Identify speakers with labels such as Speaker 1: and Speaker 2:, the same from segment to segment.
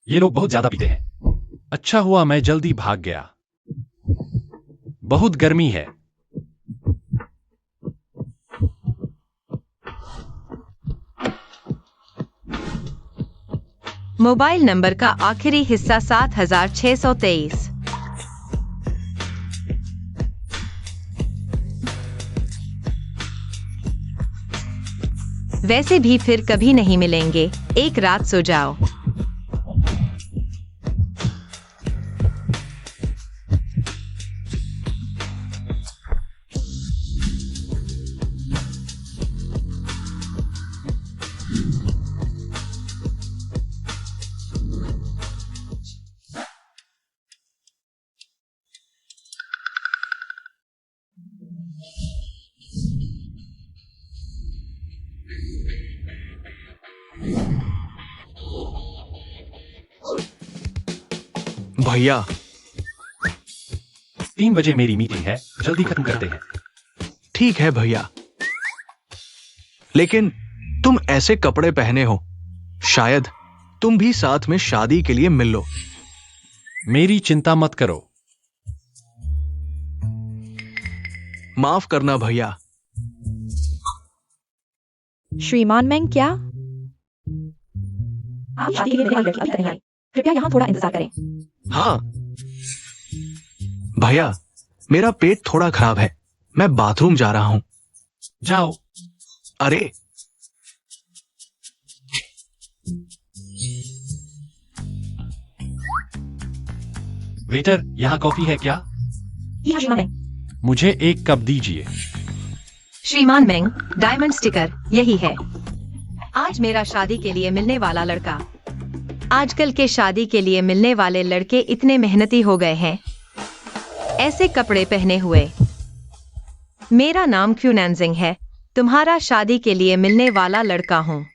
Speaker 1: ये लोग बहुत ज्यादा पीते हैं। अच्छा हुआ मैं जल्दी भाग गया। बहुत गर्मी है।
Speaker 2: मोबाइल नंबर का आखिरी हिस्सा 7623। वैसे भी फिर कभी नहीं मिलेंगे, एक रात सो जाओ।
Speaker 3: भैया
Speaker 1: 3 बजे मेरी मीटिंग है, जल्दी खत्म करते हैं।
Speaker 3: ठीक है भैया, लेकिन तुम ऐसे कपड़े पहने हो, शायद तुम भी साथ में शादी के लिए मिल लो।
Speaker 1: मेरी चिंता मत करो।
Speaker 3: माफ करना भैया।
Speaker 4: श्रीमान मेंग, क्या आप शादी के लिए मेरे वाली लड़की अभी तक नहीं आई? कृपया यहाँ थोड़ा इंतजार करें।
Speaker 3: हाँ भैया, मेरा पेट थोड़ा खराब है, मैं बाथरूम जा रहा हूं।
Speaker 1: जाओ।
Speaker 3: अरे
Speaker 1: वेटर, यहाँ कॉफी है क्या?
Speaker 4: जी हाँ श्रीमान मेंग।
Speaker 1: मुझे 1 कप दीजिए।
Speaker 2: श्रीमान मेंग, डायमंड स्टिकर यही है। आज मेरा शादी के लिए मिलने वाला लड़का। आजकल के शादी के लिए मिलने वाले लड़के इतने मेहनती हो गए हैं, ऐसे कपड़े पहने हुए। मेरा नाम क्यू नैनजिंग है, तुम्हारा शादी के लिए मिलने वाला लड़का हूँ।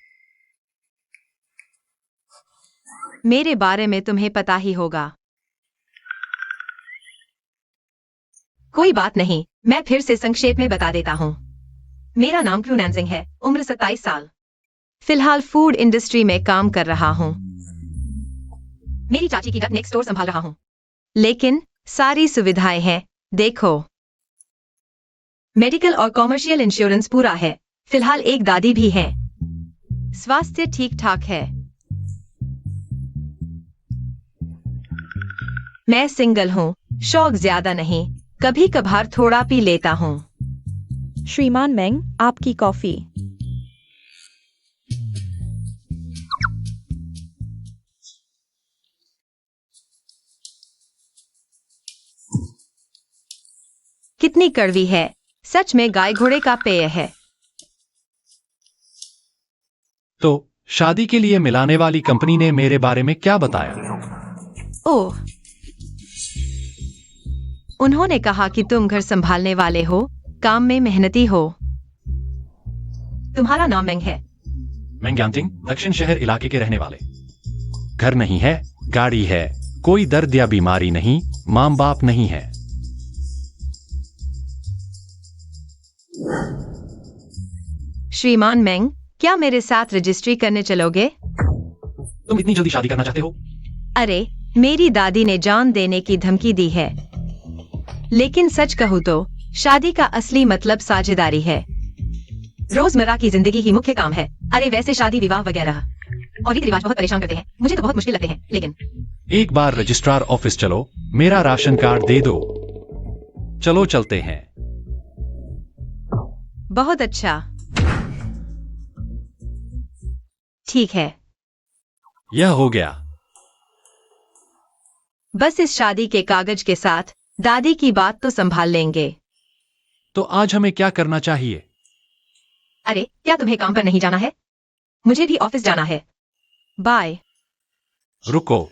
Speaker 2: मेरे बारे में तुम्हें पता ही होगा। कोई बात नहीं, मैं फिर से संक्षेप में बता देता हूँ। मेरा नाम क्यू नैनजिंग है, उम्र 27 साल। फिलहाल फूड इंडस्ट्री में काम कर रहा हूँ। मेरी चाची की डक नेक्स्ट स्टोर संभाल रहा हूँ। लेकिन सारी सुविधाएं हैं, देखो। मेडिकल और कॉमर्शियल इंश्योरेंस पूरा है। फिलहाल एक दादी भी है। स्वास्थ्य ठीक ठाक है। मैं सिंगल हूँ, शौक ज्यादा नहीं, कभी कभार थोड़ा पी लेता हूँ।
Speaker 4: श्रीमान मेंग, आपकी कॉफी।
Speaker 2: कितनी कड़वी है, सच में गाय घोड़े का पेय है।
Speaker 1: तो शादी के लिए मिलाने वाली कंपनी ने मेरे बारे में क्या बताया?
Speaker 2: ओह, उन्होंने कहा कि तुम घर संभालने वाले हो, काम में मेहनती हो। तुम्हारा नाम मेंग है।
Speaker 1: मैंग्यांजिंग, दक्षिण शहर इलाके के रहने वाले। घर नहीं है, गाड़ी है, कोई दर्द या बीमारी नहीं, मां बाप नहीं है।
Speaker 2: श्रीमान मेंग, क्या मेरे साथ रजिस्ट्री करने चलोगे?
Speaker 1: तुम इतनी जल्दी शादी करना चाहते हो?
Speaker 2: अरे, मेरी दादी ने जान देने की धमकी दी है। लेकिन सच कहूँ तो शादी का असली मतलब साझेदारी है। रोजमर्रा की जिंदगी ही मुख्य काम है। अरे वैसे शादी विवाह वगैरह और रीति रिवाज बहुत परेशान करते हैं, मुझे तो बहुत मुश्किल लगते हैं। लेकिन
Speaker 1: एक बार रजिस्ट्रार ऑफिस चलो, मेरा राशन कार्ड दे दो। चलो चलते हैं।
Speaker 2: बहुत अच्छा, ठीक है।
Speaker 1: यह हो गया।
Speaker 2: बस इस शादी के कागज के साथ दादी की बात तो संभाल लेंगे।
Speaker 1: तो आज हमें क्या करना चाहिए?
Speaker 2: अरे, क्या तुम्हें काम पर नहीं जाना है? मुझे भी ऑफिस जाना है। बाय।
Speaker 1: रुको,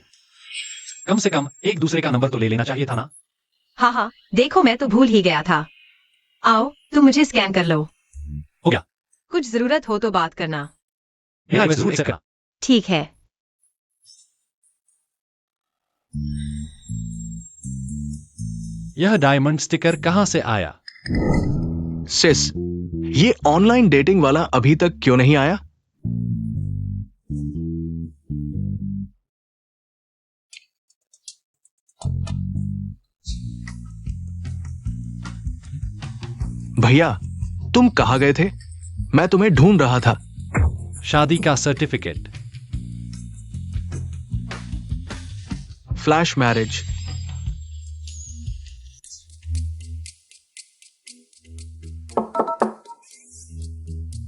Speaker 1: कम से कम एक दूसरे का नंबर तो ले लेना चाहिए था ना?
Speaker 2: हाँ हाँ, देखो मैं तो भूल ही गया था। आओ, तुम मुझे स्कैन कर लो।
Speaker 1: हो गया।
Speaker 2: कुछ जरूरत हो तो बात करना।
Speaker 1: मेरा जरूर से करना।
Speaker 2: ठीक है।
Speaker 1: यह डायमंड स्टिकर कहां से आया?
Speaker 3: सिस, ये ऑनलाइन डेटिंग वाला अभी तक क्यों नहीं आया? भैया, तुम कहाँ गए थे? मैं तुम्हें ढूंढ रहा था।
Speaker 1: शादी का सर्टिफिकेट।
Speaker 3: Flash marriage.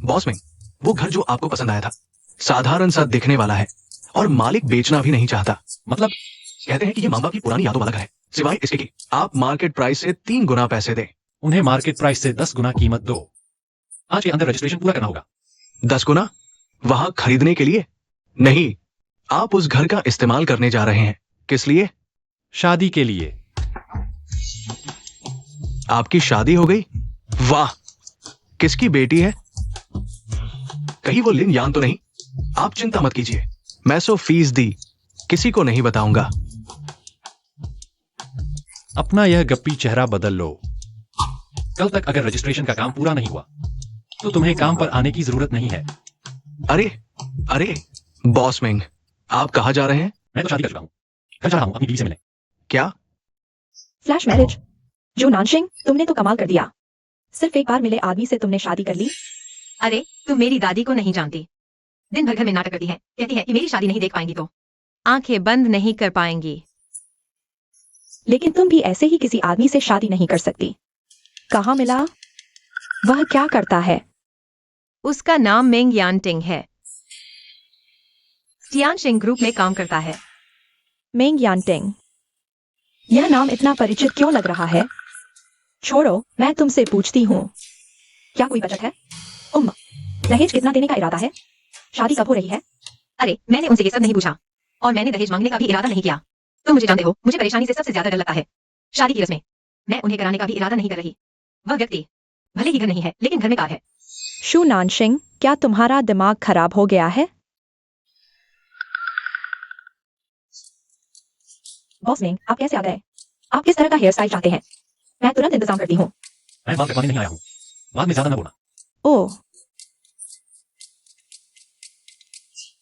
Speaker 3: बॉस में वो घर जो आपको पसंद आया था, साधारण सा दिखने वाला है और मालिक बेचना भी नहीं चाहता।
Speaker 1: मतलब
Speaker 3: कहते हैं कि ये माँ बाप की पुरानी यादों वाला घर है, सिवाय इसके कि आप मार्केट प्राइस से 3 गुना पैसे दें।
Speaker 1: उन्हें मार्केट प्राइस से 10 गुना कीमत दो। आज के अंदर रजिस्ट्रेशन पूरा करना होगा।
Speaker 3: 10 गुना? वहां खरीदने के लिए नहीं, आप उस घर का इस्तेमाल करने जा रहे हैं। किस लिए?
Speaker 1: शादी के लिए।
Speaker 3: आपकी शादी हो गई? वाह! किसकी बेटी है? कहीं वो लिन यान तो नहीं? आप चिंता मत कीजिए, मैं सो फीस दी, किसी को नहीं बताऊंगा।
Speaker 1: अपना यह गप्पी चेहरा बदल लो। कल तक अगर रजिस्ट्रेशन का काम पूरा नहीं हुआ तो तुम्हें काम पर आने की जरूरत नहीं है।
Speaker 3: अरे अरे बॉस मिंग, आप कहाँ जा रहे हैं?
Speaker 1: मैं तो शादी कर चुका हूं, घर जा रहा हूं अपनी बीवी से मिलने।
Speaker 3: क्या?
Speaker 4: Flash marriage. जो नानशिंग, तुमने तो कमाल कर दिया। सिर्फ एक बार मिले आदमी से तुमने शादी कर ली।
Speaker 2: अरे तुम मेरी दादी को नहीं जानती। दिन भर घर में नाटक करती है, कहती है कि मेरी शादी नहीं देख पाएंगी तो आंखें बंद नहीं कर पाएंगी।
Speaker 4: लेकिन तुम भी ऐसे ही किसी आदमी से शादी नहीं कर सकती। कहाँ मिला? वह क्या करता है?
Speaker 2: उसका नाम मेंग यानटिंग है। सियानशिंग ग्रुप में काम करता है।
Speaker 4: मेंग यानटिंग। यह नाम इतना परिचित क्यों लग रहा है? छोड़ो, मैं तुमसे पूछती हूँ, क्या कोई बचत है? दहेज कितना देने का इरादा है? शादी कब हो रही है?
Speaker 2: अरे मैंने उनसे ये सब नहीं पूछा और मैंने दहेज मांगने का भी इरादा नहीं किया। तुम मुझे जानते हो, मुझे परेशानी से सबसे ज्यादा डर लगता है शादी की रस्में। मैं उन्हें कराने का भी इरादा नहीं कर रही। वह व्यक्ति भले ही घर नहीं है लेकिन घर में कार है।
Speaker 4: शू नानशिंग, क्या तुम्हारा दिमाग खराब हो गया है? बॉस मिंग, आप कैसे आ गए? आप किस तरह का हेयर स्टाइल चाहते हैं? मैं तुरंत इंतजाम करती हूँ।
Speaker 1: मैं बात करवाने नहीं आया हूं, बाद में ज्यादा न बोलना।
Speaker 4: ओह,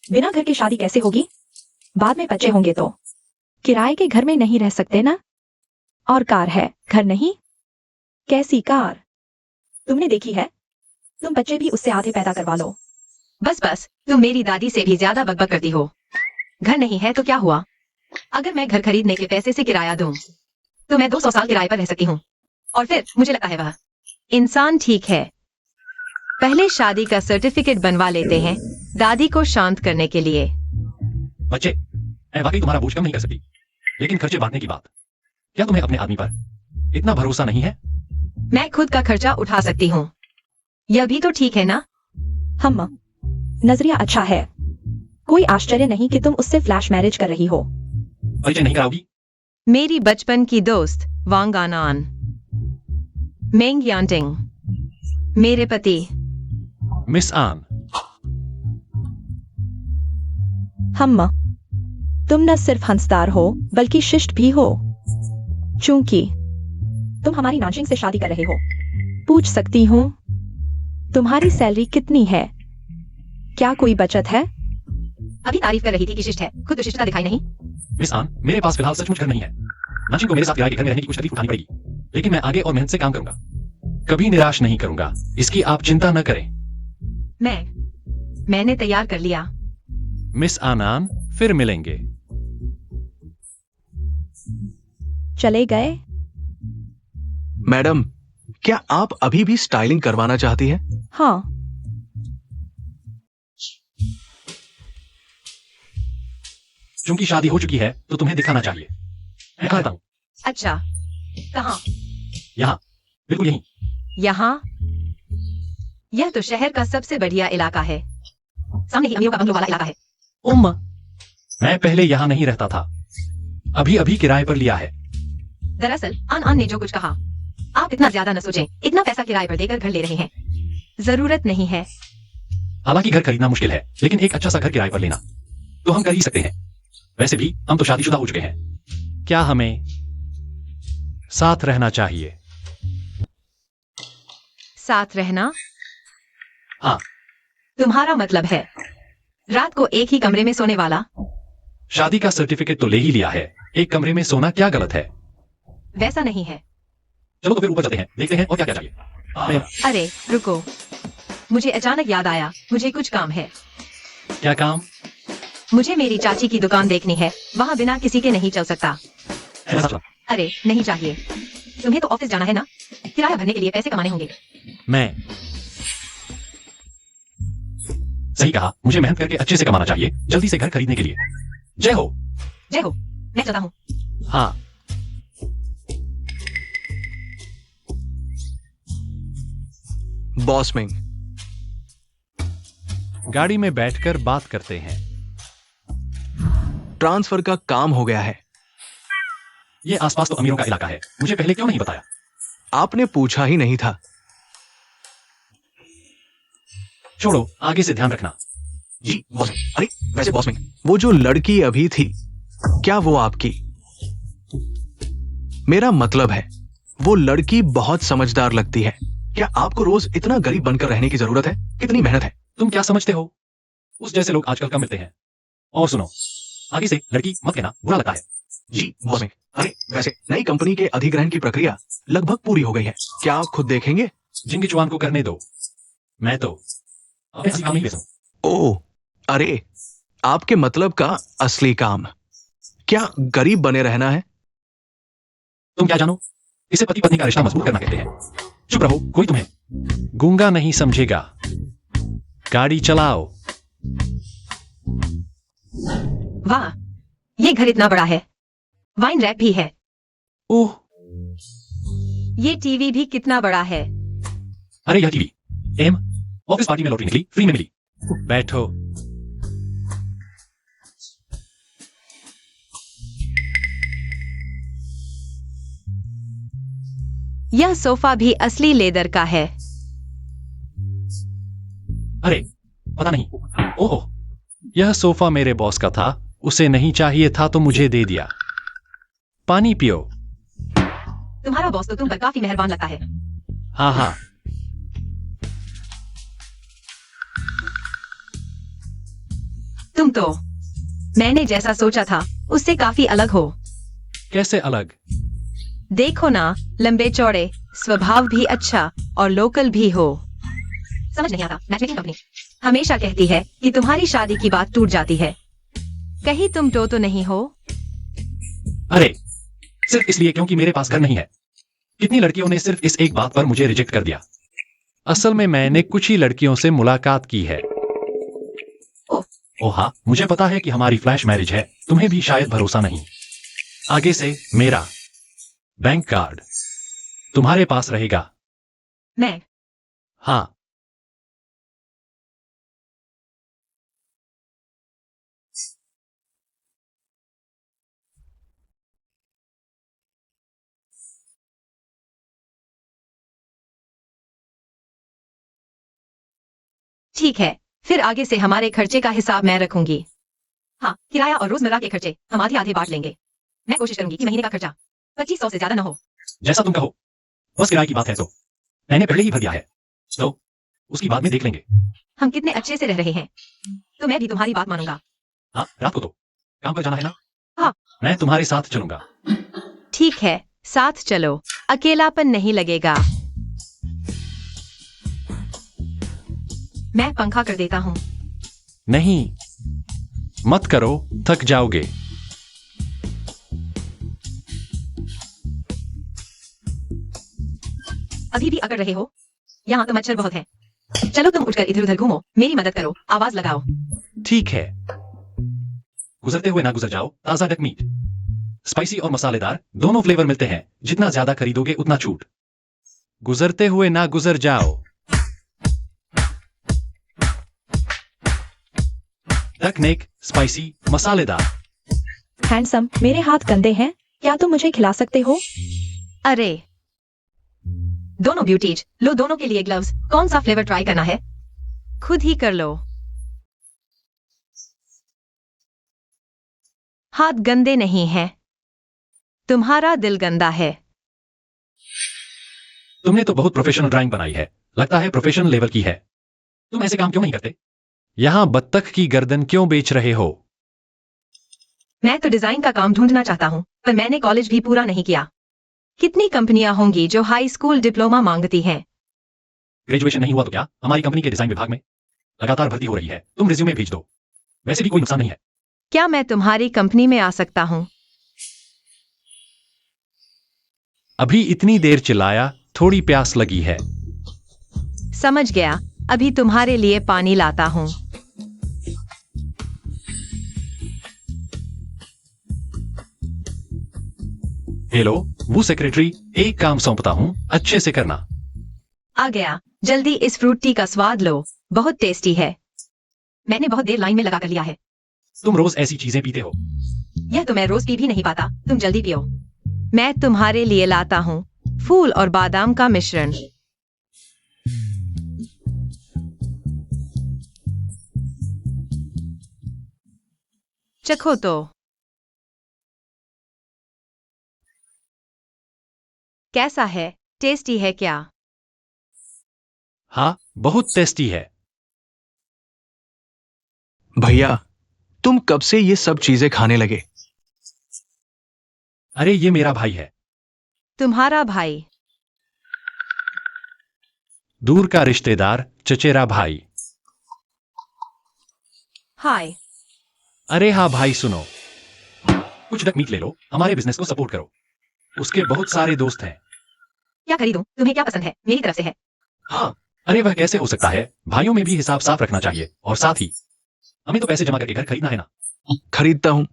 Speaker 4: बिना घर की शादी कैसे होगी? बाद में बच्चे होंगे तो किराए के घर में नहीं रह सकते ना? और कार है, घर नहीं? कैसी कार? तुमने देखी है? तुम बच्चे भी उससे आधे पैदा करवा लो।
Speaker 2: बस बस, तुम मेरी दादी से भी ज्यादा बकबक करती हो। घर नहीं है तो क्या हुआ? अगर मैं घर खरीदने के पैसे से किराया दूं तो मैं 200 साल किराए पर रह सकती हूँ। और फिर मुझे लगता है वह इंसान ठीक है। पहले शादी का सर्टिफिकेट बनवा लेते हैं दादी को शांत करने के लिए।
Speaker 1: बच्चे, मैं वाकई तुम्हारा बोझ कम नहीं कर सकती, लेकिन खर्चे बांटने की बात, क्या तुम्हें अपने आदमी पर इतना भरोसा नहीं है?
Speaker 2: मैं खुद का खर्चा उठा सकती हूँ, यह भी तो ठीक है ना?
Speaker 4: हम नजरिया अच्छा है। कोई आश्चर्य नहीं कि तुम उससे फ्लैश मैरिज कर रही हो।
Speaker 1: परिचय नहीं कराओगी?
Speaker 2: मेरी बचपन की दोस्त वांग आनान, मेंग यानटिंग, मेरे पति।
Speaker 1: मिस आन,
Speaker 4: हम तुम न सिर्फ हंसदार हो बल्कि शिष्ट भी हो। चूंकि तुम हमारी नानशिंग से शादी कर रहे हो, पूछ सकती हूँ तुम्हारी सैलरी कितनी है? क्या कोई बचत है?
Speaker 2: अभी तारीफ कर रही थी कि शिष्ट है, खुद तो शिष्टता दिखाई नहीं।
Speaker 1: मिस आन, मेरे पास फिलहाल सचमुच घर नहीं है। नाशिंग को मेरे साथ किराए के घर में रहने की कुछ तकलीफ उठानी पड़ेगी, लेकिन मैं आगे और मेहनत से काम करूंगा, कभी निराश नहीं करूंगा, इसकी आप चिंता न करें।
Speaker 2: मैंने तैयार कर लिया।
Speaker 1: मिस आनान, फिर मिलेंगे।
Speaker 4: चले गए?
Speaker 3: मैडम, क्या आप अभी भी स्टाइलिंग करवाना चाहती हैं?
Speaker 4: हाँ।
Speaker 1: चूंकि शादी हो चुकी है तो तुम्हें दिखाना चाहिए। मैं कहता हूँ
Speaker 2: अच्छा, कहाँ?
Speaker 1: यहाँ, बिल्कुल यहीं।
Speaker 2: यहाँ? यह तो शहर का सबसे बढ़िया इलाका है, सामने ही अमीरों का बंगलो वाला इलाका है।
Speaker 1: मैं पहले यहाँ नहीं रहता था, अभी अभी किराए पर लिया है।
Speaker 2: दरअसल आन ने जो कुछ कहा, आप इतना ज्यादा न सोचें। इतना पैसा किराए पर देकर घर ले रहे हैं, जरूरत नहीं है।
Speaker 1: हालांकि घर खरीदना मुश्किल है, लेकिन एक अच्छा सा घर किराए पर लेना तो हम कर ही सकते हैं। वैसे भी हम तो शादीशुदा हो चुके हैं। क्या हमें साथ रहना चाहिए?
Speaker 2: साथ रहना?
Speaker 1: हाँ।
Speaker 2: तुम्हारा मतलब है रात को एक ही कमरे में सोने वाला?
Speaker 1: शादी का सर्टिफिकेट तो ले ही लिया है, एक कमरे में सोना क्या गलत है?
Speaker 2: वैसा नहीं है।
Speaker 1: चलो तो फिर ऊपर चलते हैं, देखते हैं और क्या क्या चाहिए।
Speaker 2: अरे रुको, मुझे अचानक याद आया, मुझे कुछ काम है।
Speaker 1: क्या काम?
Speaker 2: मुझे मेरी चाची की दुकान देखनी है, वहाँ बिना किसी के नहीं चल सकता। अरे नहीं चाहिए, तुम्हें तो ऑफिस जाना है ना, किराया भरने के लिए पैसे कमाने होंगे।
Speaker 1: मैं सही कहा, मुझे मेहनत करके अच्छे से कमाना चाहिए, जल्दी से घर खरीदने के लिए। जय हो।
Speaker 2: जय हो, मैं चलता हूँ।
Speaker 1: हाँ।
Speaker 3: बॉस मिंग,
Speaker 1: गाड़ी में बैठकर बात करते हैं।
Speaker 3: ट्रांसफर का काम हो गया है।
Speaker 1: ये आसपास तो अमीरों का इलाका है, मुझे पहले क्यों नहीं बताया?
Speaker 3: आपने पूछा ही नहीं था।
Speaker 1: छोड़ो, आगे से ध्यान रखना।
Speaker 3: जी बॉस मिंग। अरे वैसे बॉस मिंग, वो जो लड़की अभी थी, क्या वो आपकी? मेरा मतलब है, वो लड़की बहुत समझदार लगती है। क्या आपको रोज इतना गरीब बनकर रहने की जरूरत है? कितनी मेहनत है।
Speaker 1: तुम क्या समझते हो? उस जैसे लोग आजकल कम मिलते हैं। और सुनो, आगे से लड़की मत कहना, बुरा लगता है।
Speaker 3: जी बॉस मिंग। अरे वैसे नई कंपनी के अधिग्रहण की प्रक्रिया लगभग पूरी हो गई है, क्या आप खुद देखेंगे?
Speaker 1: जिंगी चौहान को करने दो, मैं तो अपने असली काम नहीं ले सकूं।
Speaker 3: ओह, अरे आपके मतलब का असली काम क्या गरीब बने रहना है?
Speaker 1: तुम क्या जानो, इसे पति पत्नी का रिश्ता मजबूत करना कहते हैं। चुप रहो, कोई तुम्हें गूंगा नहीं समझेगा। गाड़ी चलाओ।
Speaker 2: वाह, ये घर इतना बड़ा है, वाइन रैक भी है।
Speaker 1: ओह,
Speaker 2: ये टीवी भी कितना बड़ा है।
Speaker 1: अरे यह टीवी एम ऑफिस पार्टी में लॉटरी निकली, फ्री में मिली। बैठो।
Speaker 2: यह सोफा भी असली लेदर का है।
Speaker 1: अरे पता नहीं। ओह, यह सोफा मेरे बॉस का था, उसे नहीं चाहिए था तो मुझे दे दिया। पानी पियो।
Speaker 2: तुम्हारा बॉस तो तुम पर काफी मेहरबान लगता है।
Speaker 1: हाँ हाँ।
Speaker 2: तुम तो मैंने जैसा सोचा था उससे काफी अलग हो।
Speaker 1: कैसे अलग?
Speaker 2: देखो ना, लंबे चौड़े, स्वभाव भी अच्छा और लोकल भी हो। समझ नहीं आता, मैचमेकिंग कंपनी हमेशा कहती है कि तुम्हारी शादी की बात टूट जाती है। कहीं तुम तो नहीं हो?
Speaker 1: अरे सिर्फ इसलिए क्योंकि मेरे पास घर नहीं है। कितनी लड़कियों ने सिर्फ इस एक बात पर मुझे रिजेक्ट कर दिया। असल में मैंने कुछ ही लड़कियों से मुलाकात की है। ओह हाँ, मुझे पता है कि हमारी फ्लैश मैरिज है, तुम्हें भी शायद भरोसा नहीं। आगे से मेरा बैंक कार्ड तुम्हारे पास रहेगा।
Speaker 2: मैं?
Speaker 1: हाँ।
Speaker 2: ठीक है, फिर आगे से हमारे खर्चे का हिसाब मैं रखूंगी। हाँ, किराया और रोजमर्रा के खर्चे हम आधे आधे बांट लेंगे। मैं कोशिश करूंगी कि महीने का खर्चा 2500 से ज्यादा न हो।
Speaker 1: जैसा तुम कहो। बस किराए की बात है तो मैंने पहले ही भर दिया है, तो उसकी बाद में देख लेंगे।
Speaker 2: हम कितने अच्छे से रह रहे हैं, तो मैं भी तुम्हारी बात मानूंगा।
Speaker 1: हाँ, रात को तो काम पर जाना है ना?
Speaker 2: हाँ।
Speaker 1: मैं तुम्हारे साथ चलूंगा।
Speaker 2: ठीक है, साथ चलो, अकेलापन नहीं लगेगा। मैं पंखा कर देता हूँ।
Speaker 1: नहीं मत करो, थक जाओगे।
Speaker 2: अभी भी अकड़ रहे हो? यहाँ तो मच्छर बहुत है। चलो तुम उठकर इधर उधर घूमो, मेरी मदद करो, आवाज लगाओ।
Speaker 1: ठीक है। गुजरते हुए ना गुजर जाओ, ताजा डक मीट, स्पाइसी और मसालेदार दोनों फ्लेवर मिलते हैं, जितना ज्यादा खरीदोगे उतना छूट। गुजरते हुए ना गुजर जाओ। डक नेक, स्पाइसी, मसालेदार।
Speaker 4: हैंडसम, मेरे हाथ गंदे हैं, क्या तुम मुझे खिला सकते हो?
Speaker 2: अरे दोनों ब्यूटीज लो, दोनों के लिए ग्लव्स। कौन सा फ्लेवर ट्राई करना है? खुद ही कर लो। हाथ गंदे नहीं हैं, तुम्हारा दिल गंदा है।
Speaker 1: तुमने तो बहुत प्रोफेशनल ड्राइंग बनाई है, लगता है प्रोफेशनल लेवल की है। तुम ऐसे काम क्यों नहीं करते? यहां बत्तख की गर्दन क्यों बेच रहे हो?
Speaker 2: मैं तो डिजाइन का काम ढूंढना चाहता हूँ, पर मैंने कॉलेज भी पूरा नहीं किया। कितनी कंपनियां होंगी जो हाई स्कूल डिप्लोमा मांगती हैं?
Speaker 1: ग्रेजुएशन नहीं हुआ तो क्या, हमारी कंपनी के डिजाइन विभाग में लगातार भर्ती हो रही है, तुम रिज्यूमे भेज दो, वैसे भी कोई नुकसान नहीं है।
Speaker 2: क्या मैं तुम्हारी कंपनी में आ सकता हूँ?
Speaker 1: अभी इतनी देर चिल्लाया, थोड़ी प्यास लगी है।
Speaker 2: समझ गया, अभी तुम्हारे लिए पानी लाता हूँ।
Speaker 1: हेलो, वो सेक्रेटरी, एक काम सौंपता हूँ, अच्छे से करना।
Speaker 2: आ गया, जल्दी इस फ्रूट टी का स्वाद लो, बहुत टेस्टी है। मैंने बहुत देर लाइन में लगा कर लिया है।
Speaker 1: तुम रोज ऐसी चीजें पीते हो?
Speaker 2: यह तो मैं रोज पी भी नहीं पाता, तुम जल्दी पियो। मैं तुम्हारे लिए लाता हूँ फूल और बादाम का मिश्रण। चखो तो। कैसा है, टेस्टी है क्या?
Speaker 1: हाँ, बहुत टेस्टी है।
Speaker 3: भैया, तुम कब से ये सब चीजें खाने लगे?
Speaker 1: अरे ये मेरा भाई है।
Speaker 2: तुम्हारा भाई?
Speaker 1: दूर का रिश्तेदार, चचेरा भाई।
Speaker 2: हाय।
Speaker 1: अरे हाँ भाई, सुनो, कुछ डक मीट ले लो, हमारे बिजनेस को सपोर्ट करो। उसके बहुत सारे दोस्त हैं।
Speaker 2: क्या खरीदूं? तुम्हें क्या पसंद है? मेरी तरफ से है।
Speaker 1: हाँ, अरे वह कैसे हो सकता है, भाइयों में भी हिसाब साफ रखना चाहिए, और साथ ही हमें तो पैसे जमा करके घर खरीदना है ना।
Speaker 3: खरीदता हूं,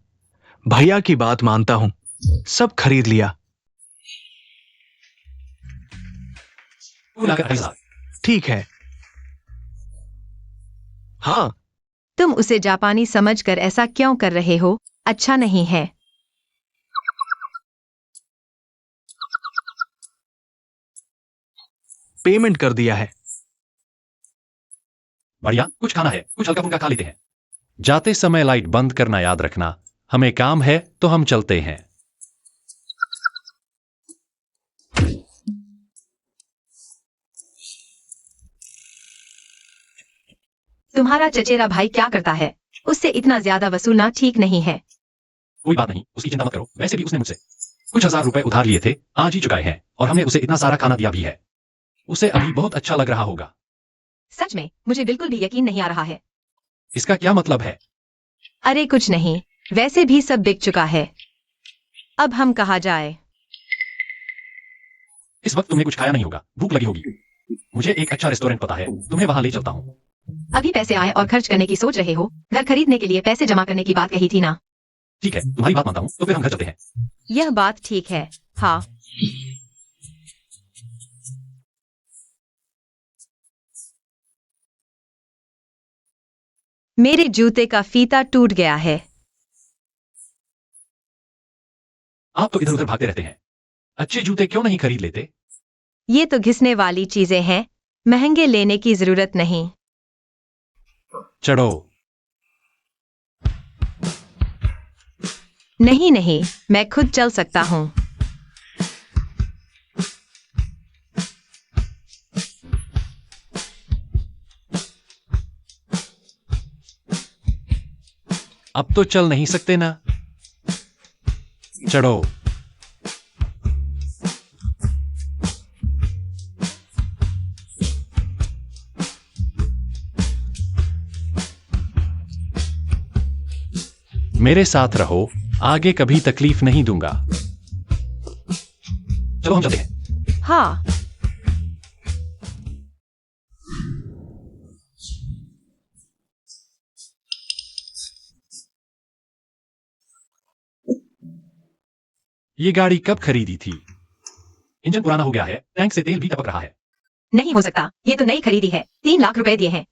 Speaker 3: भैया की बात मानता हूं, सब खरीद लिया।
Speaker 1: मिलाकर 28,000।
Speaker 3: ठीक है। हाँ,
Speaker 2: तुम उसे जापानी समझकर ऐसा क्यों कर रहे हो? अच्छा नहीं है।
Speaker 3: पेमेंट कर दिया है।
Speaker 1: बढ़िया, कुछ खाना है, कुछ हल्का फुल्का खा लेते हैं। जाते समय लाइट बंद करना याद रखना, हमें काम है तो हम चलते हैं।
Speaker 2: तुम्हारा चचेरा भाई क्या करता है? उससे इतना ज्यादा वसूलना ठीक नहीं है।
Speaker 1: कोई बात नहीं, उसकी चिंता मत करो, वैसे भी उसने मुझसे कुछ हजार रुपए उधार लिए थे, आज ही चुकाए हैं, और हमने उसे इतना सारा खाना दिया भी है। उसे अभी बहुत अच्छा लग रहा होगा।
Speaker 2: सच में, मुझे बिल्कुल भी यकीन नहीं आ रहा है।
Speaker 1: इसका क्या मतलब है?
Speaker 2: अरे कुछ नहीं, वैसे भी सब बिक चुका है। अब हम कहाँ जाए?
Speaker 1: इस वक्त तुमने कुछ खाया नहीं होगा, भूख लगी होगी। मुझे एक अच्छा रेस्टोरेंट पता है, तुम्हें वहां ले चलता हूँ।
Speaker 2: अभी पैसे आए और खर्च करने की सोच रहे हो? घर खरीदने के लिए पैसे जमा करने की बात कही थी ना।
Speaker 1: ठीक है, तुम्हारी बात मानता हूँ, तो फिर हम घर चलते हैं।
Speaker 2: यह बात ठीक है। हाँ। मेरे जूते का फीता टूट गया है।
Speaker 1: आप तो इधर उधर भागते रहते हैं, अच्छे जूते क्यों नहीं खरीद लेते?
Speaker 2: ये तो घिसने वाली चीजें हैं, महंगे लेने की जरूरत नहीं।
Speaker 1: चढ़ो।
Speaker 2: नहीं नहीं, मैं खुद चल सकता हूँ।
Speaker 1: अब तो चल नहीं सकते ना। चढ़ो। मेरे साथ रहो, आगे कभी तकलीफ नहीं दूंगा। चलो हम चलते हैं।
Speaker 2: हाँ।
Speaker 1: ये गाड़ी कब खरीदी थी? इंजन पुराना हो गया है, टैंक से तेल भी टपक रहा है।
Speaker 2: नहीं हो सकता, ये तो नई खरीदी है, 3 लाख रुपए दिए हैं।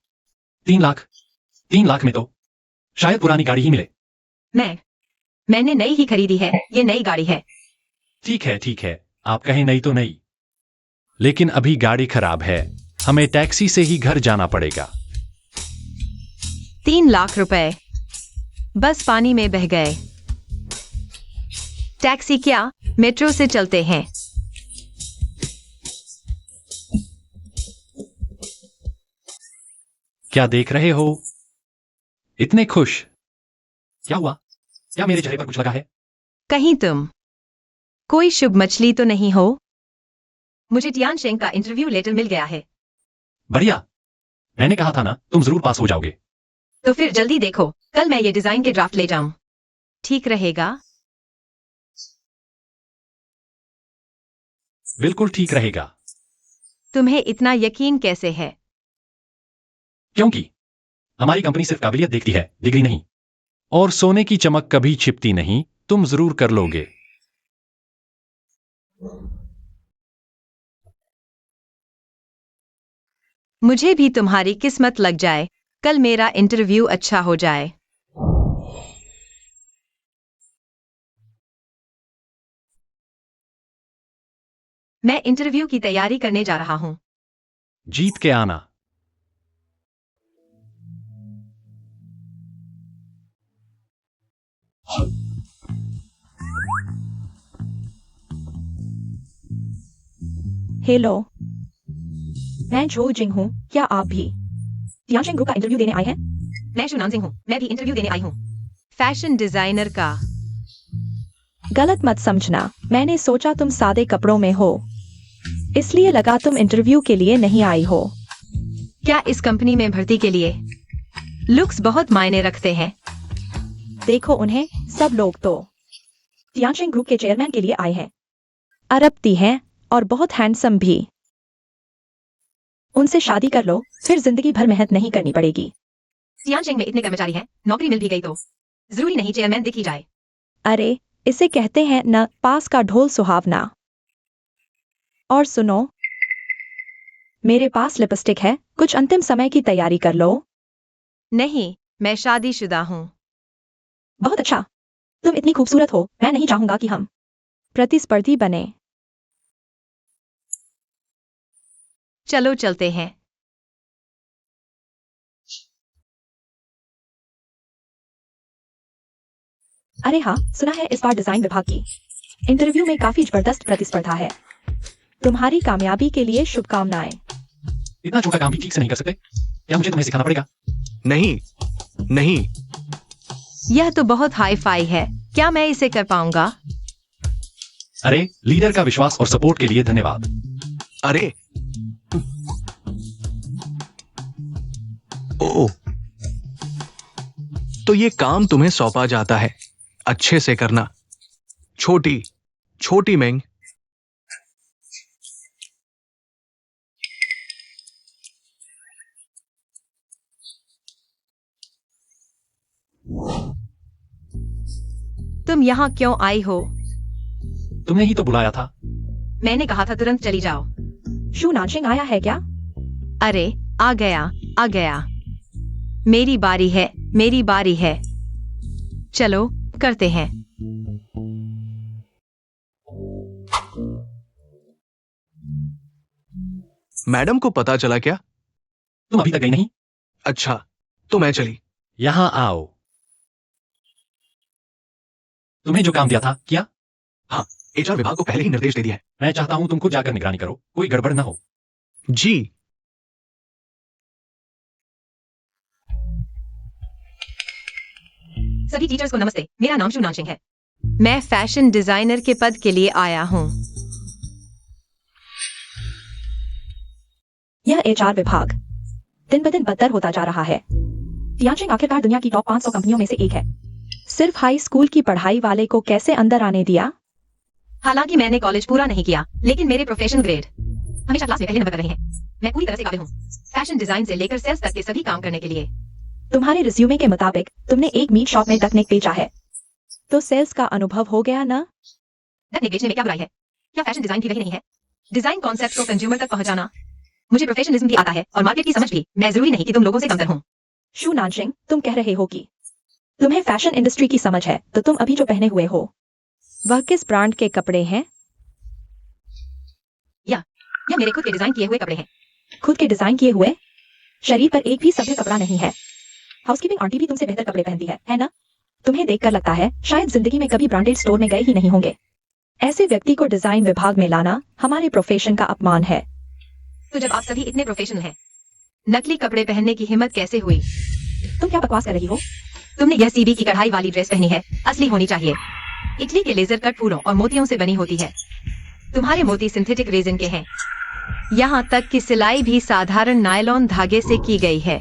Speaker 1: 3 लाख? 3 लाख में तो शायद पुरानी गाड़ी ही मिले।
Speaker 2: मैंने नई ही खरीदी है, ये नई गाड़ी है।
Speaker 1: ठीक है, आप कहें नहीं तो नहीं, लेकिन अभी गाड़ी खराब है, हमें टैक्सी से ही घर जाना पड़ेगा।
Speaker 2: 3 लाख रुपए बस पानी में बह गए। टैक्सी क्या, मेट्रो से चलते हैं।
Speaker 1: क्या देख रहे हो? इतने खुश? क्या हुआ? क्या मेरे चेहरे पर कुछ लगा है?
Speaker 2: कहीं तुम कोई शुभ मछली तो नहीं हो? मुझे टियान शेंग का इंटरव्यू लेटर मिल गया है।
Speaker 1: बढ़िया। मैंने कहा था ना, तुम जरूर पास हो जाओगे।
Speaker 2: तो फिर जल्दी देखो, कल मैं ये डिजाइन के ड्राफ्ट ले जाऊं। ठीक रहेगा?
Speaker 1: बिल्कुल ठीक रहेगा।
Speaker 2: तुम्हें इतना यकीन कैसे है?
Speaker 1: क्योंकि हमारी कंपनी सिर्फ काबिलियत देखती है, डिग्री नहीं। और सोने की चमक कभी छिपती नहीं, तुम जरूर कर लोगे।
Speaker 2: मुझे भी तुम्हारी किस्मत लग जाए, कल मेरा इंटरव्यू अच्छा हो जाए। मैं इंटरव्यू की तैयारी करने जा रहा हूं।
Speaker 1: जीत के आना।
Speaker 4: हेलो, मैं जो जिंग हूँ। क्या आप भी याशिंग ग्रुप का इंटरव्यू देने आए हैं?
Speaker 2: मैं शुनान सिंह हूं, मैं भी इंटरव्यू देने आई हूं। फैशन डिजाइनर का।
Speaker 4: गलत मत समझना, मैंने सोचा तुम सादे कपड़ों में हो, इसलिए लगा तुम इंटरव्यू के लिए नहीं आई हो।
Speaker 2: क्या इस कंपनी में भर्ती के लिए लुक्स बहुत मायने रखते हैं?
Speaker 4: देखो उन्हें, सब लोग तो याशिंग ग्रुप के चेयरमैन के लिए आए हैं। अरबती हैं और बहुत हैंडसम भी। उनसे शादी कर लो, फिर जिंदगी भर मेहनत नहीं करनी पड़ेगी।
Speaker 2: सियानशिंग में इतने कर्मचारी हैं, नौकरी मिल भी गई तो जरूरी नहीं चेयरमैन दिख ही जाए।
Speaker 4: अरे, इसे कहते हैं न पास का ढोल सुहावना। और सुनो, मेरे पास लिपस्टिक है, कुछ अंतिम समय की तैयारी कर लो।
Speaker 2: नहीं, मैं शादीशुदा हूं।
Speaker 4: बहुत अच्छा, तुम इतनी खूबसूरत हो, मैं नहीं चाहूंगा कि हम प्रतिस्पर्धी बने।
Speaker 2: चलो चलते हैं।
Speaker 4: अरे हाँ, सुना है इस बार डिजाइन विभाग की इंटरव्यू में काफी जबरदस्त प्रतिस्पर्धा है। तुम्हारी कामयाबी के लिए शुभकामनाएं।
Speaker 1: इतना छोटा काम भी ठीक से नहीं कर सकते? क्या मुझे तुम्हें सिखाना पड़ेगा?
Speaker 3: नहीं, नहीं।
Speaker 2: यह तो बहुत हाई फाई है, क्या मैं इसे कर पाऊंगा?
Speaker 1: अरे, लीडर का विश्वास और सपोर्ट के लिए धन्यवाद।
Speaker 3: अरे, ओ, तो ये काम तुम्हें सौंपा जाता है, अच्छे से करना। छोटी छोटी मेंग।
Speaker 2: तुम यहाँ क्यों आई हो?
Speaker 1: तुमने ही तो बुलाया था।
Speaker 2: मैंने कहा था तुरंत चली जाओ।
Speaker 4: शू नानशिंग आया है क्या?
Speaker 2: अरे, आ गया, आ गया। मेरी बारी है, मेरी बारी है। चलो करते हैं।
Speaker 3: मैडम को पता चला क्या?
Speaker 1: तुम अभी तक गई नहीं?
Speaker 3: अच्छा, तो मैं चली।
Speaker 1: यहां आओ। तुम्हें जो काम दिया था किया?
Speaker 3: हाँ, एचआर विभाग को पहले ही निर्देश दे दिया है।
Speaker 1: मैं चाहता हूं तुम खुद जाकर निगरानी करो, कोई गड़बड़ ना हो।
Speaker 3: जी।
Speaker 2: सभी टीचर्स को नमस्ते, मेरा नाम शू नानशिंग है। मैं फैशन डिजाइनर के पद के लिए आया हूँ।
Speaker 4: यह एचआर विभाग दिन ब दिन बदतर होता जा रहा है। यानशिंग आखिरकार दुनिया की टॉप 500 कंपनियों में से एक है। सिर्फ हाई स्कूल की पढ़ाई वाले को कैसे अंदर आने दिया?
Speaker 2: हालांकि मैंने कॉलेज पूरा नहीं किया, लेकिन मेरे प्रोफेशनल ग्रेड हमेशा क्लास में पहले नंबर कर रहे हैं। मैं पूरी तरह से काबिल हूँ, फैशन डिजाइन से लेकर सेल्स तक के सभी काम करने के लिए।
Speaker 4: तुम्हारे रिज्यूमे के मुताबिक तुमने एक मीट शॉप में तकनीक बेचा है, तो सेल्स का अनुभव हो गया ना?
Speaker 2: तकनीक बेचने में क्या बुराई है? क्या फैशन डिजाइन भी वही नहीं है? डिजाइन कॉन्सेप्ट को कंज्यूमर तक पहुंचाना। मुझे प्रोफेशनलिज्म भी आता है और मार्केट की समझ भी। मैं जरूरी नहीं कि तुम लोगों से कमतर हूँ।
Speaker 4: शू नानशिंग, तुम कह रहे हो कि तुम्हें फैशन इंडस्ट्री की समझ है, तो तुम अभी जो पहने हुए हो वह किस ब्रांड के कपड़े हैं?
Speaker 2: या मेरे खुद के डिजाइन किए हुए कपड़े हैं।
Speaker 4: खुद के डिजाइन किए हुए? शरीर पर एक भी सभ्य कपड़ा नहीं है। हाउसकीपिंग आंटी भी तुमसे बेहतर कपड़े पहनती है ना? तुम्हें देखकर लगता है शायद जिंदगी में कभी ब्रांडेड स्टोर में गए ही नहीं होंगे। ऐसे व्यक्ति को डिजाइन विभाग में लाना हमारे प्रोफेशन का अपमान है।
Speaker 2: तो जब आप सभी इतने प्रोफेशनल हैं, नकली कपड़े पहनने की हिम्मत कैसे हुई?
Speaker 4: तुम क्या बकवास कर रही हो?
Speaker 2: तुमने यह सीबी की कढ़ाई वाली ड्रेस पहनी है, असली होनी चाहिए। इटली के लेजर कट फूलों और मोतियों से बनी होती है। तुम्हारे मोती सिंथेटिक रेजिन के हैं। यहाँ तक कि सिलाई भी साधारण नायलॉन धागे से की गई है।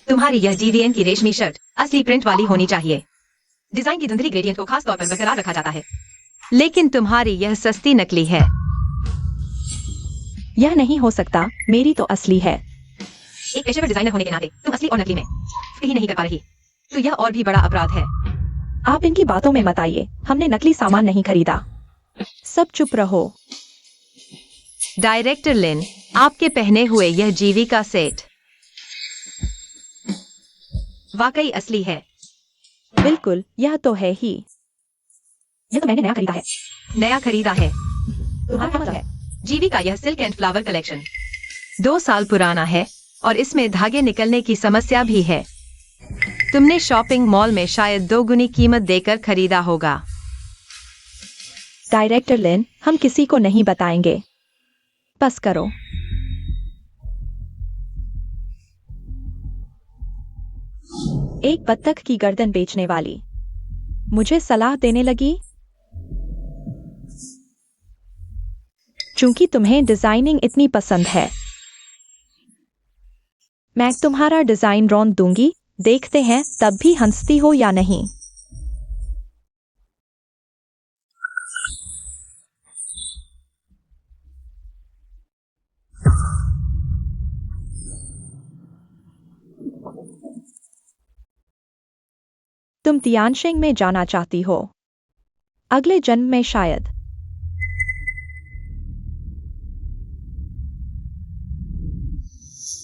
Speaker 2: तुम्हारी यह डीवीएन की रेशमी शर्ट असली प्रिंट वाली होनी चाहिए। डिजाइन की धुंधली ग्रेडियंट को खास तौर पर बरकरार रखा जाता है, लेकिन तुम्हारी यह सस्ती नकली है।
Speaker 4: यह नहीं हो सकता, मेरी तो असली है।
Speaker 2: एक पेशेवर डिजाइनर होने के नाते तुम असली और नकली में ही नहीं कर पा रही, तो यह और भी बड़ा अपराध है।
Speaker 4: आप इनकी बातों में मत आइए, हमने नकली सामान नहीं खरीदा। सब चुप रहो।
Speaker 2: डायरेक्टर लिन, आपके पहने हुए यह जीवी का सेट वाकई असली है।
Speaker 4: बिल्कुल, यह तो है ही। यह तो मैंने नया खरीदा है।
Speaker 2: नया खरीदा है।
Speaker 4: तुम्हारा क्या मतलब है?
Speaker 2: जीवी का यह सिल्क एंड फ्लावर कलेक्शन 2 साल पुराना है और इसमें धागे निकलने की समस्या भी है। तुमने शॉपिंग मॉल में शायद 2 गुनी कीमत देकर खरीदा होगा।
Speaker 4: डायरेक्टर लिन, हम किसी को नहीं बताएंगे। बस करो। एक बत्तख की गर्दन बेचने वाली मुझे सलाह देने लगी, चूंकि तुम्हें डिजाइनिंग इतनी पसंद है, मैं तुम्हारा डिजाइन रौंद दूंगी। देखते हैं तब भी हंसती हो या नहीं। तुम तियानशिंग में जाना चाहती हो, अगले जन्म में शायद।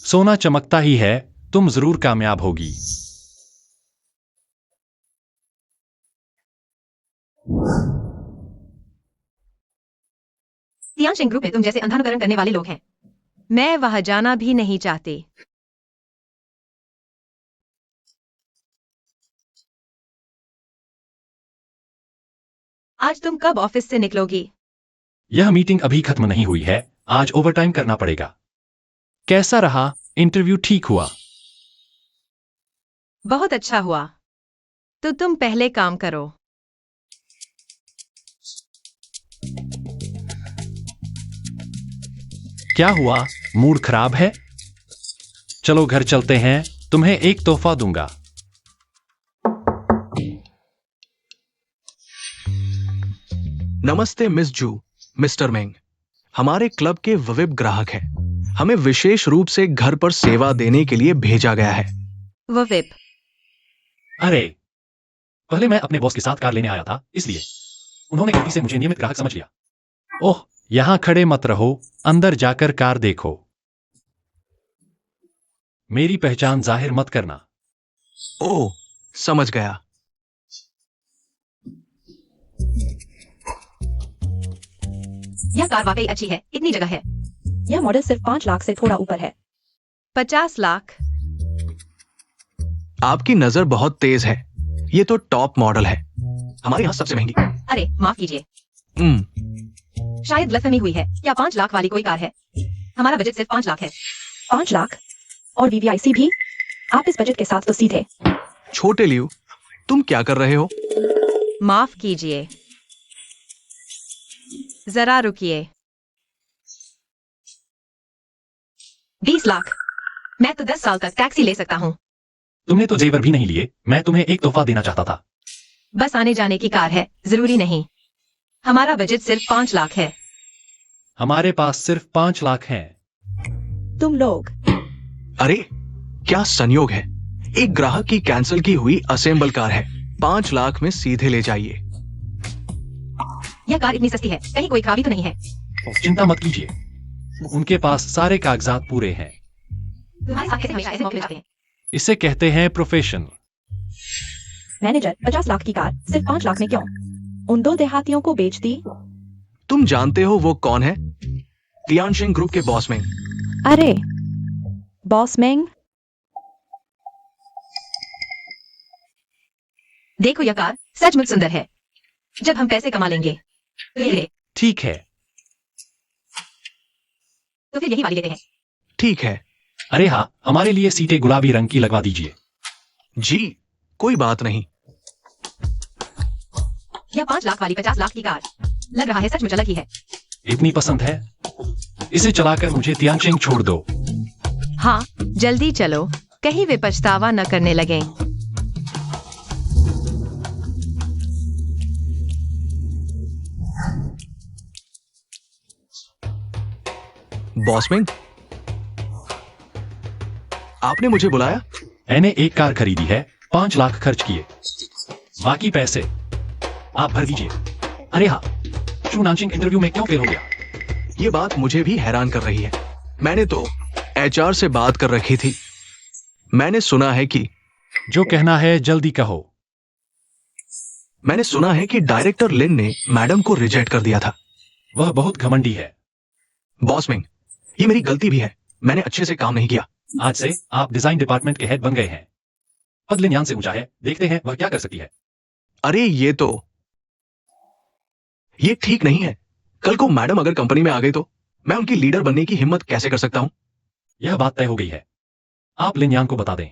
Speaker 1: सोना चमकता ही है, तुम जरूर कामयाब होगी।
Speaker 2: तियानशिंग ग्रुप में तुम जैसे अंधानुकरण करने वाले लोग हैं। मैं वहां जाना भी नहीं चाहती। आज तुम कब ऑफिस से निकलोगी?
Speaker 1: यह मीटिंग अभी खत्म नहीं हुई है, आज ओवरटाइम करना पड़ेगा। कैसा रहा? इंटरव्यू ठीक हुआ?
Speaker 2: बहुत अच्छा हुआ। तो तुम पहले काम करो।
Speaker 1: क्या हुआ? मूड खराब है? चलो घर चलते हैं, तुम्हें एक तोहफा दूंगा।
Speaker 3: नमस्ते मिस जू, मिस्टर मेंग। हमारे क्लब के विविप ग्राहक हैं। हमें विशेष रूप से घर पर सेवा देने के लिए भेजा गया है।
Speaker 2: विविप?
Speaker 1: अरे, पहले मैं अपने बॉस के साथ कार लेने आया था, इसलिए उन्होंने गलती से मुझे नियमित ग्राहक समझ लिया। ओह, यहां खड़े मत रहो, अंदर जाकर कार देखो। मेरी पहचान जाहिर मत करना।
Speaker 3: ओह, समझ गया।
Speaker 2: यह कार वाकई अच्छी है, इतनी जगह है।
Speaker 4: यह मॉडल सिर्फ 5 लाख से थोड़ा ऊपर है।
Speaker 2: 50 लाख?
Speaker 3: आपकी नजर बहुत तेज है। ये तो टॉप मॉडल है, हमारे यहाँ सबसे महंगी।
Speaker 2: अरे माफ कीजिए, शायद गलतफहमी हुई है। क्या 5 लाख वाली कोई कार है? हमारा बजट सिर्फ 5 लाख है।
Speaker 4: 5 लाख और वीवीआईसी भी? आप इस बजट के साथ तो सीधे।
Speaker 3: छोटे लियो, तुम क्या कर रहे हो?
Speaker 2: माफ कीजिए, जरा रुकिए। 20 लाख? मैं तो 10 साल तक टैक्सी ले सकता हूँ।
Speaker 1: तुमने तो जेवर भी नहीं लिए, मैं तुम्हें एक तोहफा देना चाहता था।
Speaker 2: बस आने जाने की कार है, जरूरी नहीं। हमारा बजट सिर्फ 5 लाख है।
Speaker 1: हमारे पास सिर्फ 5 लाख हैं।
Speaker 4: तुम लोग।
Speaker 3: अरे क्या संयोग है, एक ग्राहक की कैंसिल की हुई असेंबल कार है। 5 लाख में सीधे ले जाइए।
Speaker 2: यह कार इतनी सस्ती है, कहीं कोई खराबी तो नहीं है?
Speaker 1: चिंता मत कीजिए, उनके पास सारे कागजात पूरे हैं।
Speaker 2: तुम्हारे साथ कैसे हमेशा ऐसे मौके मिल जाते हैं?
Speaker 1: इसे कहते हैं प्रोफेशनल।
Speaker 4: मैनेजर, 50 लाख की कार सिर्फ 5 लाख में क्यों? उन 2 देहातियों को बेच दी।
Speaker 3: तुम जानते हो वो कौन है? तियानशिंग ग्रुप के बॉस में।
Speaker 4: अरे बॉस मेंग,
Speaker 2: देखो यह कार सचमुच सुंदर है। जब हम पैसे कमा लेंगे तो ये ले।
Speaker 1: ठीक है।
Speaker 2: तो फिर यही वाली लेते हैं।
Speaker 3: ठीक है।
Speaker 1: अरे हाँ, हमारे लिए सीटें गुलाबी रंग की लगवा दीजिए।
Speaker 3: जी कोई बात नहीं।
Speaker 2: यह 5 लाख वाली 50 लाख की कार लग रहा है सचमुच अलग ही है।
Speaker 1: इतनी पसंद है? इसे चलाकर मुझे तियानशिंग छोड़ दो।
Speaker 2: हाँ, जल्दी चलो, कहीं वे पछतावा न करने लगें।
Speaker 3: बॉसमैन, आपने मुझे बुलाया?
Speaker 1: मैंने एक कार खरीदी है, 5 लाख खर्च किए, बाकी पैसे आप भर दीजिए। अरे हाँ, शू नानशिंग इंटरव्यू में क्यों फेल हो गया?
Speaker 3: ये बात मुझे भी हैरान कर रही है। मैंने तो एचआर से बात कर रखी थी। मैंने सुना है कि
Speaker 1: जो कहना है जल्दी कहो।
Speaker 3: मैंने सुना है कि डायरेक्टर लिन ने मैडम को रिजेक्ट कर दिया था।
Speaker 1: वह बहुत घमंडी है।
Speaker 3: बॉसमैन, ये मेरी गलती भी है। मैंने अच्छे से काम नहीं किया।
Speaker 1: आज से आप डिजाइन डिपार्टमेंट के हेड बन गए हैं। पद लिन यान से ऊंचा है, देखते हैं वह क्या कर सकती है।
Speaker 3: अरे ये ठीक नहीं है। कल को मैडम अगर कंपनी में आ गई तो मैं उनकी लीडर बनने की हिम्मत कैसे कर सकता हूं?
Speaker 1: यह बात तय हो गई है। आप लिन यान को बता दें,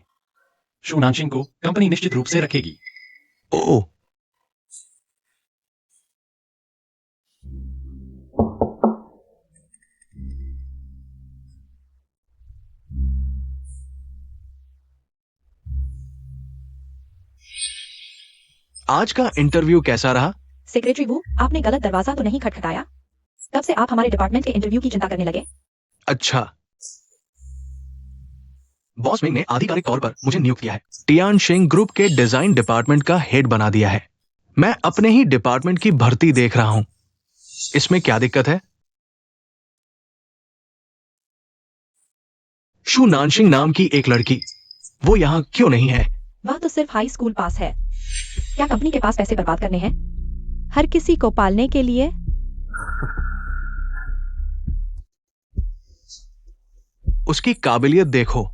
Speaker 1: शू नानशिंग को कंपनी निश्चित रूप से रखेगी।
Speaker 3: ओह, आज का इंटरव्यू कैसा रहा?
Speaker 4: सेक्रेटरी वू, आपने गलत दरवाजा तो नहीं खटखटाया? तब से आप हमारे डिपार्टमेंट के इंटरव्यू की चिंता करने लगे।
Speaker 3: अच्छा, बॉस मिंग ने आधिकारिक तौर पर मुझे नियुक्त किया है। टियानशिंग ग्रुप के डिजाइन डिपार्टमेंट का हेड बना दिया है। मैं अपने ही डिपार्टमेंट की भर्ती देख रहा हूं। इसमें क्या दिक्कत है? शू नानशिंग नाम की एक लड़की, वो यहां क्यों नहीं है?
Speaker 4: वह तो सिर्फ हाई स्कूल पास है। क्या कंपनी के पास पैसे बर्बाद करने हैं? हर किसी को पालने के लिए?
Speaker 3: उसकी काबिलियत देखो।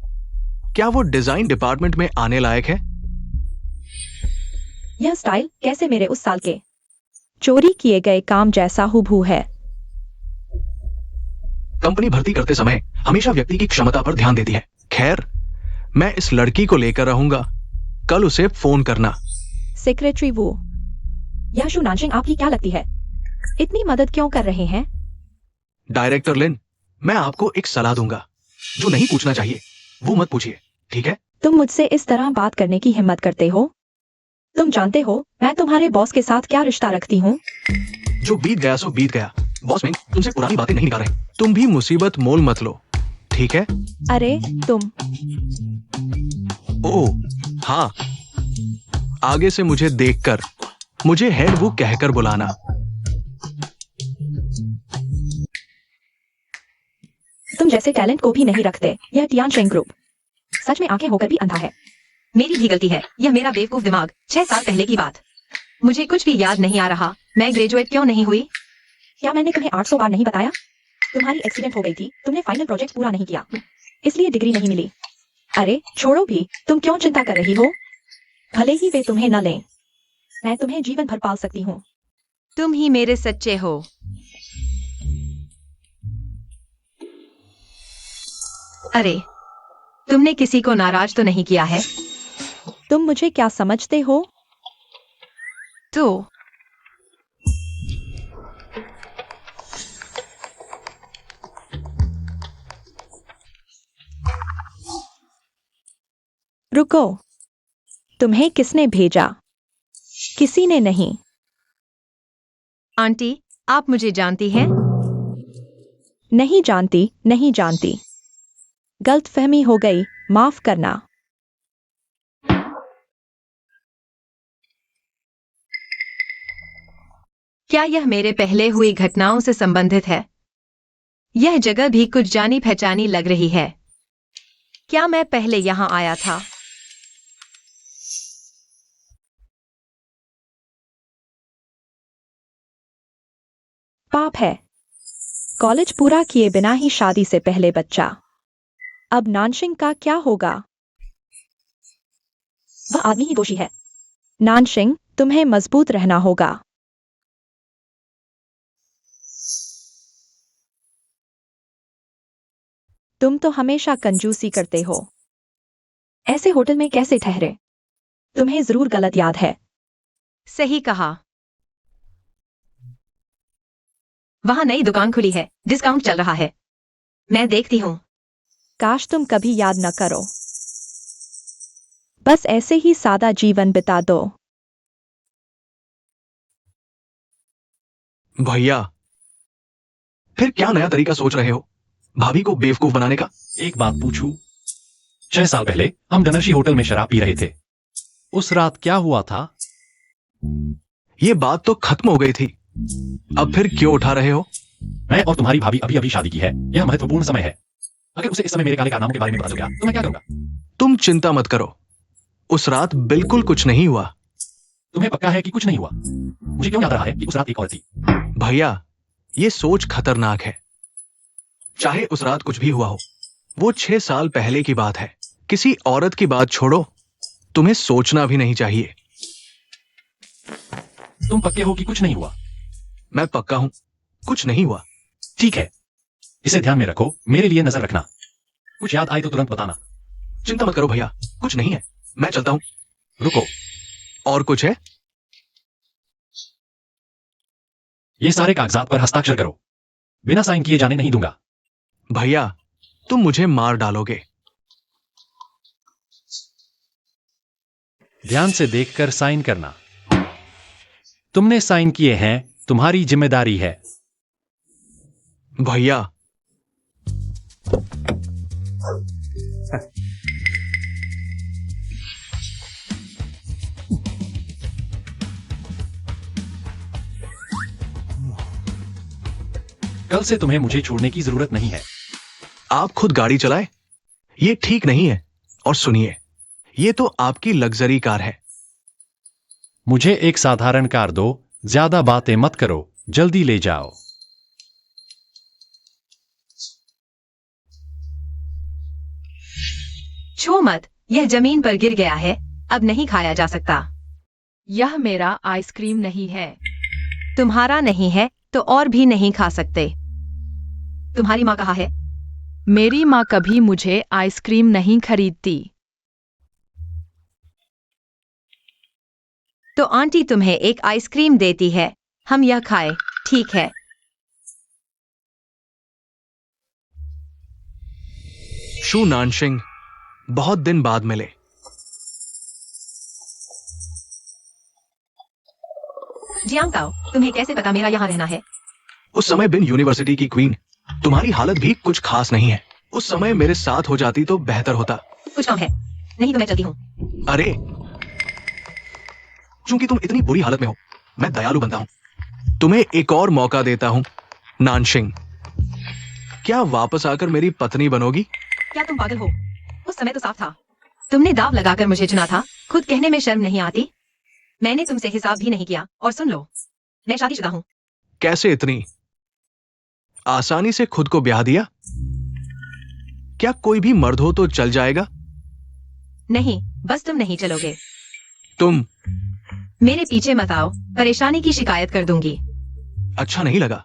Speaker 3: क्या वो डिजाइन डिपार्टमेंट में आने लायक है?
Speaker 4: यह स्टाइल कैसे मेरे उस साल के चोरी किए गए काम जैसा हुबहू है।
Speaker 3: कंपनी भर्ती करते समय हमेशा व्यक्ति की क्षमता पर ध्यान देती है। खैर, मैं इस लड़की को लेकर रहूंगा। कल उसे फोन करना।
Speaker 4: सेक्रेटरी वो, यह शू नानशिंग आपकी क्या लगती है? इतनी मदद क्यों कर रहे हैं?
Speaker 3: डायरेक्टर लिन, मैं आपको एक सलाह दूंगा। जो नहीं पूछना चाहिए वो मत पूछिए, ठीक है?
Speaker 4: तुम मुझसे इस तरह बात करने की हिम्मत करते हो? तुम जानते हो मैं तुम्हारे बॉस के साथ क्या रिश्ता रखती हूँ?
Speaker 3: जो बीत गया सो बीत गया। बॉस मिंग, तुमसे पुरानी बातें नहीं निकाल रहे। तुम भी मुसीबत मोल मत लो, ठीक है?
Speaker 4: अरे तुम,
Speaker 3: ओह हाँ, आगे से मुझे देखकर मुझे हेड वो कहकर बुलाना।
Speaker 4: तुम जैसे टैलेंट को भी नहीं रखते। यह टियानशिंग ग्रुप सच में आंखें होकर भी अंधा है।
Speaker 2: मेरी भी गलती है, यह मेरा बेवकूफ दिमाग। 6 साल पहले की बात, मुझे कुछ भी याद नहीं आ रहा। मैं ग्रेजुएट क्यों नहीं हुई?
Speaker 4: क्या मैंने तुम्हें 800 बार नहीं बताया? तुम्हारी एक्सीडेंट हो गई थी, तुमने फाइनल प्रोजेक्ट पूरा नहीं किया, इसलिए डिग्री नहीं मिली। अरे छोड़ो भी, तुम क्यों चिंता कर रही हो? भले ही वे तुम्हें न लें, मैं तुम्हें जीवन भर पाल सकती हूँ।
Speaker 2: तुम ही मेरे सच्चे हो। अरे, तुमने किसी को नाराज तो नहीं किया है?
Speaker 4: तुम मुझे क्या समझते हो?
Speaker 2: तो
Speaker 4: रुको, तुम्हें किसने भेजा? किसी ने नहीं।
Speaker 2: आंटी, आप मुझे जानती हैं?
Speaker 4: नहीं जानती, नहीं जानती। गलतफहमी हो गई, माफ करना।
Speaker 2: क्या यह मेरे पहले हुई घटनाओं से संबंधित है? यह जगह भी कुछ जानी पहचानी लग रही है। क्या मैं पहले यहां आया था?
Speaker 4: पाप है। कॉलेज पूरा किए बिना ही शादी से पहले बच्चा। अब नानशिंग का क्या होगा? वह आदमी ही दोषी है। नानशिंग, तुम्हें मजबूत रहना होगा। तुम तो हमेशा कंजूसी करते हो। ऐसे होटल में कैसे ठहरे? तुम्हें जरूर गलत याद है।
Speaker 2: सही कहा। वहां नई दुकान खुली है, डिस्काउंट चल रहा है। मैं देखती हूँ।
Speaker 4: काश तुम कभी याद न करो, बस ऐसे ही सादा जीवन बिता दो।
Speaker 3: भैया, फिर क्या नया तरीका सोच रहे हो भाभी को बेवकूफ बनाने का?
Speaker 1: एक बात पूछूं? 6 साल पहले हम डनर्शी होटल में शराब पी रहे थे। उस रात क्या हुआ था?
Speaker 3: ये बात तो खत्म हो गई थी, अब फिर क्यों उठा रहे हो?
Speaker 1: मैं और तुम्हारी भाभी अभी अभी शादी की है। यह महत्वपूर्ण समय है। अगर उसे इस समय मेरे काले कारनामों के बारे में पता चल गया तो मैं क्या करूंगा?
Speaker 3: तुम चिंता मत करो, उस रात बिल्कुल कुछ नहीं हुआ।
Speaker 1: तुम्हें पक्का है कि कुछ नहीं हुआ? मुझे क्यों याद रहा है कि उस रात एक औरत थी?
Speaker 3: भैया, ये सोच खतरनाक है। चाहे उस रात कुछ भी हुआ हो, वो 6 साल पहले की बात है। किसी औरत की बात छोड़ो, तुम्हें सोचना भी नहीं चाहिए।
Speaker 1: तुम पक्के हो कि कुछ नहीं हुआ?
Speaker 3: मैं पक्का हूं, कुछ नहीं हुआ।
Speaker 1: ठीक है, इसे ध्यान में रखो, मेरे लिए नजर रखना। कुछ याद आए तो तुरंत बताना।
Speaker 3: चिंता मत करो भैया, कुछ नहीं है, मैं चलता हूं।
Speaker 1: रुको,
Speaker 3: और कुछ है?
Speaker 1: ये सारे कागजात पर हस्ताक्षर करो। बिना साइन किए जाने नहीं दूंगा।
Speaker 3: भैया, तुम मुझे मार डालोगे।
Speaker 1: ध्यान से देखकर साइन करना। तुमने साइन किए हैं, तुम्हारी जिम्मेदारी है।
Speaker 3: भैया,
Speaker 1: कल से तुम्हें मुझे छोड़ने की जरूरत नहीं है।
Speaker 3: आप खुद गाड़ी चलाए, ये ठीक नहीं है। और सुनिए, ये तो आपकी लग्जरी कार है।
Speaker 1: मुझे एक साधारण कार दो, ज्यादा बातें मत करो, जल्दी ले जाओ।
Speaker 2: छू मत, यह जमीन पर गिर गया है, अब नहीं खाया जा सकता।
Speaker 5: यह मेरा आइसक्रीम नहीं है।
Speaker 2: तुम्हारा नहीं है तो और भी नहीं खा सकते। तुम्हारी माँ कहाँ है?
Speaker 5: मेरी माँ कभी मुझे आइसक्रीम नहीं खरीदती।
Speaker 2: तो आंटी तुम्हें एक आइसक्रीम देती है, हम यह खाए, ठीक है?
Speaker 3: शू नानशिंग, बहुत दिन बाद मिले।
Speaker 2: जियांग, तुम्हें कैसे पता मेरा यहाँ रहना है?
Speaker 3: उस समय बिन यूनिवर्सिटी की क्वीन, तुम्हारी हालत भी कुछ खास नहीं है। उस समय मेरे साथ हो जाती तो बेहतर होता।
Speaker 2: कुछ काम है? नहीं तो मैं चलती हूँ।
Speaker 3: अरे, चूंकि तुम इतनी बुरी हालत में हो, मैं दयालु बनता हूं। तुम्हें एक और मौका देता हूं, नानशिंग। क्या वापस आकर मेरी पत्नी बनोगी?
Speaker 2: क्या तुम पागल हो? उस समय तो साफ था। तुमने दाव लगाकर मुझे चुना था, खुद कहने में शर्म नहीं आती? मैंने तुमसे हिसाब भी नहीं किया, और सुन लो, मैं शादीशुदा हूँ।
Speaker 3: कैसे इतनी आसानी से खुद को ब्याह दिया? क्या कोई भी मर्द हो तो चल जाएगा?
Speaker 2: नहीं, बस तुम नहीं चलोगे।
Speaker 3: तुम
Speaker 2: मेरे पीछे मत आओ, परेशानी की शिकायत कर दूंगी।
Speaker 3: अच्छा नहीं लगा।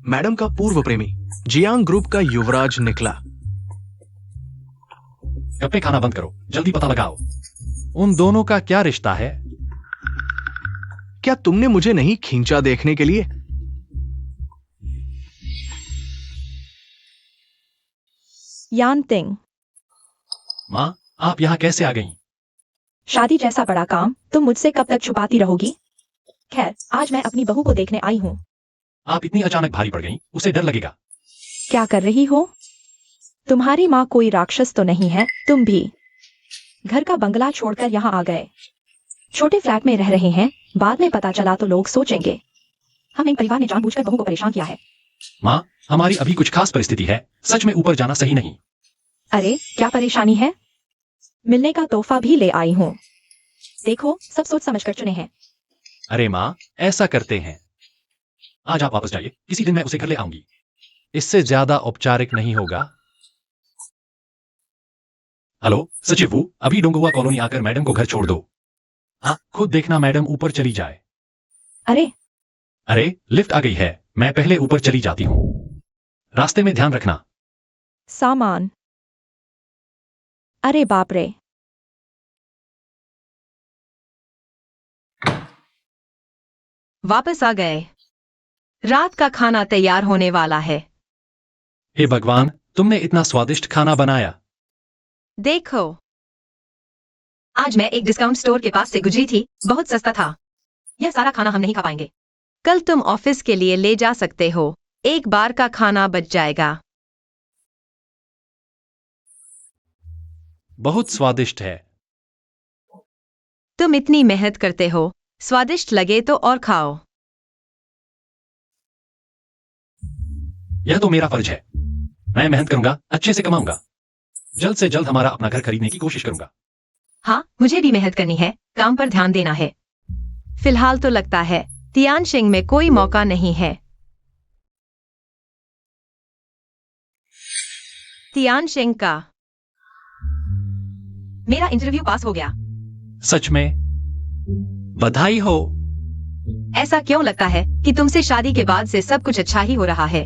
Speaker 3: मैडम का पूर्व प्रेमी जियांग ग्रुप का युवराज निकला।
Speaker 1: गप्पे खाना बंद करो, जल्दी पता लगाओ। उन दोनों का क्या रिश्ता है?
Speaker 3: क्या तुमने मुझे नहीं खींचा देखने के लिए?
Speaker 4: यानतिंग,
Speaker 1: माँ, आप यहाँ कैसे आ गईं?
Speaker 4: शादी जैसा बड़ा काम तुम मुझसे कब तक छुपाती रहोगी? खैर, आज मैं अपनी बहू को देखने आई हूँ।
Speaker 1: आप इतनी अचानक भारी पड़ गईं, उसे डर लगेगा।
Speaker 4: क्या कर रही हो? तुम्हारी माँ कोई राक्षस तो नहीं है? तुम भी घर का बंगला छोड़कर यहाँ आ गए, छोटे फ्लैट में रह रहे हैं। बाद में पता चला तो लोग सोचेंगे हम एक परिवार ने जानबूझकर बहू को परेशान किया है।
Speaker 1: माँ, हमारी अभी कुछ खास परिस्थिति है, सच में ऊपर जाना सही नहीं।
Speaker 4: अरे, क्या परेशानी है? मिलने का तोहफा भी ले आई हूँ, देखो सब सोच समझ कर चुने हैं।
Speaker 1: अरे माँ, ऐसा करते हैं, आज आप वापस जाइए, किसी दिन मैं उसे घर ले आऊंगी। इससे ज्यादा औपचारिक नहीं होगा। हेलो सचिव, अभी डोंगुआ कॉलोनी आकर मैडम को घर छोड़ दो। हाँ, खुद देखना मैडम ऊपर चली जाए।
Speaker 4: अरे,
Speaker 1: अरे, लिफ्ट आ गई है, मैं पहले ऊपर चली जाती हूँ। रास्ते में ध्यान रखना।
Speaker 4: सामान। अरे बाप रे,
Speaker 2: वापस आ गए। रात का खाना तैयार होने वाला है।
Speaker 1: हे भगवान, तुमने इतना स्वादिष्ट खाना बनाया।
Speaker 2: देखो, आज मैं एक डिस्काउंट स्टोर के पास से गुजरी थी, बहुत सस्ता था। यह सारा खाना हम नहीं खा पाएंगे। कल तुम ऑफिस के लिए ले जा सकते हो, एक बार का खाना बच जाएगा।
Speaker 1: बहुत स्वादिष्ट है।
Speaker 2: तुम इतनी मेहनत करते हो, स्वादिष्ट लगे तो और खाओ।
Speaker 1: यह तो मेरा फर्ज है। मैं मेहनत करूंगा, अच्छे से कमाऊंगा। जल्द से जल्द हमारा अपना घर खरीदने की कोशिश करूंगा।
Speaker 2: हाँ, मुझे भी मेहनत करनी है, काम पर ध्यान देना है। फिलहाल तो लगता है तियानशिंग में कोई मौका नहीं है। तियानशिंग का मेरा इंटरव्यू पास हो गया।
Speaker 1: सच में? बधाई हो।
Speaker 2: ऐसा क्यों लगता है कि तुमसे शादी के बाद से सब कुछ अच्छा ही हो रहा है?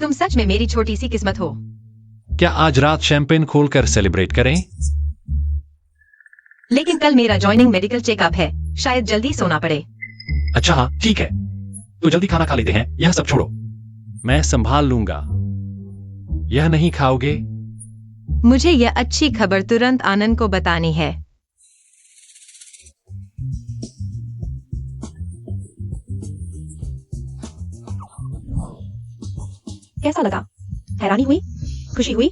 Speaker 2: तुम सच में मेरी छोटी सी किस्मत हो।
Speaker 1: क्या आज रात शैंपेन खोलकर सेलिब्रेट करें?
Speaker 2: लेकिन कल मेरा जॉइनिंग मेडिकल चेकअप है, शायद जल्दी सोना पड़े।
Speaker 1: अच्छा हाँ, ठीक है। तो जल्दी खाना खा लेते हैं, यह सब छोड़ो। मैं संभाल लूंगा। यह नहीं खाओगे?
Speaker 2: मुझे यह अच्छी खबर तुरंत आनंद को बतानी है।
Speaker 4: कैसा लगा? हैरानी हुई? खुशी हुई?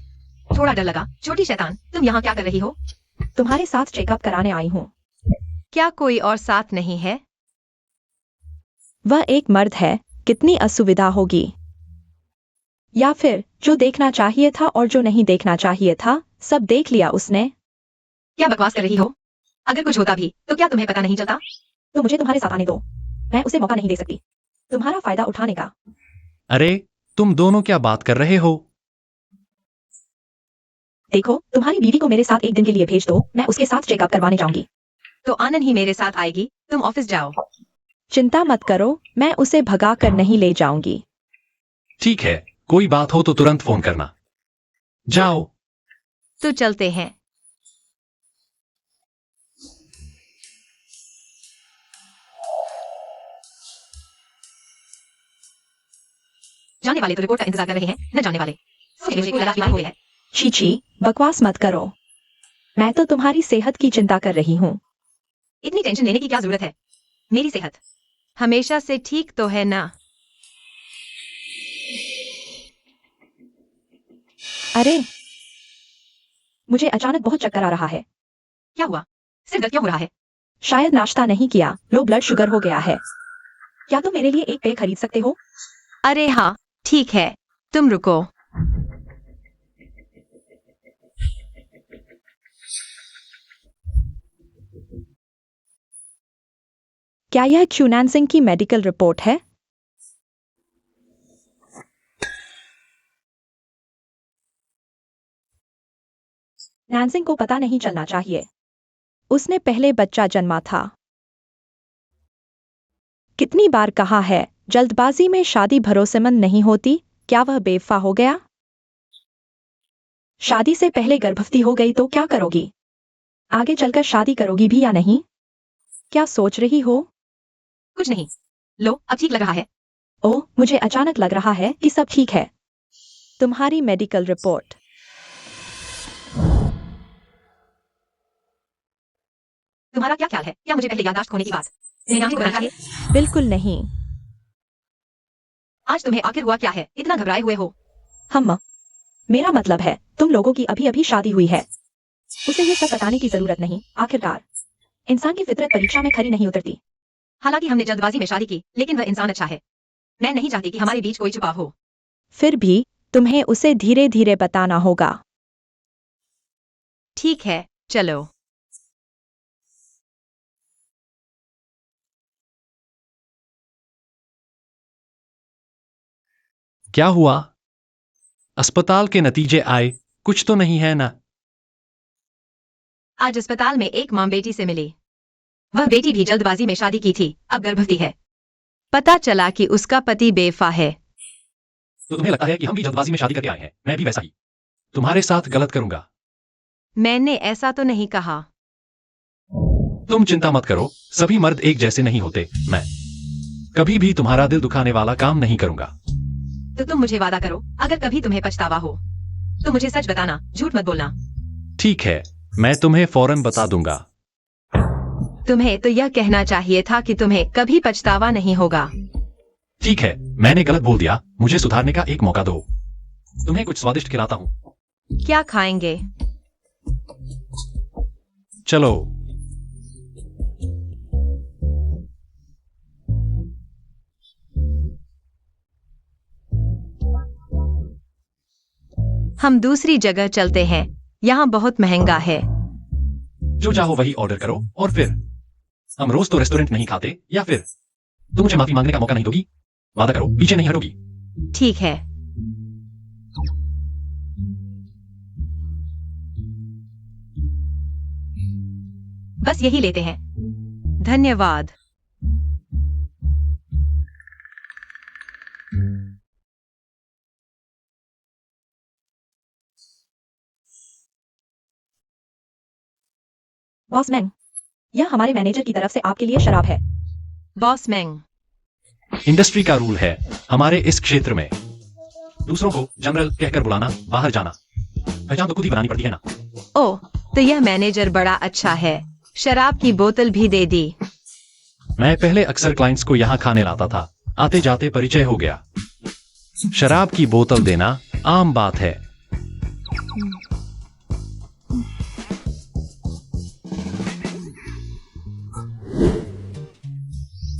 Speaker 2: थोड़ा डर लगा। छोटी शैतान, तुम यहाँ क्या कर रही हो?
Speaker 4: तुम्हारे साथ चेकअप कराने आई हूँ।
Speaker 2: क्या कोई और साथ नहीं है?
Speaker 4: वह एक मर्द है, कितनी असुविधा होगी। या फिर जो देखना चाहिए था और जो नहीं देखना चाहिए था, सब देख लिया उसने।
Speaker 2: क्या बकवास कर रही हो? अगर कुछ होता भी तो क्या तुम्हें पता नहीं चलता?
Speaker 4: तो मुझे तुम्हारे साथ आने दो, मैं उसे मौका नहीं दे सकती तुम्हारा फायदा उठाने का।
Speaker 1: अरे तुम दोनों क्या बात कर रहे हो?
Speaker 4: देखो, तुम्हारी बीवी को मेरे साथ एक दिन के लिए भेज दो, मैं उसके साथ चेकअप करवाने जाऊंगी।
Speaker 2: तो आनंद ही मेरे साथ आएगी, तुम ऑफिस जाओ।
Speaker 4: चिंता मत करो, मैं उसे भगा कर नहीं ले जाऊंगी।
Speaker 1: ठीक है, कोई बात हो तो तुरंत फोन करना। जाओ।
Speaker 2: तो चलते हैं। जाने वाले तो रिपोर्ट का इंतजार कर रहे हैं, न जाने वाले। मुझे कोई बीमार हुए है।
Speaker 4: छी छी, बकवास मत करो। मैं तो तुम्हारी सेहत की चिंता कर रही हूँ।
Speaker 2: इतनी टेंशन लेने की क्या जरूरत है? मेरी सेहत हमेशा से ठीक तो है ना?
Speaker 4: अरे, मुझे अचानक बहुत चक्कर आ रहा है।
Speaker 2: क्या हुआ? सिर दर्द क्यों हो रहा है?
Speaker 4: शायद नाश्ता नहीं किया, लो ब्लड शुगर हो गया है। क्या तुम मेरे लिए एक पेय खरीद सकते हो?
Speaker 2: अरे हाँ, ठीक है, तुम रुको।
Speaker 4: क्या यह क्यूनानसिंग की मेडिकल रिपोर्ट है? नैन्सिंग को पता नहीं चलना चाहिए। उसने पहले बच्चा जन्मा था। कितनी बार कहा है, जल्दबाजी में शादी भरोसेमंद नहीं होती। क्या वह बेवफा हो गया? शादी से पहले गर्भवती हो गई तो क्या करोगी? आगे चलकर शादी करोगी भी या नहीं? क्या सोच रही हो?
Speaker 2: कुछ नहीं। लो, अब ठीक लग रहा है।
Speaker 4: ओह, मुझे अचानक लग रहा है कि सब ठीक है। तुम्हारी मेडिकल रिपोर्ट।
Speaker 2: तुम्हारा क्या ख्याल है? क्या मुझे पहले याददाश्त खोने की बात निगरानी को करना चाहिए?
Speaker 4: बिल्कुल नहीं।
Speaker 2: आज तुम्हें आखिर हुआ क्या है? इतना घबराए हुए हो?
Speaker 4: हम मेरा मतलब है, तुम लोगों की अभी अभी शादी हुई है। उसे ये सब बताने की जरूरत नहीं। आखिरकार इंसान की फितरत परीक्षा में खरी नहीं उतरती।
Speaker 2: हालांकि हमने जल्दबाजी में शादी की, लेकिन वह इंसान अच्छा है। मैं नहीं चाहती कि हमारे बीच कोई छुपाव हो।
Speaker 4: फिर भी तुम्हें उसे धीरे धीरे बताना होगा।
Speaker 2: ठीक है, चलो।
Speaker 1: क्या हुआ? अस्पताल के नतीजे आए, कुछ तो नहीं है ना?
Speaker 2: आज अस्पताल में एक मां बेटी से मिली। वह बेटी भी जल्दबाजी में शादी की थी, अब गर्भवती है। पता चला कि उसका पति बेवफा है।
Speaker 1: तो तुम्हें लगता है कि हम भी जल्दबाजी में शादी करके आए हैं? मैं भी वैसा ही तुम्हारे साथ गलत करूंगा।
Speaker 2: मैंने ऐसा तो नहीं कहा।
Speaker 1: तुम चिंता मत करो, सभी मर्द एक जैसे नहीं होते। मैं कभी भी तुम्हारा दिल दुखाने वाला काम नहीं करूंगा।
Speaker 2: तो तुम मुझे वादा करो, अगर कभी तुम्हें पछतावा हो तो मुझे सच बताना, झूठ मत बोलना।
Speaker 1: ठीक है, मैं तुम्हें फौरन बता दूंगा।
Speaker 2: तुम्हें तो यह कहना चाहिए था कि तुम्हें कभी पछतावा नहीं होगा।
Speaker 1: ठीक है, मैंने गलत बोल दिया, मुझे सुधारने का एक मौका दो। तुम्हें कुछ स्वादिष्ट खिलाता हूँ।
Speaker 2: क्या खाएंगे?
Speaker 1: चलो।
Speaker 2: हम दूसरी जगह चलते हैं, यहाँ बहुत महंगा है।
Speaker 1: जो चाहो वही ऑर्डर करो और फिर हम रोज तो रेस्टोरेंट नहीं खाते, या फिर तुम मुझे माफी मांगने का मौका नहीं दोगी? वादा करो, पीछे नहीं हटोगी।
Speaker 2: ठीक है। बस यही लेते हैं। धन्यवाद।
Speaker 4: बॉस मैंग, यह हमारे मैनेजर की तरफ से आपके लिए शराब है।
Speaker 2: बॉस मैंग,
Speaker 1: इंडस्ट्री का रूल है हमारे इस क्षेत्र में, दूसरों को जनरल कहकर बुलाना, बाहर जाना। पहचान तो खुद ही बनानी पड़ती है ना।
Speaker 2: ओह, तो यह मैनेजर बड़ा अच्छा है। शराब की बोतल भी दे दी।
Speaker 1: मैं पहले अक्सर क्लाइंट्स को यहाँ खाने लाता था, आते जाते परिचय हो गया। शराब की बोतल देना आम बात है।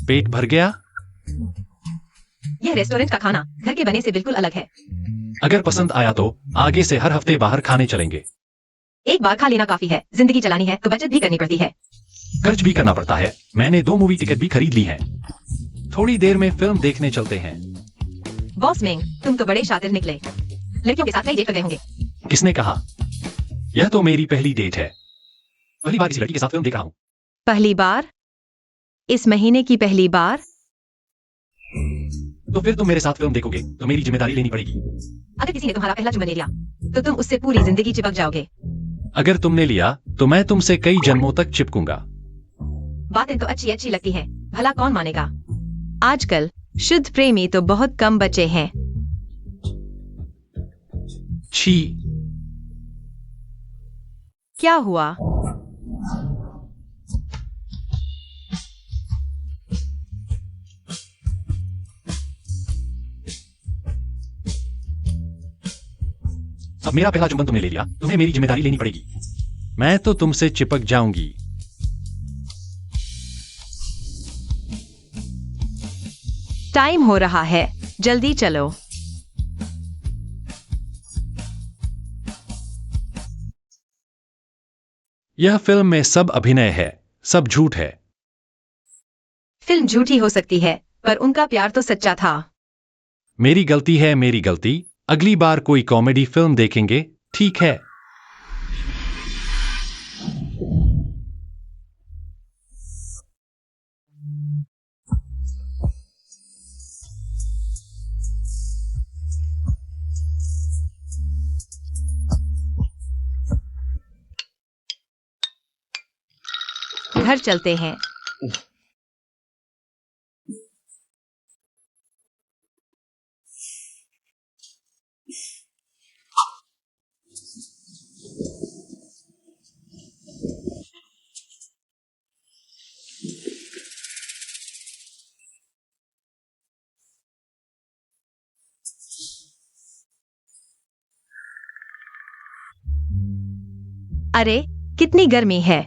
Speaker 1: पेट भर गया?
Speaker 2: यह रेस्टोरेंट का खाना घर के बने से बिल्कुल अलग है।
Speaker 1: अगर पसंद आया तो आगे से हर हफ्ते बाहर खाने चलेंगे।
Speaker 2: एक बार खा लेना काफी है, जिंदगी चलानी है तो बचत भी करनी पड़ती है।
Speaker 1: खर्च भी करना पड़ता है। मैंने 2 मूवी टिकट भी खरीद ली हैं। थोड़ी देर में फिल्म देखने चलते हैं।
Speaker 2: बॉस मैंग, तुम तो बड़े शातिर निकले। लड़कियों के साथ कई डेट कर गए होंगे।
Speaker 1: किसने कहा? यह तो मेरी पहली डेट है। पहली बार किसी लड़की के साथ फिल्म देख रहा हूँ।
Speaker 2: पहली बार? इस महीने की पहली बार?
Speaker 1: तो फिर तुम मेरे साथ फिल्म देखोगे तो मेरी जिम्मेदारी लेनी पड़ेगी।
Speaker 2: अगर किसी ने तुम्हारा पहला चुम्बन ले लिया तो तुम उससे पूरी जिंदगी चिपक जाओगे।
Speaker 1: अगर तुमने लिया तो मैं तुमसे कई जन्मों तक चिपकूंगा।
Speaker 2: बातें तो अच्छी अच्छी लगती हैं, भला कौन मानेगा। आजकल शुद्ध प्रेमी तो बहुत कम बचे हैं।
Speaker 1: छी।
Speaker 2: क्या हुआ?
Speaker 1: अब मेरा पहला चुंबन तुमने ले लिया, तुम्हें मेरी जिम्मेदारी लेनी पड़ेगी। मैं तो तुमसे चिपक जाऊंगी।
Speaker 2: टाइम हो रहा है, जल्दी चलो।
Speaker 1: यह फिल्म में सब अभिनय है, सब झूठ है।
Speaker 2: फिल्म झूठी हो सकती है, पर उनका प्यार तो सच्चा था।
Speaker 1: मेरी गलती है, मेरी गलती। अगली बार कोई कॉमेडी फिल्म देखेंगे, ठीक है?
Speaker 2: घर चलते हैं। अरे, कितनी गर्मी है।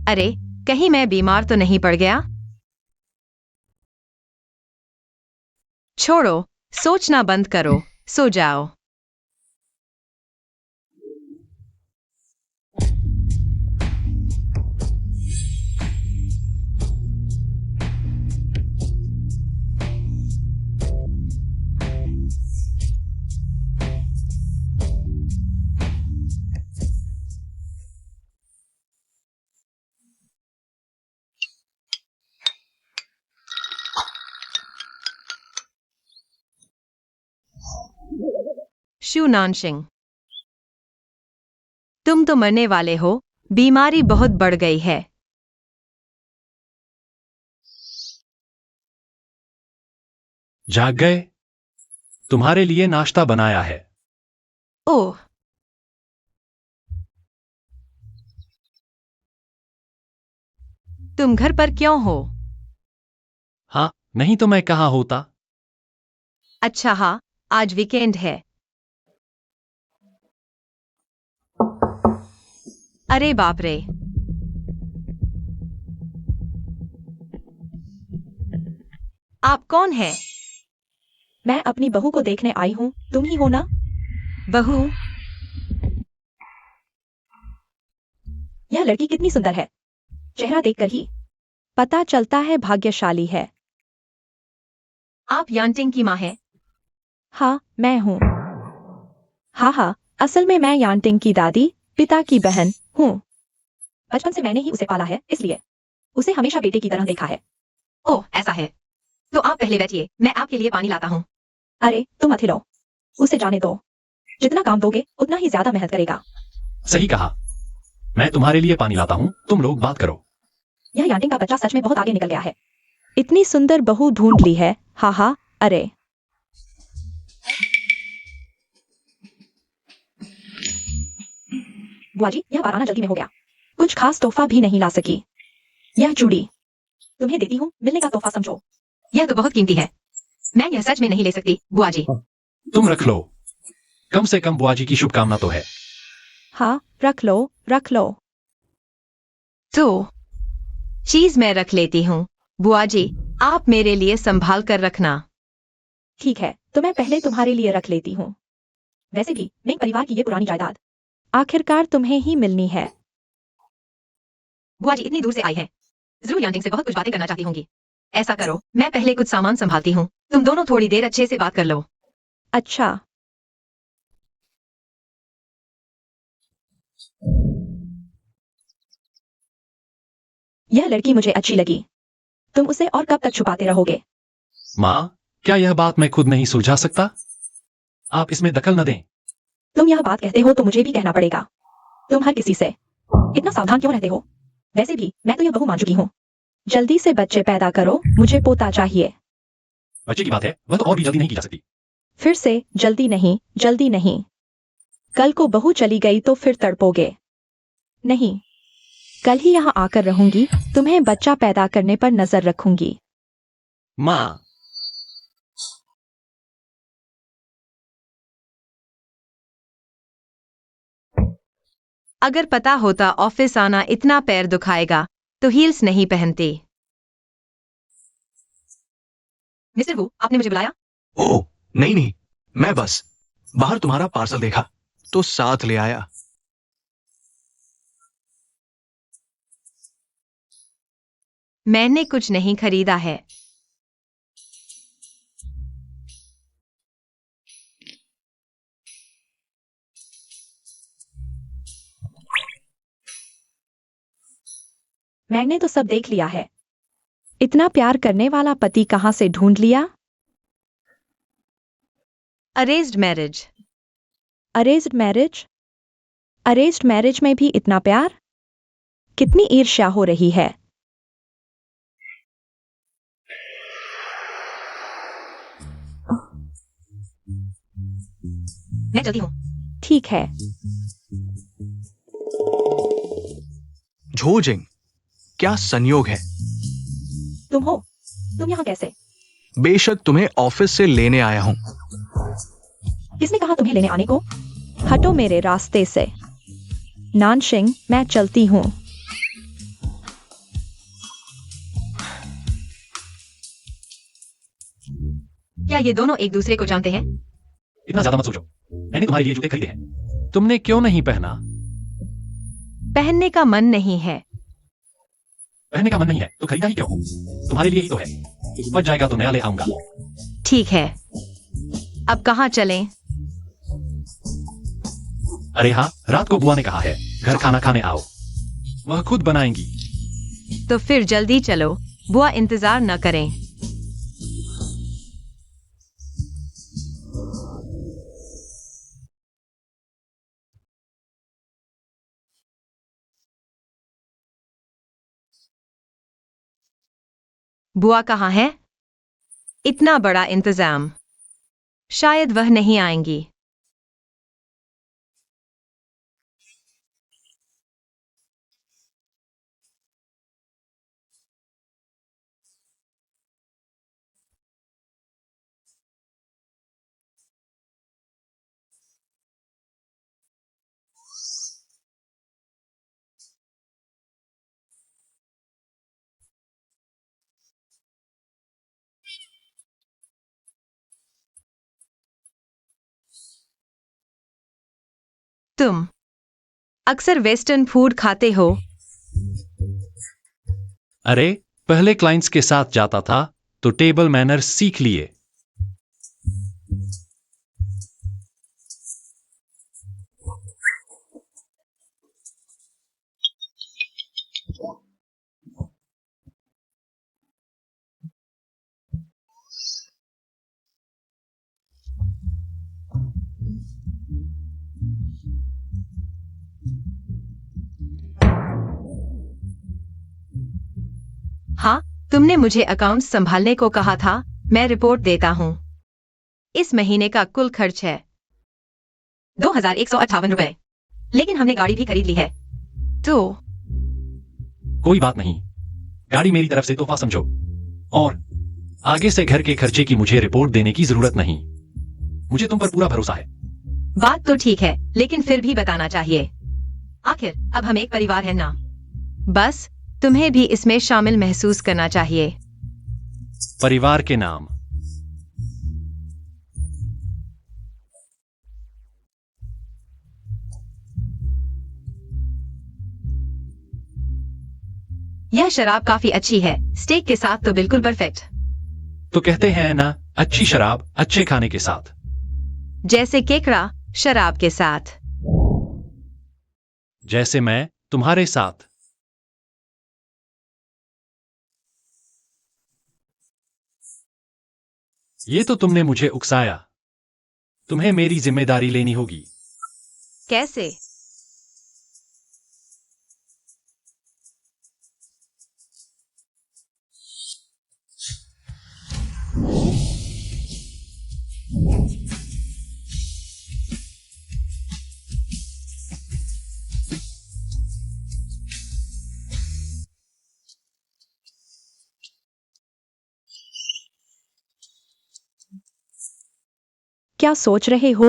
Speaker 2: अरे, कहीं मैं बीमार तो नहीं पड़ गया? छोड़ो, सोचना बंद करो, सो जाओ। शू नानशिंग, तुम तो मरने वाले हो, बीमारी बहुत बढ़ गई है।
Speaker 1: जाग गए? तुम्हारे लिए नाश्ता बनाया है।
Speaker 2: ओह, तुम घर पर क्यों हो?
Speaker 1: हाँ, नहीं तो मैं कहाँ होता।
Speaker 2: अच्छा हाँ, आज वीकेंड है। अरे बाप रे। आप कौन है?
Speaker 4: मैं अपनी बहू को देखने आई हूँ, तुम ही हो ना?
Speaker 2: बहू?
Speaker 4: यह लड़की कितनी सुंदर है, चेहरा देखकर ही पता चलता है भाग्यशाली है।
Speaker 2: आप यांटिंग की माँ हैं?
Speaker 4: हाँ, मैं हूँ। हाँ, असल में मैं यांटिंग की दादी, पिता की बहन हूँ। बचपन से मैंने ही उसे पाला है, इसलिए उसे हमेशा बेटे की तरह देखा है।
Speaker 2: ओह, ऐसा है। तो आप पहले बैठिए, मैं आपके लिए पानी लाता हूँ।
Speaker 4: अरे तुम मत हिलो, उसे जाने दो। जितना काम दोगे उतना ही ज्यादा मेहनत करेगा।
Speaker 1: सही कहा। मैं तुम्हारे लिए पानी लाता हूँ, तुम लोग बात करो।
Speaker 4: यह यांटिंग का बच्चा सच में बहुत आगे निकल गया है। इतनी सुंदर बहू ढूंढ ली है। हाँ, अरे बुआ जी, यह बार आना जल्दी में हो गया। कुछ खास तोहफा भी नहीं ला सकी। यह चूड़ी तुम्हें देती हूँ, मिलने का तोहफा समझो।
Speaker 2: यह तो बहुत कीमती है। मैं यह सच में नहीं ले सकती, बुआ जी।
Speaker 1: तुम रख लो, कम से कम बुआ जी की शुभकामना तो है।
Speaker 4: हाँ, रख लो, रख लो।
Speaker 2: तो चीज मैं रख लेती हूँ। बुआ जी, आप मेरे लिए संभाल कर रखना।
Speaker 4: ठीक है, तो मैं पहले तुम्हारे लिए रख लेती हूँ। वैसे भी मेरे परिवार की ये पुरानी जायदाद आखिरकार तुम्हें ही मिलनी है।
Speaker 2: बुआ जी इतनी दूर से आई है, जरूर यांटिंग से बहुत कुछ बातें करना चाहती होंगी। ऐसा करो, मैं पहले कुछ सामान संभालती हूँ, तुम दोनों थोड़ी देर अच्छे से बात कर लो।
Speaker 4: अच्छा। यह लड़की मुझे अच्छी लगी। तुम उसे और कब तक छुपाते रहोगे?
Speaker 1: माँ, क्या यह बात मैं खुद नहीं सुलझा सकता? आप इसमें दखल न दें।
Speaker 4: तुम यह बात कहते हो तो मुझे भी कहना पड़ेगा। तुम हर किसी से इतना सावधान क्यों रहते हो? वैसे भी मैं तो यह बहू मान चुकी हूँ। जल्दी से बच्चे पैदा करो, मुझे पोता चाहिए।
Speaker 1: बच्चे की बात है, वह तो और भी जल्दी नहीं की जा सकती।
Speaker 4: फिर से जल्दी नहीं, जल्दी नहीं। कल को बहू चली गई तो फिर तड़पोगे। नहीं, कल ही यहाँ आकर रहूंगी, तुम्हें बच्चा पैदा करने पर नजर रखूंगी।
Speaker 1: माँ,
Speaker 2: अगर पता होता ऑफिस आना इतना पैर दुखाएगा तो हील्स नहीं पहनती। मिस्टर वू, आपने मुझे बुलाया?
Speaker 3: ओह, नहीं नहीं, मैं बस बाहर तुम्हारा पार्सल देखा तो साथ ले आया।
Speaker 2: मैंने कुछ नहीं खरीदा है।
Speaker 4: मैंने तो सब देख लिया है। इतना प्यार करने वाला पति कहाँ से ढूंढ लिया?
Speaker 2: Arranged marriage.
Speaker 4: Arranged marriage? Arranged marriage में भी इतना प्यार? कितनी ईर्ष्या हो रही है।
Speaker 2: मैं चलती हूँ।
Speaker 4: ठीक है।
Speaker 3: झोजिंग, क्या संयोग है।
Speaker 4: तुम हो? तुम यहाँ कैसे?
Speaker 3: बेशक तुम्हें ऑफिस से लेने आया हूं।
Speaker 4: किसने कहा तुम्हें लेने आने को? हटो मेरे रास्ते से। नानशिंग, मैं चलती हूँ।
Speaker 2: क्या ये दोनों एक दूसरे को जानते हैं?
Speaker 1: इतना ज्यादा मत सोचो, मैंने तुम्हारे लिए जूते खरीदे हैं। तुमने क्यों नहीं पहना?
Speaker 2: पहनने का मन नहीं है।
Speaker 1: पहनने का मन नहीं है तो खरीदा ही क्यों? तुम्हारे लिए ही तो है। बच जाएगा तो नया ले आऊंगा।
Speaker 2: ठीक है, अब कहाँ चलें?
Speaker 1: अरे हाँ, रात को बुआ ने कहा है घर खाना खाने आओ, वह खुद बनाएंगी।
Speaker 2: तो फिर जल्दी चलो, बुआ इंतजार न करें। बुआ कहाँ है? इतना बड़ा इंतजाम, शायद वह नहीं आएंगी। तुम अक्सर वेस्टर्न फूड खाते हो।
Speaker 1: अरे, पहले क्लाइंट्स के साथ जाता था तो टेबल मैनर्स सीख लिए।
Speaker 2: हाँ, तुमने मुझे अकाउंट संभालने को कहा था। मैं रिपोर्ट देता हूँ। इस महीने का कुल खर्च है 2158 रुपए, लेकिन हमने गाड़ी भी खरीद ली है। तो
Speaker 1: कोई बात नहीं, गाड़ी मेरी तरफ से तोहफा समझो। और आगे से घर के खर्चे की मुझे रिपोर्ट देने की जरूरत नहीं। मुझे तुम पर पूरा भरोसा है।
Speaker 2: बात तो ठीक है, लेकिन फिर भी बताना चाहिए। आखिर अब हम एक परिवार हैं ना। बस तुम्हें भी इसमें शामिल महसूस करना चाहिए।
Speaker 1: परिवार के नाम।
Speaker 2: यह शराब काफी अच्छी है, स्टेक के साथ तो बिल्कुल परफेक्ट।
Speaker 1: तो कहते हैं ना, अच्छी शराब अच्छे खाने के साथ।
Speaker 2: जैसे केकड़ा शराब के साथ।
Speaker 1: जैसे मैं तुम्हारे साथ। ये तो तुमने मुझे उकसाया। तुम्हें मेरी जिम्मेदारी लेनी होगी।
Speaker 2: कैसे?
Speaker 4: क्या सोच रहे हो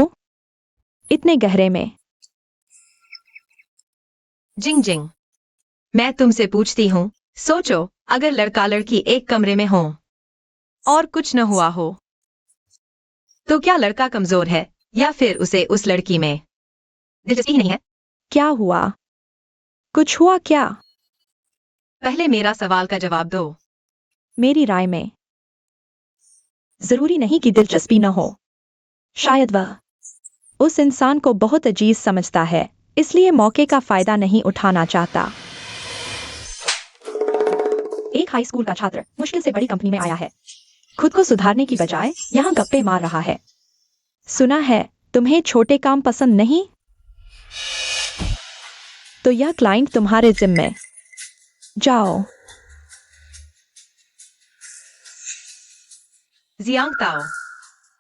Speaker 4: इतने गहरे में?
Speaker 2: जिंग जिंग, मैं तुमसे पूछती हूँ, सोचो अगर लड़का लड़की एक कमरे में हो और कुछ न हुआ हो, तो क्या लड़का कमजोर है या फिर उसे उस लड़की में दिलचस्पी ही नहीं है?
Speaker 4: क्या हुआ? कुछ हुआ क्या?
Speaker 2: पहले मेरा सवाल का जवाब दो।
Speaker 4: मेरी राय में जरूरी नहीं कि दिलचस्पी न हो। शायद वह उस इंसान को बहुत अजीज समझता है, इसलिए मौके का फायदा नहीं उठाना चाहता। एक हाई स्कूल का छात्र मुश्किल से बड़ी कंपनी में आया है। खुद को सुधारने की बजाय यहाँ गप्पे मार रहा है। सुना है तुम्हें छोटे काम पसंद नहीं, तो यह क्लाइंट तुम्हारे जिम्मे। जाओ।
Speaker 2: जियांग ताओ,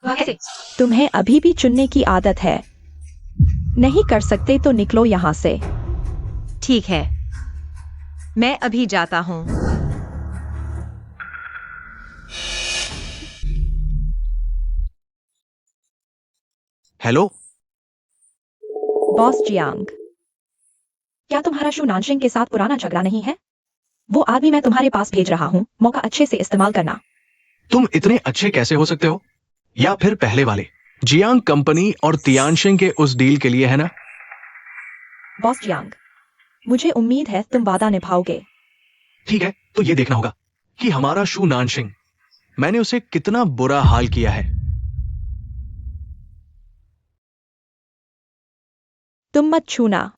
Speaker 2: वह कैसे?
Speaker 4: तुम्हें अभी भी चुनने की आदत है। नहीं कर सकते तो निकलो यहाँ से।
Speaker 2: ठीक है, मैं अभी जाता हूँ।
Speaker 3: हेलो।
Speaker 4: बॉस जियांग, क्या तुम्हारा शू नानशिंग के साथ पुराना झगड़ा नहीं है? वो आदमी मैं तुम्हारे पास भेज रहा हूँ, मौका अच्छे से इस्तेमाल करना।
Speaker 3: तुम इतने अच्छे कैसे हो सकते हो? या फिर पहले वाले जियांग कंपनी और तियानशिंग के उस डील के लिए है ना?
Speaker 4: बॉस जियांग, मुझे उम्मीद है तुम वादा निभाओगे।
Speaker 3: ठीक है, तो ये देखना होगा कि हमारा शू नानशिंग, मैंने उसे कितना बुरा हाल किया है।
Speaker 4: तुम मत छूना।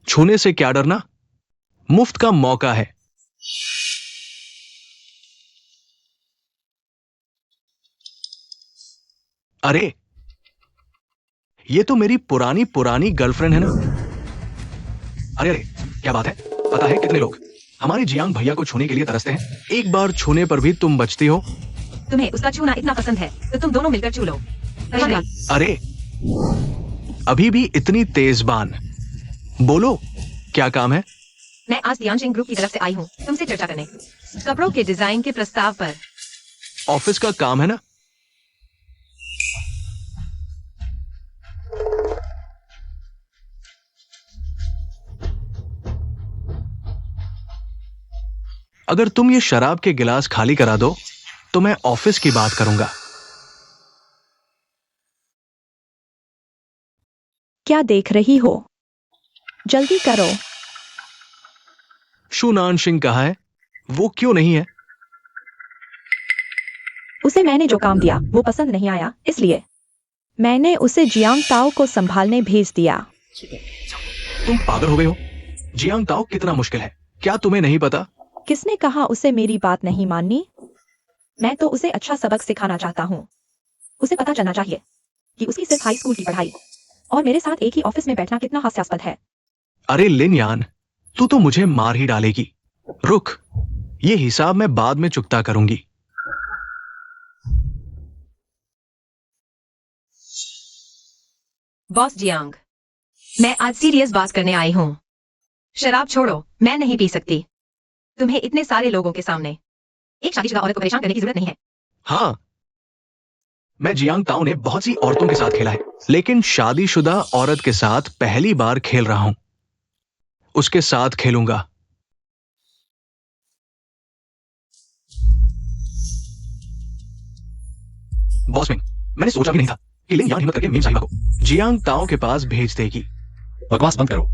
Speaker 3: छूने से क्या डरना? मुफ्त का मौका है। अरे, ये तो मेरी पुरानी पुरानी गर्लफ्रेंड है ना? अरे अरे, क्या बात है? पता है कितने लोग हमारे जियांग भैया को छूने के लिए तरसते हैं? एक बार छूने पर भी तुम बचती हो।
Speaker 2: तुम्हें उसका छूना इतना पसंद है तो तुम दोनों मिलकर छू लो।
Speaker 3: अरे, अभी भी इतनी तेजबान। बोलो, क्या काम है?
Speaker 2: मैं आज तियानशिंग ग्रुप की तरफ से आई हूँ तुमसे चर्चा करने, कपड़ों के डिजाइन के प्रस्ताव पर।
Speaker 3: ऑफिस का काम है ना? अगर तुम ये शराब के गिलास खाली करा दो तो मैं ऑफिस की बात करूंगा।
Speaker 4: क्या देख रही हो? जल्दी करो।
Speaker 3: शू नानशिंग कहाँ है? वो क्यों नहीं है?
Speaker 4: उसे मैंने जो काम दिया वो पसंद नहीं आया, इसलिए मैंने उसे जियांग ताओ को संभालने भेज दिया।
Speaker 3: तुम पागल हो गए हो? जियांग ताओ कितना मुश्किल है, क्या तुम्हें नहीं पता?
Speaker 4: किसने कहा उसे मेरी बात नहीं माननी? मैं तो उसे अच्छा सबक सिखाना चाहता हूँ। उसे पता चलना चाहिए कि उसकी सिर्फ हाई स्कूल की पढ़ाई और मेरे साथ एक ही ऑफिस में बैठना कितना हास्यास्पद है।
Speaker 3: अरे लिन यान, तू तो मुझे मार ही डालेगी। रुक, ये हिसाब मैं बाद में चुकता करूंगी।
Speaker 2: बॉस जियांग, मैं आज सीरियस बात करने आई हूँ। शराब छोड़ो, मैं नहीं पी सकती। तुम्हें इतने सारे लोगों के सामने एक शादीशुदा औरत को परेशान करने की जरूरत नहीं है।
Speaker 3: हाँ, मैं जियांग ताओ ने बहुत सी औरतों के साथ खेला है, लेकिन शादीशुदा औरत के साथ पहली बार खेल रहा हूं। उसके साथ खेलूंगा। बॉस मिंग, मैंने सोचा भी नहीं था कि लिन यान हिम्मत करके मीम साहिबा को जियांग ताओ के पास भेज देगी।
Speaker 1: बकवास बंद करो।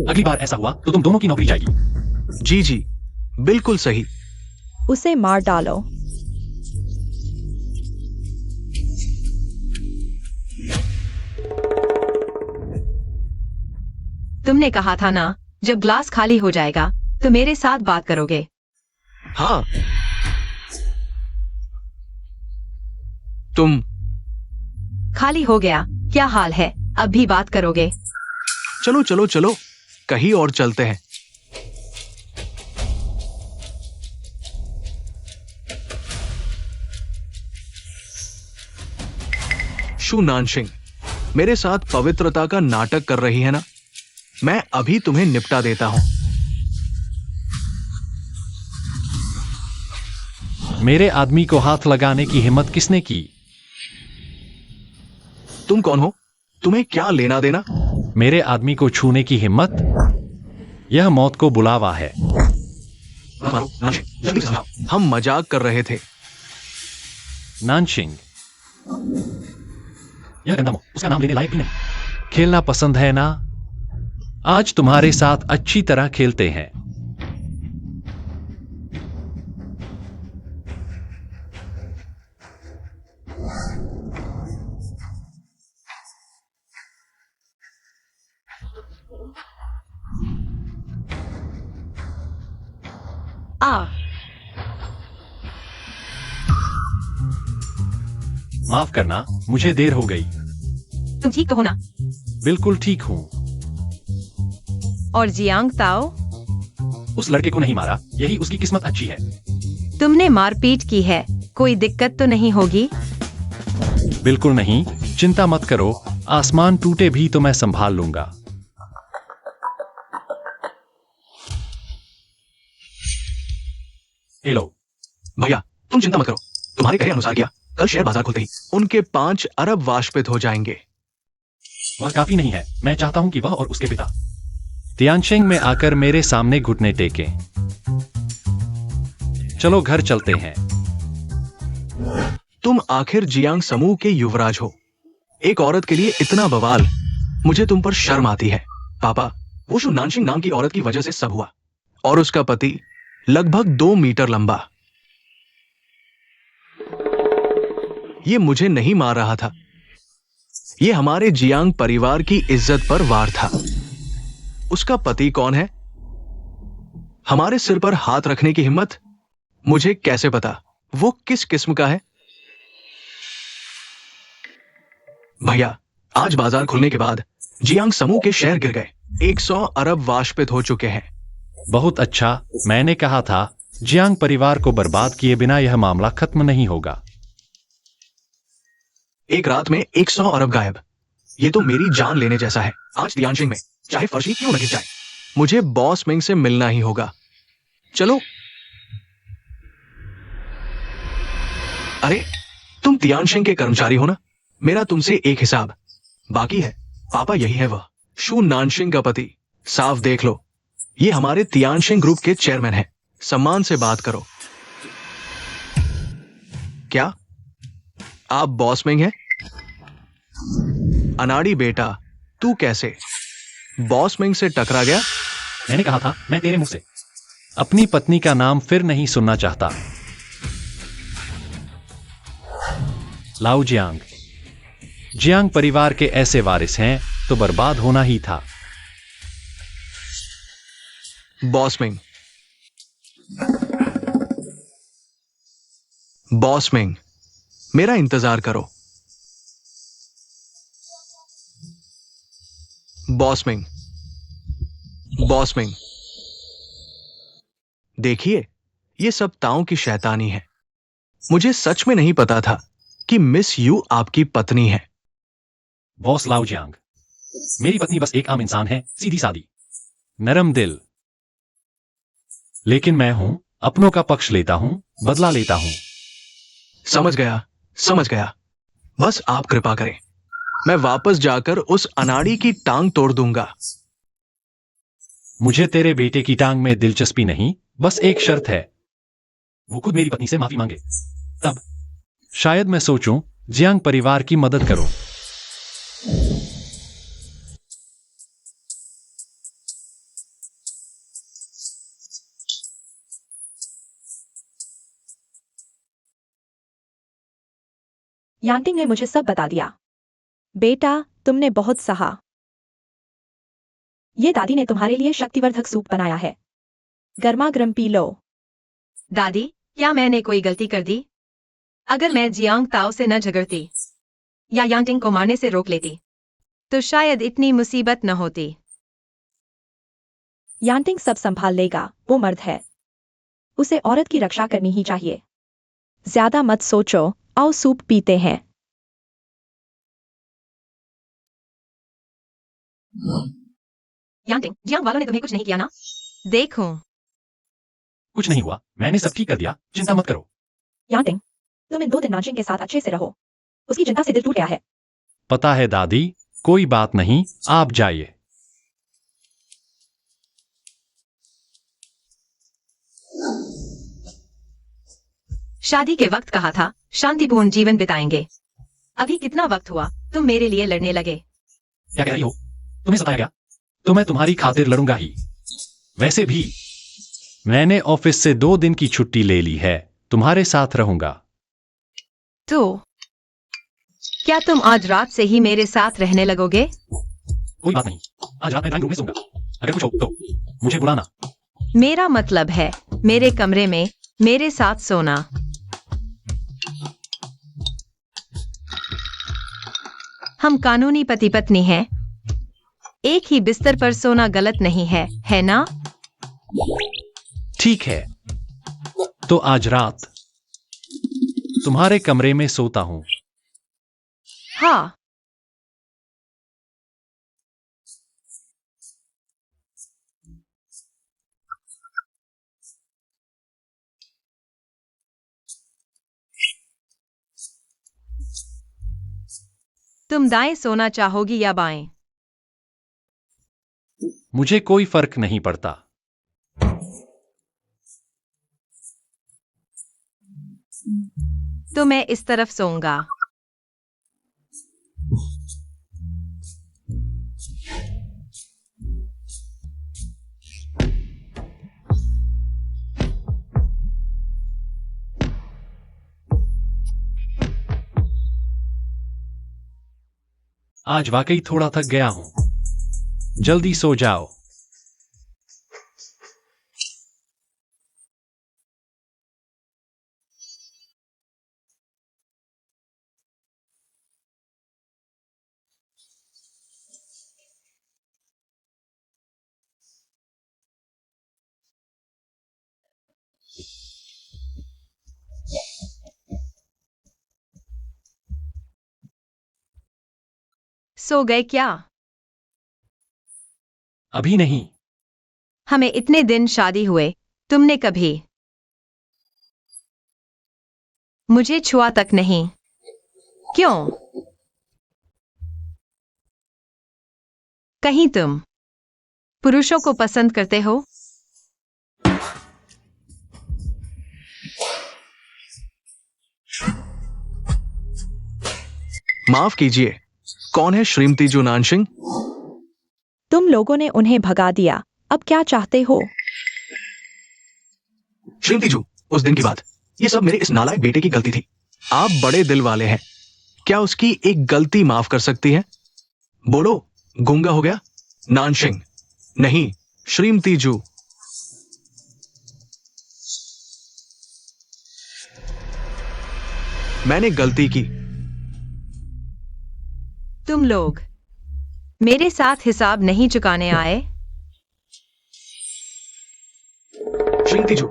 Speaker 1: अगली बार ऐसा हुआ तो तुम दोनों की नौकरी जाएगी।
Speaker 3: जी जी, बिल्कुल सही।
Speaker 4: उसे मार डालो।
Speaker 2: तुमने कहा था ना, जब ग्लास खाली हो जाएगा तो मेरे साथ बात करोगे।
Speaker 3: हाँ, तुम
Speaker 2: खाली हो गया, क्या हाल है? अब भी बात करोगे?
Speaker 3: चलो चलो चलो, कहीं और चलते हैं। शू नानशिंग, मेरे साथ पवित्रता का नाटक कर रही है ना? मैं अभी तुम्हें निपटा देता हूं।
Speaker 1: मेरे आदमी को हाथ लगाने की हिम्मत किसने की?
Speaker 3: तुम कौन हो? तुम्हें क्या लेना देना?
Speaker 1: मेरे आदमी को छूने की हिम्मत? यह मौत को बुलावा है।
Speaker 3: जल्दी से समझाओ। हम मजाक कर रहे थे।
Speaker 1: नानशिंग, यह गंदा मुंह उसका नाम लेने लायक भी नहीं। खेलना पसंद है ना? आज तुम्हारे साथ अच्छी तरह खेलते हैं। माफ करना, मुझे देर हो गई।
Speaker 2: तुम ठीक तो हो ना?
Speaker 1: बिल्कुल ठीक हूँ।
Speaker 2: और जियांग ताओ?
Speaker 1: उस लड़के को नहीं मारा, यही उसकी किस्मत अच्छी है।
Speaker 2: तुमने मारपीट की है, कोई दिक्कत तो नहीं होगी?
Speaker 1: बिल्कुल नहीं, चिंता मत करो। आसमान टूटे भी तो मैं संभाल लूंगा। ये लो।
Speaker 3: भैया, तुम चिंता मत करो। तुम्हारे कहे अनुसार किया, कल शेयर बाजार खुलते ही उनके 5 अरब वाष्पित हो जाएंगे।
Speaker 1: वह काफी नहीं है। मैं चाहता हूं कि वह और उसके पिता तियानशेंग में आकर मेरे सामने घुटने टेकें। चलो घर चलते हैं।
Speaker 3: तुम आखिर जियांग समूह के युवराज हो। एक औरत के लिए इतना बवाल, मुझे तुम पर शर्म आती है। पापा, वो शू नानशिंग नाम की औरत की वजह से सब हुआ, और उसका पति लगभग 2 मीटर लंबा। ये मुझे नहीं मार रहा था, ये हमारे जियांग परिवार की इज्जत पर वार था। उसका पति कौन है? हमारे सिर पर हाथ रखने की हिम्मत? मुझे कैसे पता वो किस किस्म का है? भैया, आज बाजार खुलने के बाद जियांग समूह के शेयर गिर गए। 100 अरब वाष्पित हो चुके हैं।
Speaker 1: बहुत अच्छा, मैंने कहा था जियांग परिवार को बर्बाद किए बिना यह मामला खत्म नहीं होगा।
Speaker 3: एक रात में 100 अरब गायब, ये तो मेरी जान लेने जैसा है। आज तियानशिंग में चाहे फर्शी क्यों न गिर जाए, मुझे बॉस मिंग से मिलना ही होगा। चलो। अरे, तुम तियानशिंग के कर्मचारी हो ना? मेरा तुमसे एक हिसाब बाकी है। पापा, यही है वह शू नानशिंग का पति। साफ देख लो, ये हमारे तियानशिंग ग्रुप के चेयरमैन हैं। सम्मान से बात करो। क्या आप बॉस मिंग हैं? अनाड़ी बेटा, तू कैसे बॉस मिंग से टकरा गया?
Speaker 1: मैंने कहा था मैं तेरे मुंह से अपनी पत्नी का नाम फिर नहीं सुनना चाहता। लाओ जियांग। जियांग परिवार के ऐसे वारिस हैं तो बर्बाद होना ही था।
Speaker 3: बॉस मिंग, बॉस मिंग, मेरा इंतजार करो। बॉस मिंग, बॉस मिंग, देखिए ये सब ताओ की शैतानी है। मुझे सच में नहीं पता था कि मिस यू आपकी पत्नी है।
Speaker 1: बॉस लाओ जियांग, मेरी पत्नी बस एक आम इंसान है, सीधी सादी, नरम दिल। लेकिन मैं हूं, अपनों का पक्ष लेता हूं, बदला लेता हूं।
Speaker 3: समझ गया, समझ गया। बस आप कृपा करें, मैं वापस जाकर उस अनाड़ी की टांग तोड़ दूंगा।
Speaker 1: मुझे तेरे बेटे की टांग में दिलचस्पी नहीं, बस एक शर्त है, वो खुद मेरी पत्नी से माफी मांगे, तब शायद मैं सोचूं जियांग परिवार की मदद करो।
Speaker 4: यांटिंग ने मुझे सब बता दिया। बेटा, तुमने बहुत सहा। ये दादी ने तुम्हारे लिए शक्तिवर्धक सूप बनाया है, गर्मा गर्म पी लो।
Speaker 2: दादी, क्या मैंने कोई गलती कर दी? अगर मैं जियांग ताओ से न झगड़ती या यांटिंग को मारने से रोक लेती तो शायद इतनी मुसीबत न होती।
Speaker 4: यांटिंग सब संभाल लेगा, वो मर्द है, उसे औरत की रक्षा करनी ही चाहिए। ज्यादा मत सोचो, आओ सूप पीते हैं।
Speaker 2: यांटिंग, जियांग वालों ने तुम्हें कुछ नहीं किया ना? देखो,
Speaker 1: कुछ नहीं हुआ, मैंने सब ठीक कर दिया, चिंता मत करो।
Speaker 4: यांटिंग, तुम इन 2 दिन नानशिंग के साथ अच्छे से रहो, उसकी चिंता से दिल टूट गया है।
Speaker 1: पता है दादी, कोई बात नहीं, आप जाइए।
Speaker 2: शादी के वक्त कहा था शांतिपूर्ण जीवन बिताएंगे। अभी कितना वक्त हुआ तुम मेरे लिए लड़ने लगे।
Speaker 1: क्या कह रही हो? तुम्हें सताया गया तो मैं तुम्हारी खातिर लड़ूंगा ही। वैसे भी मैंने ऑफिस से 2 दिन की छुट्टी ले ली है, तुम्हारे साथ रहूंगा।
Speaker 2: तो क्या तुम आज रात से ही मेरे साथ रहने लगोगे?
Speaker 1: कोई बात नहीं, आज रात मैं ड्राइंग रूम में सोऊंगा। अगर कुछ हो तो मुझे बुलाना।
Speaker 2: मेरा मतलब है मेरे कमरे में मेरे साथ सोना। हम कानूनी पति पत्नी हैं, एक ही बिस्तर पर सोना गलत नहीं है ना?
Speaker 1: ठीक है, तो आज रात तुम्हारे कमरे में सोता हूं।
Speaker 2: हाँ। तुम दाएं सोना चाहोगी या बाएं?
Speaker 1: मुझे कोई फर्क नहीं पड़ता।
Speaker 2: तो मैं इस तरफ सोऊंगा।
Speaker 1: आज वाकई थोड़ा थक गया हूं, जल्दी सो जाओ।
Speaker 2: सो गए क्या?
Speaker 1: अभी नहीं।
Speaker 2: हमें इतने दिन शादी हुए, तुमने कभी मुझे छुआ तक नहीं। क्यों? कहीं तुम पुरुषों को पसंद करते हो?
Speaker 3: माफ कीजिए, कौन है श्रीमती जू नानशिंग?
Speaker 4: तुम लोगों ने उन्हें भगा दिया, अब क्या चाहते हो?
Speaker 3: श्रीमती जू, उस दिन की बात, ये सब मेरे इस नालायक बेटे की गलती थी। आप बड़े दिल वाले हैं, क्या उसकी एक गलती माफ कर सकती हैं? बोलो, गूंगा हो गया? नानशिंग नहीं, श्रीमती जू। मैंने गलती की।
Speaker 2: तुम लोग मेरे साथ हिसाब नहीं चुकाने आए?
Speaker 3: श्रीमती जू,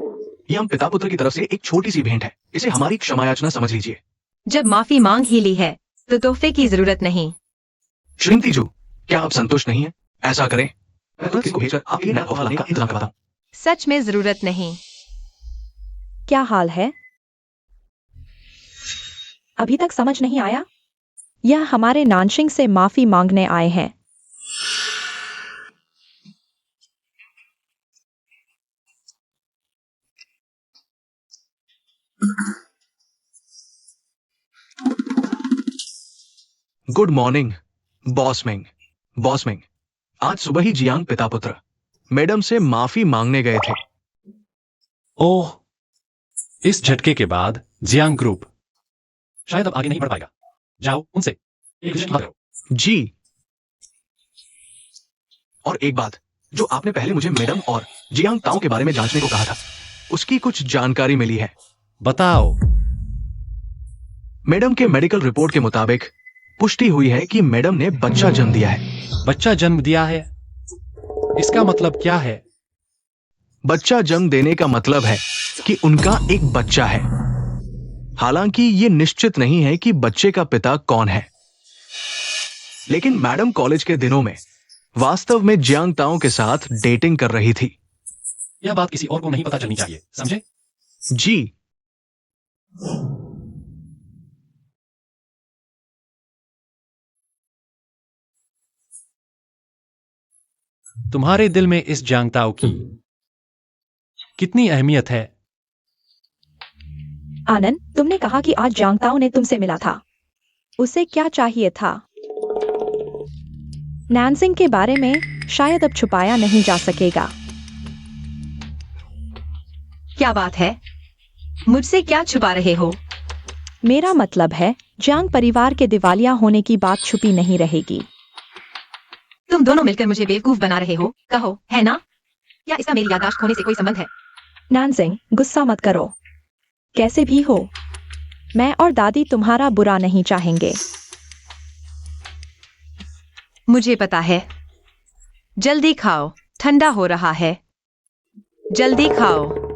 Speaker 3: ये हम पिता पुत्र की तरफ से एक छोटी सी भेंट है, इसे हमारी क्षमायाचना समझ लीजिए।
Speaker 2: जब माफी मांग ही ली है तो तोहफे की जरूरत नहीं।
Speaker 3: श्रीमती जू, क्या आप संतुष्ट नहीं हैं? ऐसा करें, मैं तुरंत किसी को भेजकर आपके लिए नया तोहफा लाने का इंतजाम करवाता हूं।
Speaker 2: सच में जरूरत नहीं।
Speaker 4: क्या हाल है? अभी तक समझ नहीं आया? यह हमारे नानशिंग से माफी मांगने आए हैं।
Speaker 3: Good morning boss Ming. Boss Ming, आज सुबह ही जियांग पिता पुत्र मैडम से माफी मांगने गए थे।
Speaker 1: ओह, इस झटके के बाद जियांग ग्रुप शायद अब आगे नहीं बढ़ पाएगा। जाओ उनसे एक विषय बात करो।
Speaker 3: जी। और एक बात, जो आपने पहले मुझे मैडम और जियांग ताओ के बारे में जांचने को कहा था, उसकी कुछ जानकारी मिली है।
Speaker 1: बताओ।
Speaker 3: मैडम के मेडिकल रिपोर्ट के मुताबिक पुष्टि हुई है कि मैडम ने बच्चा जन्म दिया है।
Speaker 1: बच्चा जन्म दिया है? इसका मतलब क्या है?
Speaker 3: बच्चा जन्म देने का मतलब है कि उनका एक बच्चा है। हालांकि ये निश्चित नहीं है कि बच्चे का पिता कौन है, लेकिन मैडम कॉलेज के दिनों में वास्तव में जियांग ताओ के साथ डेटिंग कर रही थी।
Speaker 1: यह बात किसी और को नहीं पता चलनी चाहिए, समझे?
Speaker 3: जी।
Speaker 1: तुम्हारे दिल में इस जियांग ताओ की कितनी अहमियत है?
Speaker 4: आनंद, तुमने कहा कि आज जियांग ताओ ने तुमसे मिला था। उसे क्या चाहिए था? नानसिंग के बारे में शायद अब छुपाया नहीं जा सकेगा।
Speaker 2: क्या बात है? मुझसे क्या छुपा रहे हो?
Speaker 4: मेरा मतलब है, जियांग परिवार के दिवालिया होने की बात छुपी नहीं रहेगी।
Speaker 2: तुम दोनों मिलकर मुझे बेवकूफ बना रहे हो, कहो, है ना? या इसका मेरी याददाश्त खोने से कोई संबंध है?
Speaker 4: नानसिंग, गुस्सा मत करो। कैसे भी हो, मैं और दादी तुम्हारा बुरा नहीं चाहेंगे।
Speaker 2: मुझे पता है। जल्दी खाओ, ठंडा हो रहा है। जल्दी खाओ।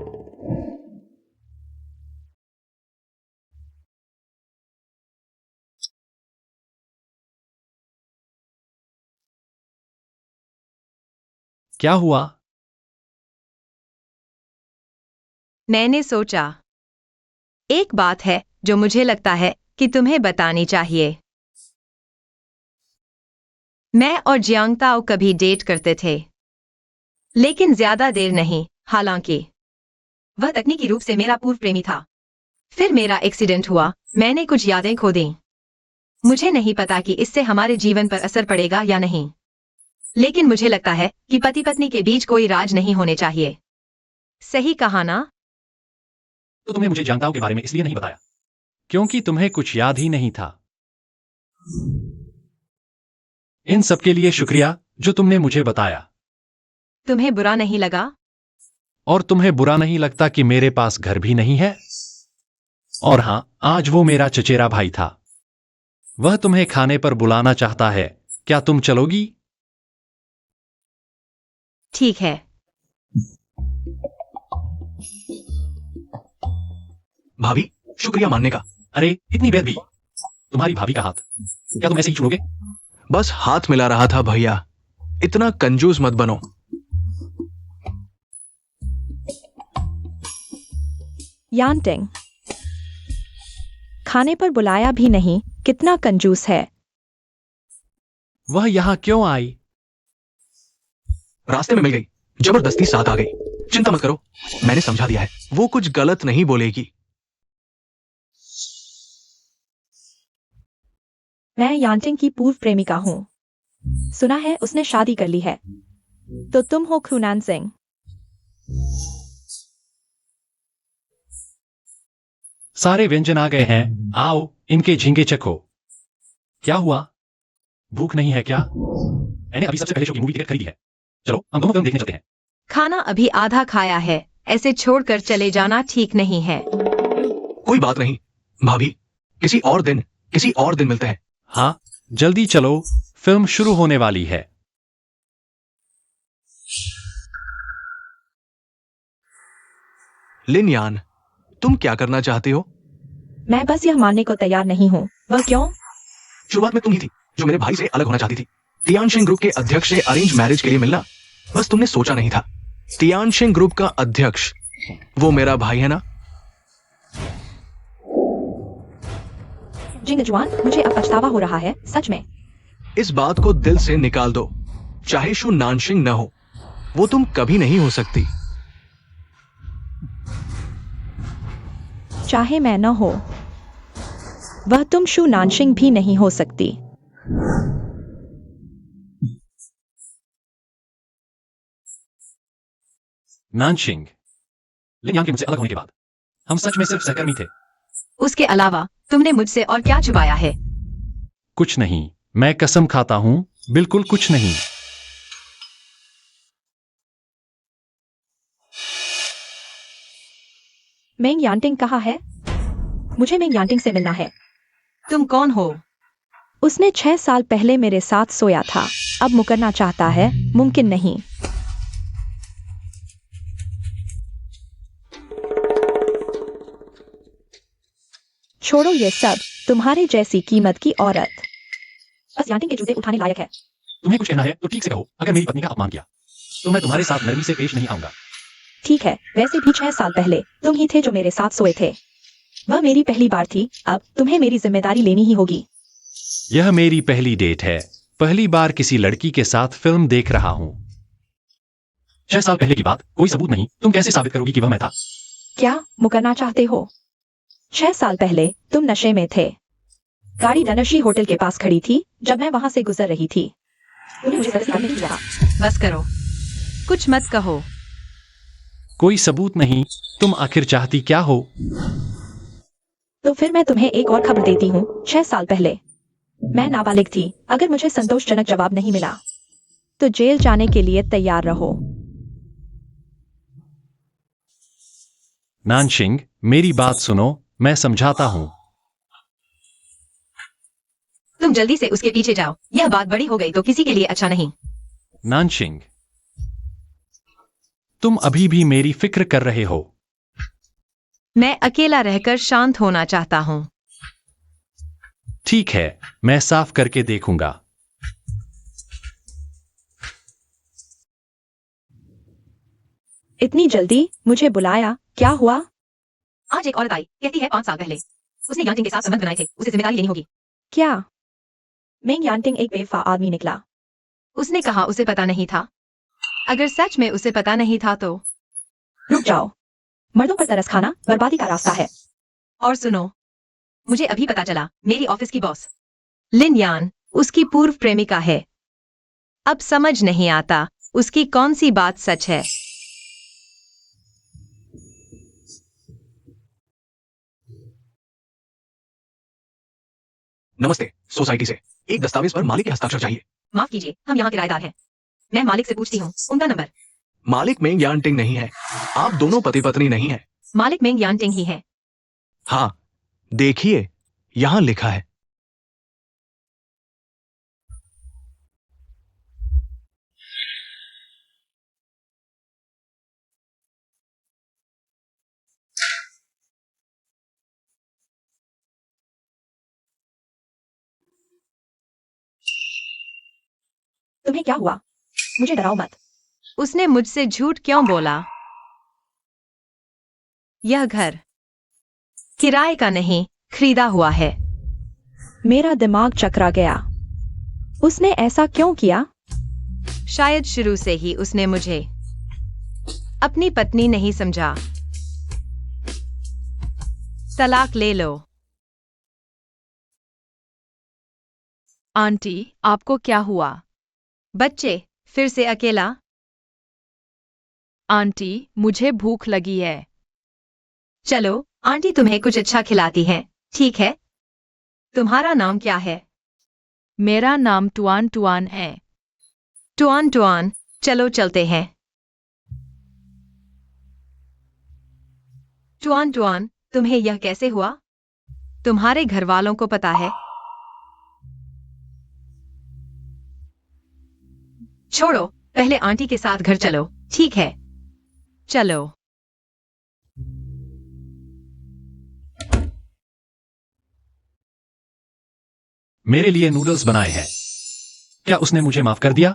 Speaker 1: क्या हुआ?
Speaker 2: मैंने सोचा एक बात है जो मुझे लगता है कि तुम्हें बतानी चाहिए। मैं और जियांग ताओ कभी डेट करते थे, लेकिन ज्यादा देर नहीं। हालांकि वह तकनीकी रूप से मेरा पूर्व प्रेमी था। फिर मेरा एक्सीडेंट हुआ, मैंने कुछ यादें खो दी। मुझे नहीं पता कि इससे हमारे जीवन पर असर पड़ेगा या नहीं, लेकिन मुझे लगता है कि पति पत्नी के बीच कोई राज नहीं होने चाहिए। सही कहा ना?
Speaker 1: तो तुम्हें मुझे जियांग ताओ के बारे में इसलिए नहीं बताया क्योंकि तुम्हें कुछ याद ही नहीं था। इन सब के लिए शुक्रिया जो तुमने मुझे बताया।
Speaker 2: तुम्हें बुरा नहीं लगा?
Speaker 1: और तुम्हें बुरा नहीं लगता कि मेरे पास घर भी नहीं है? और हां, आज वो मेरा चचेरा भाई था। वह तुम्हें खाने पर बुलाना चाहता है, क्या तुम चलोगी?
Speaker 2: ठीक है।
Speaker 3: भाभी, शुक्रिया मानने का।
Speaker 1: अरे इतनी देर भी? तुम्हारी भाभी का हाथ क्या तुम ऐसे ही छोड़ोगे?
Speaker 3: बस हाथ मिला रहा था भैया, इतना कंजूस मत बनो।
Speaker 4: यानटिंग, खाने पर बुलाया भी नहीं, कितना कंजूस है।
Speaker 1: वह यहां क्यों आई?
Speaker 3: रास्ते में मिल गई, जबरदस्ती साथ आ गई। चिंता मत करो, मैंने समझा दिया है, वो कुछ गलत नहीं बोलेगी।
Speaker 4: मैं यानटिंग की पूर्व प्रेमिका हूँ। सुना है उसने शादी कर ली है। तो तुम हो खूनान सिंह।
Speaker 1: सारे व्यंजन आ गए हैं, आओ इनके झींगे चखो। क्या हुआ, भूख नहीं है क्या? मैंने अभी सबसे पहले शो की मूवी टिकट खरीदी है। चलो हम दोनों फिल्म देखने चलते हैं।
Speaker 2: खाना अभी आधा खाया है, ऐसे छोड़कर चले जाना ठीक नहीं है।
Speaker 3: कोई बात नहीं भाभी, किसी और दिन मिलते हैं।
Speaker 1: हाँ जल्दी चलो, फिल्म शुरू होने वाली है।
Speaker 3: लिन यान, तुम क्या करना चाहते हो?
Speaker 4: मैं बस यह मानने को तैयार नहीं हूँ। वह क्यों?
Speaker 3: शुरुआत में तुम ही थी जो मेरे भाई से अलग होना चाहती थी। तियानशिंग ग्रुप के अध्यक्ष से अरेंज मैरिज के लिए मिलना, बस तुमने सोचा नहीं था। तियानशिंग ग्रुप का अध्यक्ष, वो मेरा भाई है ना?
Speaker 4: जिंगजुआन, मुझे अब पछतावा हो रहा है, सच में।
Speaker 3: इस बात को दिल से निकाल दो। चाहे शु नानशिंग न हो, वो तुम कभी नहीं हो सकती।
Speaker 4: चाहे मैं न हो, वह तुम शु नानशिंग भी नहीं हो सकती।
Speaker 1: नानशिंग, लिन यान के मुझसे अलग होने के बाद हम सच में सिर्फ सहकर्मी थे।
Speaker 2: उसके अलावा तुमने मुझसे और क्या छुपाया है?
Speaker 1: कुछ नहीं, मैं कसम खाता हूं, बिल्कुल कुछ नहीं।
Speaker 4: मेंग यांटिंग कहाँ है? मुझे मेंग यांटिंग से मिलना है।
Speaker 2: तुम कौन हो?
Speaker 4: उसने 6 साल पहले मेरे साथ सोया था, अब मुकरना चाहता है, मुमकिन नहीं। छोड़ो ये सब, तुम्हारे जैसी कीमत की औरत बस यांटिंग के जूते उठाने लायक है।
Speaker 1: तुम्हें कुछ कहना है तो ठीक से कहो। अगर मेरी पत्नी का अपमान किया तो मैं तुम्हारे साथ नरमी से पेश नहीं आऊंगा।
Speaker 4: ठीक है, वैसे भी 6 साल पहले तुम ही थे जो मेरे साथ सोए थे। वह मेरी पहली बार थी, अब तुम्हें मेरी जिम्मेदारी लेनी ही होगी।
Speaker 1: यह मेरी पहली डेट है, पहली बार किसी लड़की के साथ फिल्म देख रहा हूं। 6 साल पहले की बात, कोई सबूत नहीं, तुम कैसे साबित करोगी कि वह मैं था?
Speaker 4: क्या मुकरना चाहते हो? 6 साल पहले तुम नशे में थे। गाड़ी डनशी होटल के पास खड़ी थी जब मैं वहां से गुजर रही थी। तुमने मुझे गिरफ्तार नहीं किया।
Speaker 2: बस करो, कुछ मत कहो।
Speaker 1: कोई सबूत नहीं, तुम आखिर चाहती क्या हो?
Speaker 4: तो फिर मैं तुम्हें एक और खबर देती हूँ। 6 साल पहले मैं नाबालिग थी। अगर मुझे संतोषजनक जवाब नहीं मिला तो जेल जाने के लिए तैयार रहो।
Speaker 1: नानशिंग, मेरी बात सुनो, मैं समझाता हूं।
Speaker 2: तुम जल्दी से उसके पीछे जाओ, यह बात बड़ी हो गई तो किसी के लिए अच्छा नहीं।
Speaker 1: नानशिंग, तुम अभी भी मेरी फिक्र कर रहे हो।
Speaker 2: मैं अकेला रहकर शांत होना चाहता हूँ।
Speaker 1: ठीक है, मैं साफ करके देखूंगा।
Speaker 4: इतनी जल्दी मुझे बुलाया, क्या हुआ?
Speaker 2: आज एक औरत आई, कहती है 5 साल पहले उसने यांटिंग के साथ संबंध बनाए थे, उसे जिम्मेदारी लेनी होगी।
Speaker 4: क्या? मेंग यांटिंग एक बेवफा आदमी निकला।
Speaker 2: उसने कहा उसे पता नहीं था। अगर सच में उसे पता नहीं था तो?
Speaker 4: रुक जाओ, मर्दों पर तरस खाना बर्बादी का रास्ता है।
Speaker 2: और सुनो, मुझे अभी पता चला, मेरी ऑफिस की बॉस लिन यान उसकी पूर्व प्रेमिका है। अब समझ नहीं आता उसकी कौन सी बात सच है।
Speaker 3: नमस्ते, सोसाइटी से एक दस्तावेज पर मालिक के हस्ताक्षर चाहिए।
Speaker 2: माफ कीजिए, हम यहाँ किराएदार हैं। मैं मालिक से पूछती हूँ, उनका नंबर।
Speaker 3: मालिक मेंग यांटिंग नहीं है, आप दोनों पति पत्नी नहीं है।
Speaker 2: मालिक मेंग यांटिंग ही है।
Speaker 3: हाँ, देखिए यहां लिखा है।
Speaker 4: तुम्हें क्या हुआ? मुझे डराओ मत।
Speaker 2: उसने मुझसे झूठ क्यों बोला? यह घर किराए का नहीं, खरीदा हुआ है।
Speaker 4: मेरा दिमाग चकरा गया। उसने ऐसा क्यों किया?
Speaker 2: शायद शुरू से ही उसने मुझे अपनी पत्नी नहीं समझा। तलाक ले लो।
Speaker 5: आंटी, आपको क्या हुआ?
Speaker 2: बच्चे, फिर से अकेला?
Speaker 5: आंटी, मुझे भूख लगी है।
Speaker 2: चलो, आंटी तुम्हें कुछ अच्छा खिलाती हैं, ठीक है? तुम्हारा नाम क्या है?
Speaker 5: मेरा नाम टुआन टुआन है।
Speaker 2: टुआन टुआन, चलो चलते हैं। टुआन टुआन, तुम्हें यह कैसे हुआ? तुम्हारे घर वालों को पता है? छोड़ो, पहले आंटी के साथ घर चलो, ठीक है? चलो।
Speaker 1: मेरे लिए नूडल्स बनाए हैं। क्या उसने मुझे माफ कर दिया?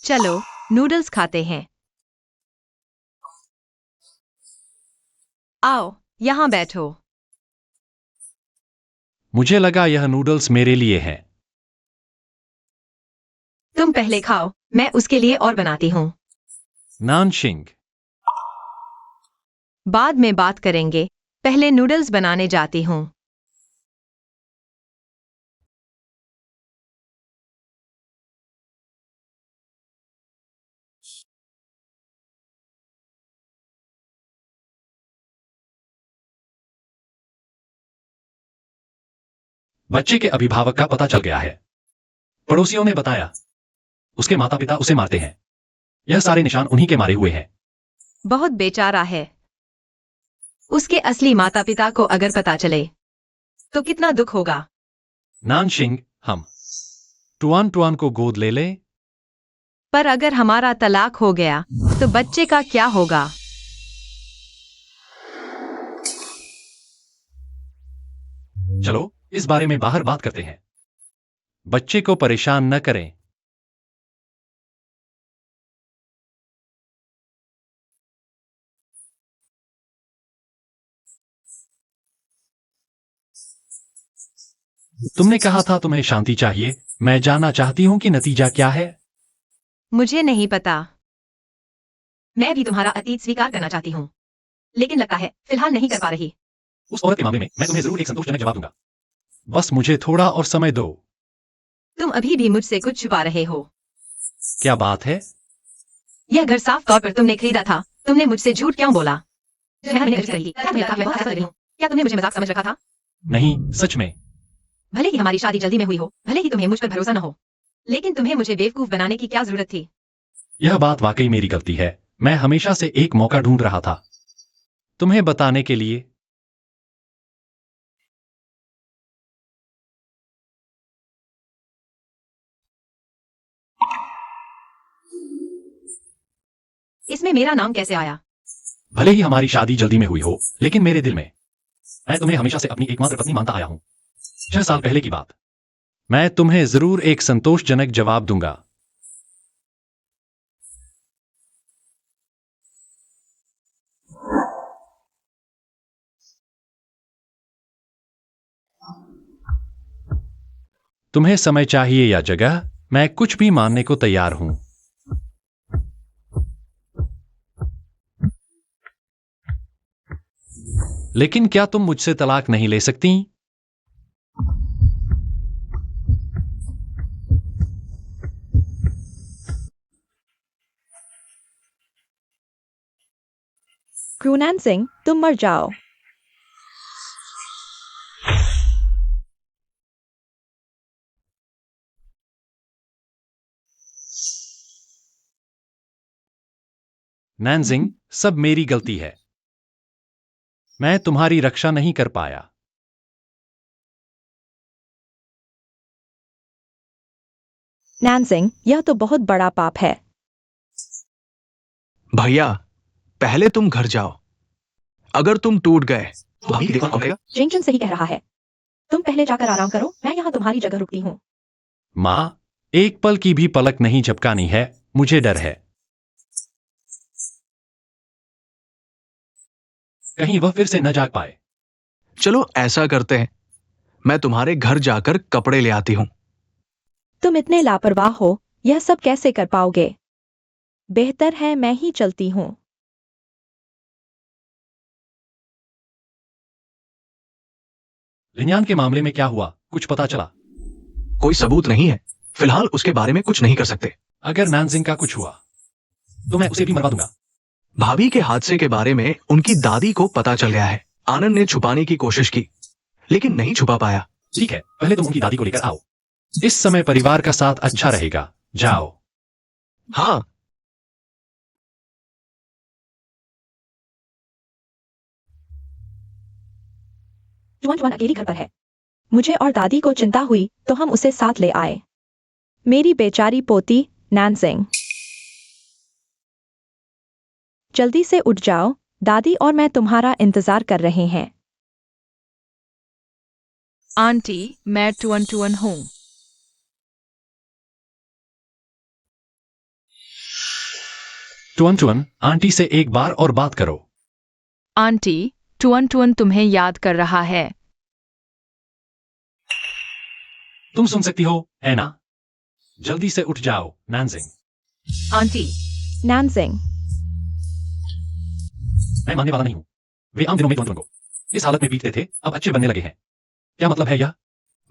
Speaker 2: चलो, नूडल्स खाते हैं। आओ, यहाँ बैठो।
Speaker 1: मुझे लगा यह नूडल्स मेरे लिए है।
Speaker 2: तुम पहले खाओ, मैं उसके लिए और बनाती हूँ।
Speaker 1: नानशिंग।
Speaker 2: बाद में बात करेंगे, पहले नूडल्स बनाने जाती हूँ।
Speaker 1: बच्चे के अभिभावक का पता चल गया है। पड़ोसियों ने बताया। उसके माता पिता उसे मारते हैं। यह सारे निशान उन्हीं के मारे हुए हैं।
Speaker 2: बहुत बेचारा है। उसके असली माता पिता को अगर पता चले तो कितना दुख होगा।
Speaker 1: नानशिंग, हम टुआन टुआन को गोद ले ले।
Speaker 2: पर अगर हमारा तलाक हो गया तो बच्चे का क्या होगा?
Speaker 1: चलो, इस बारे में बाहर बात करते हैं। बच्चे को परेशान न करें। तुमने कहा था तुम्हें शांति चाहिए। मैं जानना चाहती हूं कि नतीजा क्या है।
Speaker 2: मुझे नहीं पता। मैं भी तुम्हारा अतीत स्वीकार करना चाहती हूँ, लेकिन लगता है फिलहाल नहीं कर पा रही।
Speaker 1: उस औरत के मामले में मैं तुम्हें जरूर एक संतोषजनक जवाब दूंगा। बस मुझे थोड़ा और समय दो।
Speaker 2: तुम अभी भी मुझसे कुछ छुपा रहे हो।
Speaker 1: क्या बात है?
Speaker 2: यह घर साफ तौर पर तुमने खरीदा था। तुमने मुझसे झूठ क्यों बोला? मैं मैंने अर्ज करी। क्या तुम्हें लगता है मैं बहुत हंस रही हूँ? क्या तुमने मुझे मजाक समझ रखा था?
Speaker 1: नहीं, सच में।
Speaker 2: भले ही हमारी शादी जल्दी में हुई हो, भले ही तुम्हें मुझ पर भरोसा न हो, लेकिन तुम्हें मुझे बेवकूफ बनाने की क्या जरूरत थी?
Speaker 1: यह बात वाकई मेरी गलती है। मैं हमेशा से एक मौका ढूंढ रहा था तुम्हें बताने के लिए।
Speaker 2: इसमें मेरा नाम कैसे आया?
Speaker 1: भले ही हमारी शादी जल्दी में हुई हो, लेकिन मेरे दिल में मैं तुम्हें हमेशा से अपनी एकमात्र पत्नी मानता आया हूं। 6 साल पहले की बात। मैं तुम्हें जरूर एक संतोषजनक जवाब दूंगा। तुम्हें समय चाहिए या जगह, मैं कुछ भी मानने को तैयार हूं। लेकिन क्या तुम मुझसे तलाक नहीं ले सकती?
Speaker 4: क्रूनैन सिंह, तुम मर जाओ।
Speaker 1: नैनजिंग, सब मेरी गलती है। मैं तुम्हारी रक्षा नहीं कर पाया।
Speaker 4: नैन सिंह, यह तो बहुत बड़ा पाप है।
Speaker 3: भैया, पहले तुम घर जाओ। अगर तुम टूट गए तो अभी देखना पड़ेगा।
Speaker 4: जिंगचन सही कह रहा है। तुम पहले जाकर आराम करो, मैं यहाँ तुम्हारी जगह रुकती हूँ।
Speaker 1: मां, एक पल की भी पलक नहीं झपकानी है। मुझे डर है कहीं वह फिर से न जाग पाए।
Speaker 3: चलो ऐसा करते हैं, मैं तुम्हारे घर जाकर कपड़े ले आती हूँ।
Speaker 4: तुम इतने लापरवाह हो, यह सब कैसे कर पाओगे? बेहतर है मैं ही चलती हूँ।
Speaker 1: लिन्यान के मामले में क्या हुआ? कुछ पता चला?
Speaker 3: कोई सबूत नहीं है। फिलहाल उसके बारे में कुछ नहीं कर सकते।
Speaker 1: अगर नानजिंग का कुछ हुआ तो मैं उसे भी मरवा दूंगा।
Speaker 3: भाभी के हादसे के बारे में उनकी दादी को पता चल गया है। आनंद ने छुपाने की कोशिश की लेकिन नहीं छुपा पाया।
Speaker 1: ठीक है, पहले तुम उनकी दादी को लेकर आओ। इस समय परिवार का साथ अच्छा रहेगा। जाओ।
Speaker 3: हाँ,
Speaker 4: जुआन अकेली घर पर है। मुझे और दादी को चिंता हुई तो हम उसे साथ ले आए। मेरी बेचारी पोती नैनजिंग, जल्दी से उठ जाओ, दादी और मैं तुम्हारा इंतजार कर रहे हैं।
Speaker 5: आंटी, मैं टुअन हूँ।
Speaker 1: टुअन, आंटी से एक बार और बात करो।
Speaker 5: आंटी, टुअन तुम्हें याद कर रहा है।
Speaker 1: तुम सुन सकती हो, है ना? जल्दी से उठ जाओ, नानजिंग।
Speaker 2: आंटी,
Speaker 4: नैनजिंग,
Speaker 1: मैं मानने वाला नहीं हूं। वे आम दिनों में टुअन को इस हालत में पीटते थे, अब अच्छे बनने लगे हैं। क्या मतलब है यह?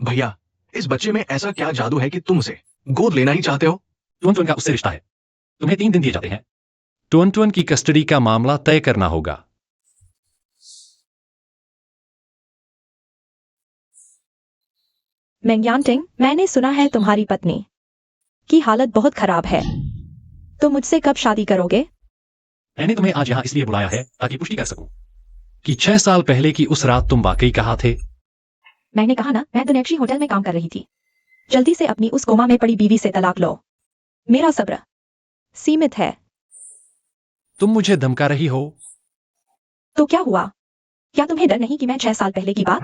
Speaker 3: भैया, इस बच्चे में ऐसा क्या जादू है कि तुम उसे गोद लेना ही चाहते हो?
Speaker 1: टुअन का उससे रिश्ता है। तुम्हें 3 दिन दिए जाते हैं। टुअन की कस्टडी का मामला तय करना होगा।
Speaker 4: मेंगयांटिंग, मैंने सुना है तुम्हारी पत्नी की हालत बहुत खराब है। तो मुझसे कब शादी करोगे?
Speaker 1: मैंने तुम्हें आज यहां इसलिए बुलाया है ताकि पुष्टि कर सकूं कि 6 साल पहले की उस रात तुम वाकई कहाँ थे।
Speaker 4: मैंने कहा ना, मैं दुनेक्शी होटल में काम कर रही थी। जल्दी से अपनी उस कोमा में पड़ी बीवी से तलाक लो। मेरा सब्र सीमित है।
Speaker 1: तुम मुझे धमका रही हो?
Speaker 4: तो क्या हुआ? क्या तुम्हें डर नहीं कि मैं 6 साल पहले की बात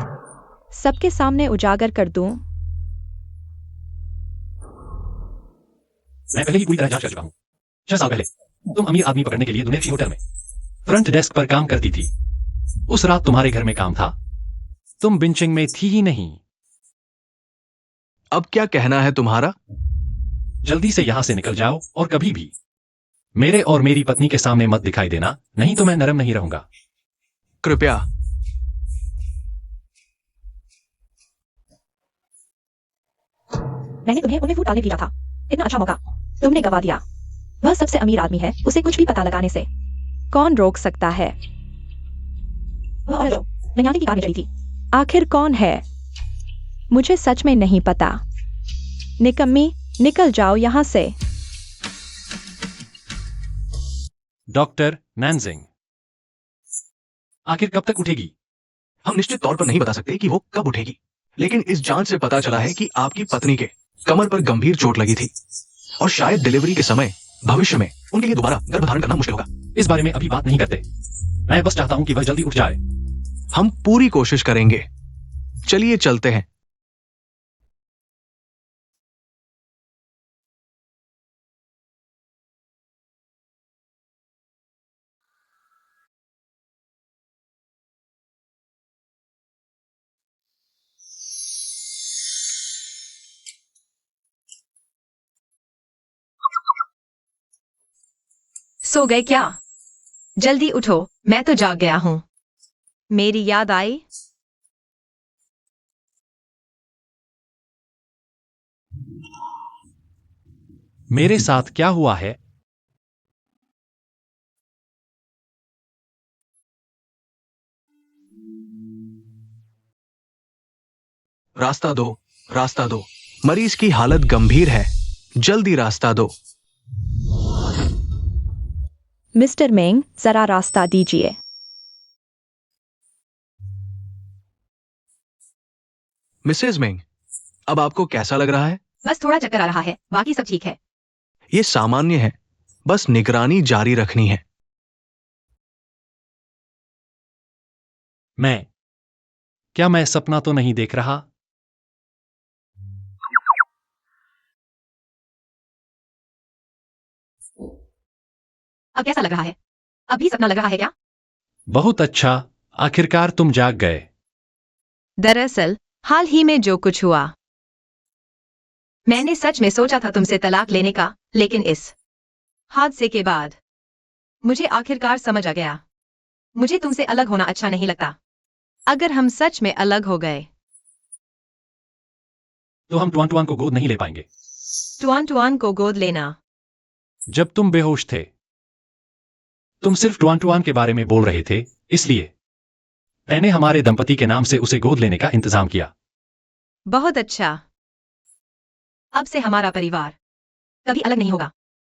Speaker 4: सबके सामने उजागर कर दूं?
Speaker 1: मैं पहले ही पूरी तरह जांच कर चुका हूं। 6 साल पहले तुम अमीर आदमी पकड़ने के लिए दुनेक्शी होटल में फ्रंट डेस्क पर काम करती थी। उस रात तुम्हारे घर में काम था, तुम बिंचिंग में थी ही नहीं।
Speaker 3: अब क्या कहना है तुम्हारा?
Speaker 1: जल्दी से यहां से निकल जाओ और कभी भी मेरे और मेरी पत्नी के सामने मत दिखाई देना, नहीं तो मैं नरम नहीं रहूंगा।
Speaker 3: कृपया।
Speaker 4: मैंने तुम्हें उन्हें वोट डालने दिया था। इतना अच्छा मौका तुमने गवा दिया। वह सबसे अमीर आदमी है, उसे कुछ भी पता लगाने से कौन रोक सकता है? वह औरत जो ननियाली की कार में चली थी, आखिर कौन है? मुझे सच में नहीं पता। निकम्मी, निकल जाओ यहां से।
Speaker 1: डॉक्टर नानजिंग, आखिर कब तक उठेगी?
Speaker 3: हम निश्चित तौर पर नहीं बता सकते कि वो कब उठेगी, लेकिन इस जांच से पता चला है कि आपकी पत्नी के कमर पर गंभीर चोट लगी थी और शायद डिलीवरी के समय भविष्य में उनके लिए दोबारा गर्भधारण करना मुश्किल होगा।
Speaker 1: इस बारे में अभी बात नहीं करते। मैं बस चाहता हूं कि वह जल्दी उठ जाए।
Speaker 3: हम पूरी कोशिश करेंगे। चलिए चलते हैं।
Speaker 2: सो गए क्या? जल्दी उठो, मैं तो जाग गया हूं। मेरी याद आई?
Speaker 1: मेरे साथ क्या हुआ है?
Speaker 3: रास्ता दो, रास्ता दो। मरीज की हालत गंभीर है, जल्दी रास्ता दो।
Speaker 4: मिस्टर मेंग, जरा रास्ता दीजिए।
Speaker 3: मिसेज मेंग, अब आपको कैसा लग रहा है?
Speaker 2: बस थोड़ा चक्कर आ रहा है, बाकी सब ठीक है।
Speaker 3: ये सामान्य है, बस निगरानी जारी रखनी है।
Speaker 1: क्या मैं सपना तो नहीं देख रहा?
Speaker 2: अब कैसा लग रहा है? अब भी सपना लग रहा है क्या?
Speaker 1: बहुत अच्छा, आखिरकार तुम जाग गए।
Speaker 2: दरअसल हाल ही में जो कुछ हुआ, मैंने सच में सोचा था तुमसे तलाक लेने का, लेकिन इस हादसे के बाद मुझे आखिरकार समझ आ गया। मुझे तुमसे अलग होना अच्छा नहीं लगता। अगर हम सच में अलग हो गए
Speaker 1: तो हम टुआन को गोद नहीं ले पाएंगे।
Speaker 2: टुआन टुआन को गोद लेना।
Speaker 1: जब तुम बेहोश थे तुम सिर्फ टुआन टुआन के बारे में बोल रहे थे, इसलिए मैंने हमारे दंपति के नाम से उसे गोद लेने का इंतजाम किया।
Speaker 2: बहुत अच्छा। अब से हमारा परिवार कभी अलग नहीं होगा।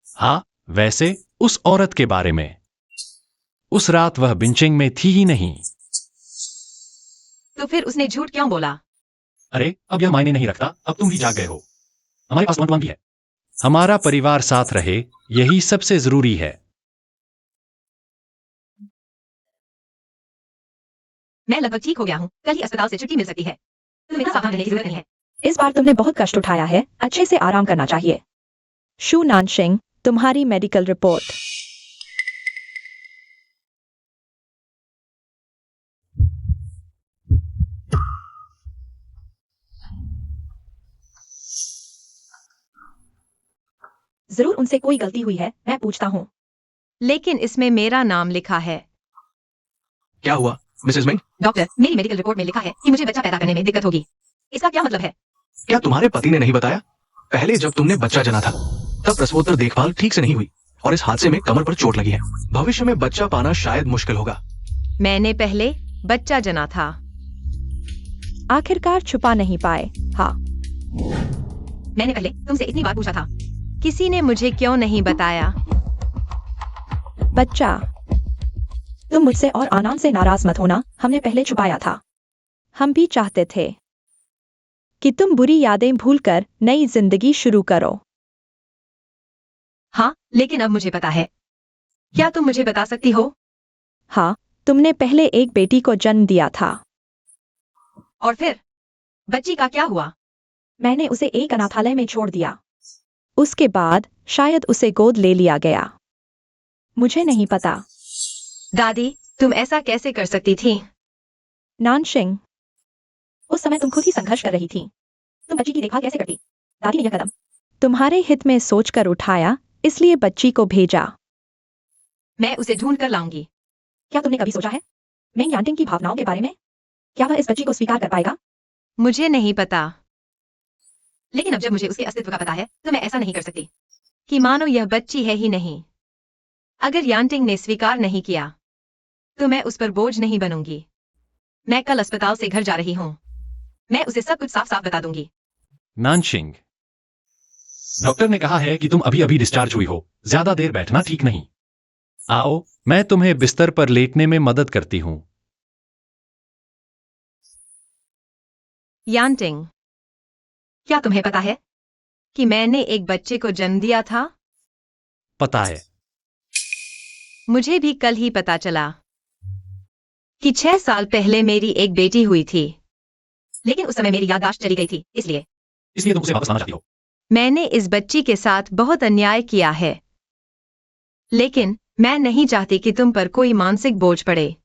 Speaker 1: हाँ, वैसे उस औरत के बारे में, उस रात वह बिंचिंग में थी ही नहीं।
Speaker 2: तो फिर उसने झूठ क्यों बोला?
Speaker 1: अरे अब यह मायने नहीं रखता, अब तुम भी जाग गए हो। हमारे पास टुआन टुआन भी है। हमारा परिवार साथ रहे, यही सबसे जरूरी है।
Speaker 2: मैं लगभग ठीक हो गया हूँ, कल ही अस्पताल से छुट्टी मिल सकती है। तुम्हें इतना सावधान रहने की जरूरत नहीं है।
Speaker 4: इस बार तुमने बहुत कष्ट उठाया है, अच्छे से आराम करना चाहिए। शू नानशिंग, तुम्हारी मेडिकल रिपोर्ट। जरूर उनसे कोई गलती हुई है, मैं पूछता हूँ।
Speaker 2: लेकिन इसमें मेरा नाम लिखा है।
Speaker 3: क्या हुआ मिसेस मिंग?
Speaker 2: डॉक्टर, मेरी मेडिकल रिपोर्ट में लिखा है कि मुझे बच्चा पैदा करने में दिक्कत होगी। इसका क्या मतलब है?
Speaker 3: क्या तुम्हारे पति ने नहीं बताया? पहले जब तुमने बच्चा जना था तब प्रसवोत्तर देखभाल ठीक से नहीं हुई और इस हादसे में कमर पर चोट लगी है। भविष्य में बच्चा पाना शायद मुश्किल होगा।
Speaker 2: मैंने पहले बच्चा जना था।
Speaker 4: आखिरकार छुपा नहीं पाए। हाँ,
Speaker 2: मैंने पहले तुमसे इतनी बार पूछा था, किसी ने मुझे क्यों नहीं बताया?
Speaker 4: बच्चा, तुम मुझसे और आनंद से नाराज मत होना, हमने पहले छुपाया था। हम भी चाहते थे कि तुम बुरी यादें भूलकर नई जिंदगी शुरू करो।
Speaker 2: हाँ, लेकिन अब मुझे पता है। क्या तुम मुझे बता सकती हो?
Speaker 4: हाँ, तुमने पहले एक बेटी को जन्म दिया था।
Speaker 2: और फिर बच्ची का क्या हुआ?
Speaker 4: मैंने उसे एक अनाथालय में छोड़ दिया। उसके बाद शायद उसे गोद ले लिया गया। मुझे नहीं पता।
Speaker 2: दादी, तुम ऐसा कैसे कर सकती थी?
Speaker 4: नानशिंग, उस समय तुम खुद ही संघर्ष कर रही थी। तुम बच्ची की देखभाल कैसे करती? दादी ने यह कदम तुम्हारे हित में सोचकर उठाया, इसलिए बच्ची को भेजा।
Speaker 2: मैं उसे ढूंढ कर लाऊंगी।
Speaker 4: क्या तुमने कभी सोचा है मेंग यांटिंग की भावनाओं के बारे में? क्या वह इस बच्ची को स्वीकार कर पाएगा?
Speaker 2: मुझे नहीं पता, लेकिन अब जब मुझे उसके अस्तित्व का पता है तो मैं ऐसा नहीं कर सकती कि मानो यह बच्ची है ही नहीं। अगर यांटिंग ने स्वीकार नहीं किया तो मैं उस पर बोझ नहीं बनूंगी। मैं कल अस्पताल से घर जा रही हूँ। मैं उसे सब कुछ साफ साफ बता दूंगी।
Speaker 1: नानशिंग, डॉक्टर ने कहा है कि तुम अभी अभी डिस्चार्ज हुई हो, ज्यादा देर बैठना ठीक नहीं। आओ, मैं तुम्हें बिस्तर पर लेटने में मदद करती हूँ।
Speaker 2: यांटिंग, क्या तुम्हें पता है कि मैंने एक बच्चे को जन्म दिया था?
Speaker 1: पता है।
Speaker 2: मुझे भी कल ही पता चला कि 6 साल पहले मेरी एक बेटी हुई थी, लेकिन उस समय मेरी याददाश्त चली गई थी, इसलिए
Speaker 1: तुम उसे वापस लाना चाहती हो।
Speaker 2: मैंने इस बच्ची के साथ बहुत अन्याय किया है। लेकिन मैं नहीं चाहती कि तुम पर कोई मानसिक बोझ पड़े।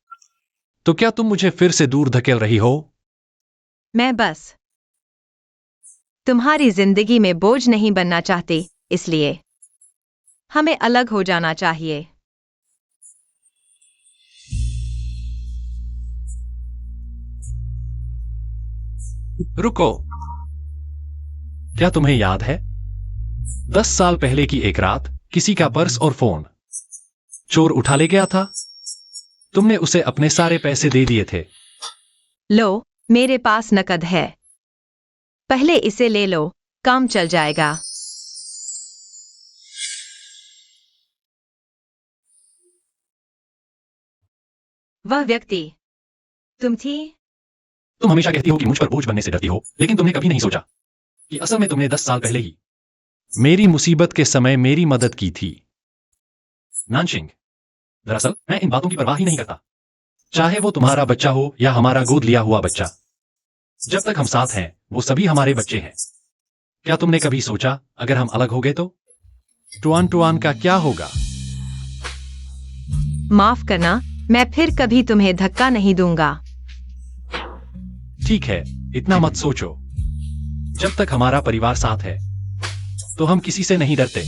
Speaker 1: तो क्या तुम मुझे फिर से दूर धकेल रही हो?
Speaker 2: मैं बस तुम्हारी जिंदगी में बोझ नहीं बनना चाहती, इसलिए हमें अलग हो जाना चाहिए।
Speaker 1: रुको, क्या तुम्हें याद है 10 साल पहले की एक रात किसी का पर्स और फोन चोर उठा ले गया था? तुमने उसे अपने सारे पैसे दे दिए थे।
Speaker 2: लो, मेरे पास नकद है, पहले इसे ले लो, काम चल जाएगा। वह व्यक्ति तुम थी?
Speaker 1: तुम हमेशा कहती हो कि मुझ पर बोझ बनने से डरती हो, लेकिन तुमने कभी नहीं सोचा कि असल में तुमने 10 साल पहले ही मेरी मुसीबत के समय मेरी मदद की थी। नानशिंग, दरअसल मैं इन बातों की परवाह ही नहीं करता, चाहे वो तुम्हारा बच्चा हो या हमारा गोद लिया हुआ बच्चा। जब तक हम साथ हैं, वो सभी हमारे बच्चे हैं। क्या तुमने कभी सोचा अगर हम अलग हो गए तो टुआन टुआन का क्या होगा?
Speaker 2: माफ करना, मैं फिर कभी तुम्हें धक्का नहीं दूंगा।
Speaker 1: ठीक है, इतना मत सोचो। जब तक हमारा परिवार साथ है तो हम किसी से नहीं डरते।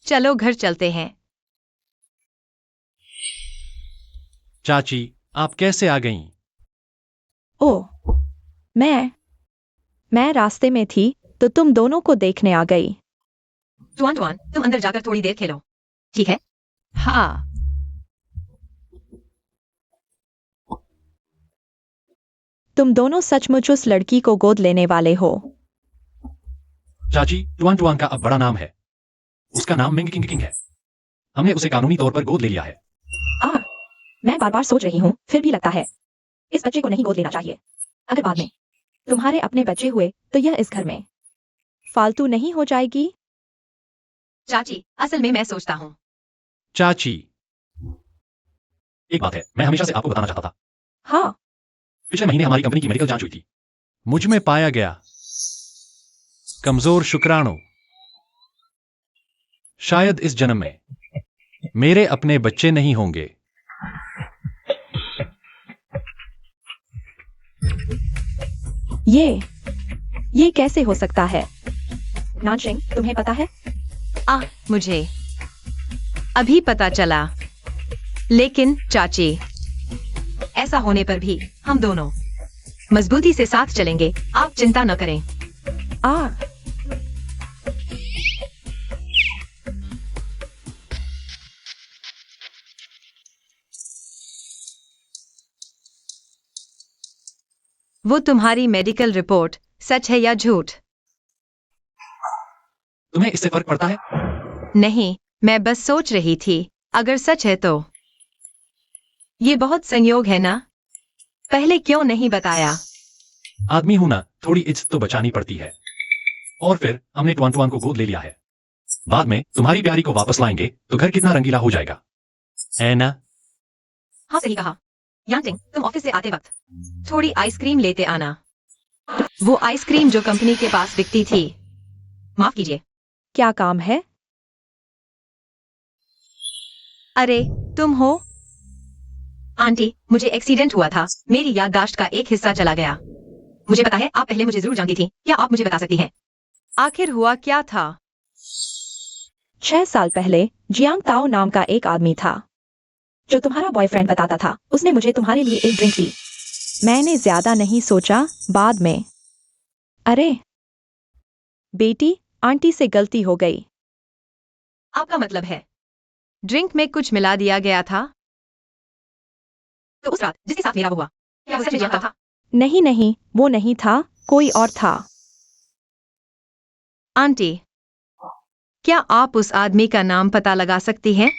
Speaker 2: चलो घर चलते हैं।
Speaker 1: चाची, आप कैसे आ गईं?
Speaker 4: ओह, मैं रास्ते में थी, तो तुम दोनों को देखने आ गई।
Speaker 2: टुआन टुआन, तुम अंदर जाकर थोड़ी देर खेलो, ठीक है?
Speaker 5: हाँ।
Speaker 4: तुम दोनों सचमुच उस लड़की को गोद लेने वाले हो।
Speaker 1: चाची, टुआन टुआन का अब बड़ा नाम है। उसका नाम मिंग किंग किंग है। हमने उसे कानूनी तौर पर गोद ले लिया है।
Speaker 4: मैं बार बार सोच रही हूँ, फिर भी लगता है इस बच्चे को नहीं गोद लेना चाहिए। अगर बाद में तुम्हारे अपने बच्चे हुए तो यह इस घर में फालतू नहीं हो जाएगी?
Speaker 2: चाची, असल में मैं सोचता हूँ।
Speaker 1: चाची, एक बात है, मैं हमेशा से आपको बताना चाहता था।
Speaker 4: हाँ,
Speaker 1: पिछले महीने हमारी कंपनी की मेडिकल जांच हुई थी। मुझ में पाया गया कमजोर शुक्राणु। शायद इस जन्म में मेरे अपने बच्चे नहीं होंगे।
Speaker 4: ये कैसे हो सकता है? नानशिंग, तुम्हें पता है?
Speaker 2: मुझे अभी पता चला। लेकिन चाची, ऐसा होने पर भी हम दोनों मजबूती से साथ चलेंगे, आप चिंता न करें। वो तुम्हारी मेडिकल रिपोर्ट सच है या झूठ?
Speaker 1: तुम्हें इससे फर्क पड़ता है?
Speaker 2: नहीं, मैं बस सोच रही थी, अगर सच है तो ये बहुत संयोग है ना? पहले क्यों नहीं बताया?
Speaker 1: आदमी हूं ना, थोड़ी इज्जत तो बचानी पड़ती है। और फिर हमने टुआन टुआन को गोद ले लिया है। बाद में तुम्हारी प्यारी को वापस लाएंगे तो घर कितना रंगीला हो जाएगा, है ना?
Speaker 2: हाँ, सही कहा। यांटिंग, तुम ऑफिस से आते वक्त थोड़ी आइसक्रीम लेते आना। वो आइसक्रीम जो कंपनी के पास बिकती थी। माफ कीजिए।
Speaker 4: क्या काम है?
Speaker 2: अरे, तुम हो? आंटी, मुझे एक्सीडेंट हुआ था। मेरी याददाश्त का एक हिस्सा चला गया। मुझे पता है आप पहले मुझे जरूर जानती थी। क्या आप मुझे बता सकती हैं? आखिर हुआ क्या था?
Speaker 4: 6 साल पहले जियांग ताओ नाम का एक आदमी था जो तुम्हारा बॉयफ्रेंड बताता था। उसने मुझे तुम्हारे लिए एक ड्रिंक दी। मैंने ज्यादा नहीं सोचा, बाद में अरे बेटी, आंटी से गलती हो गई।
Speaker 2: आपका मतलब है ड्रिंक में कुछ मिला दिया गया था? तो उस रात जिसके साथ मेरा हुआ, क्या वो सच में जानता था?
Speaker 4: नहीं, वो नहीं था, कोई और था।
Speaker 2: आंटी, क्या आप उस आदमी का नाम पता लगा सकती हैं?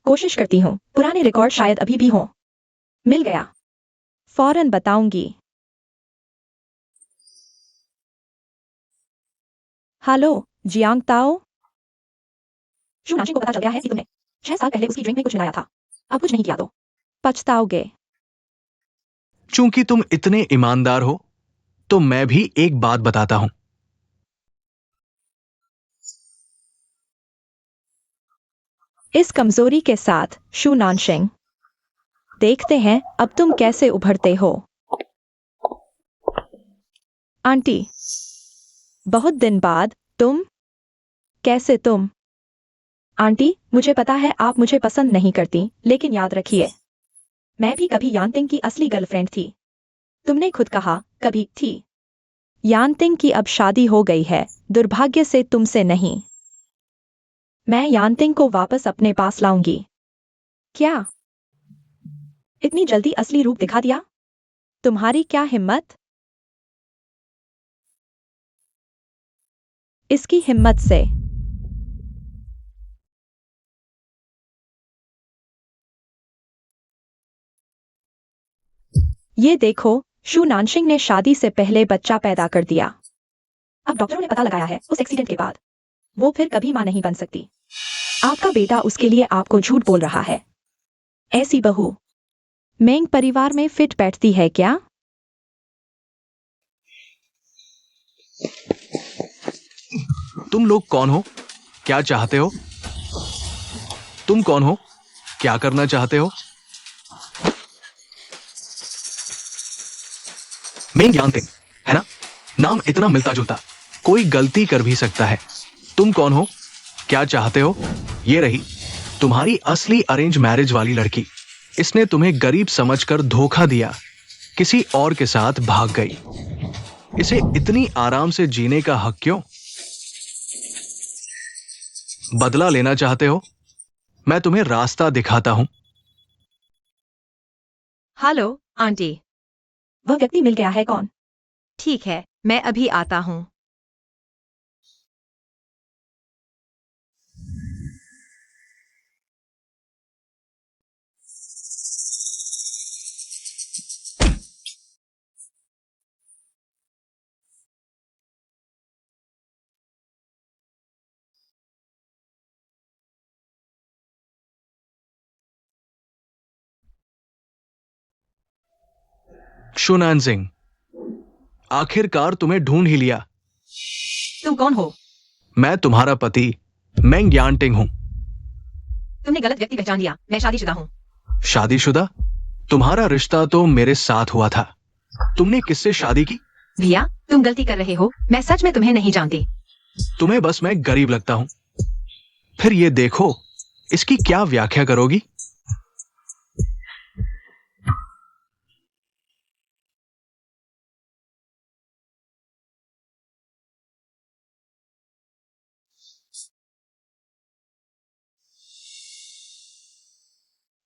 Speaker 4: कोशिश करती हूँ, पुराने रिकॉर्ड शायद अभी भी हो। मिल गया, फौरन बताऊंगी। हेलो, जियांग ताओ। शू नानशिंग को पता चल गया है कि तुमने 6 साल पहले उसकी ड्रिंक में कुछ मिलाया था। अब कुछ नहीं किया तो पछताओगे।
Speaker 3: चूंकि तुम इतने ईमानदार हो तो मैं भी एक बात बताता हूं।
Speaker 4: इस कमजोरी के साथ शू नानशिंग, देखते हैं अब तुम कैसे उभरते हो। आंटी, बहुत दिन बाद तुम कैसे? तुम आंटी, मुझे पता है आप मुझे पसंद नहीं करती, लेकिन याद रखिए मैं भी कभी यांतिंग की असली गर्लफ्रेंड थी। तुमने खुद कहा कभी थी। यांतिंग की अब शादी हो गई है, दुर्भाग्य से तुमसे नहीं। मैं यांतिंग को वापस अपने पास लाऊंगी। क्या इतनी जल्दी असली रूप दिखा दिया? तुम्हारी क्या हिम्मत? इसकी हिम्मत से ये देखो, शू नानशिंग ने शादी से पहले बच्चा पैदा कर दिया। अब डॉक्टरों ने पता लगाया है उस एक्सीडेंट के बाद वो फिर कभी मां नहीं बन सकती। आपका बेटा उसके लिए आपको झूठ बोल रहा है। ऐसी बहू मेंग परिवार में फिट बैठती है क्या?
Speaker 3: तुम लोग कौन हो? क्या चाहते हो? तुम कौन हो? क्या करना चाहते हो? मेंग यांतिंग, है ना? नाम इतना मिलता जुलता, कोई गलती कर भी सकता है। तुम कौन हो? क्या चाहते हो? ये रही तुम्हारी असली अरेंज मैरिज वाली लड़की। इसने तुम्हें गरीब समझकर धोखा दिया, किसी और के साथ भाग गई। इसे इतनी आराम से जीने का हक क्यों? बदला लेना चाहते हो? मैं तुम्हें रास्ता दिखाता हूं।
Speaker 2: Hello aunty.
Speaker 4: वह व्यक्ति मिल गया है कौन?
Speaker 2: ठीक है, मैं अभी आता हूँ।
Speaker 3: शुनानजिंग, आखिरकार तुम्हें ढूंढ ही लिया।
Speaker 2: तुम कौन हो?
Speaker 3: मैं तुम्हारा पति मेंग यांटिंग हूं।
Speaker 2: तुमने गलत व्यक्ति पहचान लिया। मैं शादीशुदा हूँ।
Speaker 3: शादीशुदा? तुम्हारा रिश्ता तो मेरे साथ हुआ था। तुमने किससे शादी की?
Speaker 2: भैया, तुम गलती कर रहे हो। मैं सच में तुम्हें नहीं जानती।
Speaker 3: तुम्हें बस मैं गरीब लगता हूं। फिर ये देखो, इसकी क्या व्याख्या करोगी?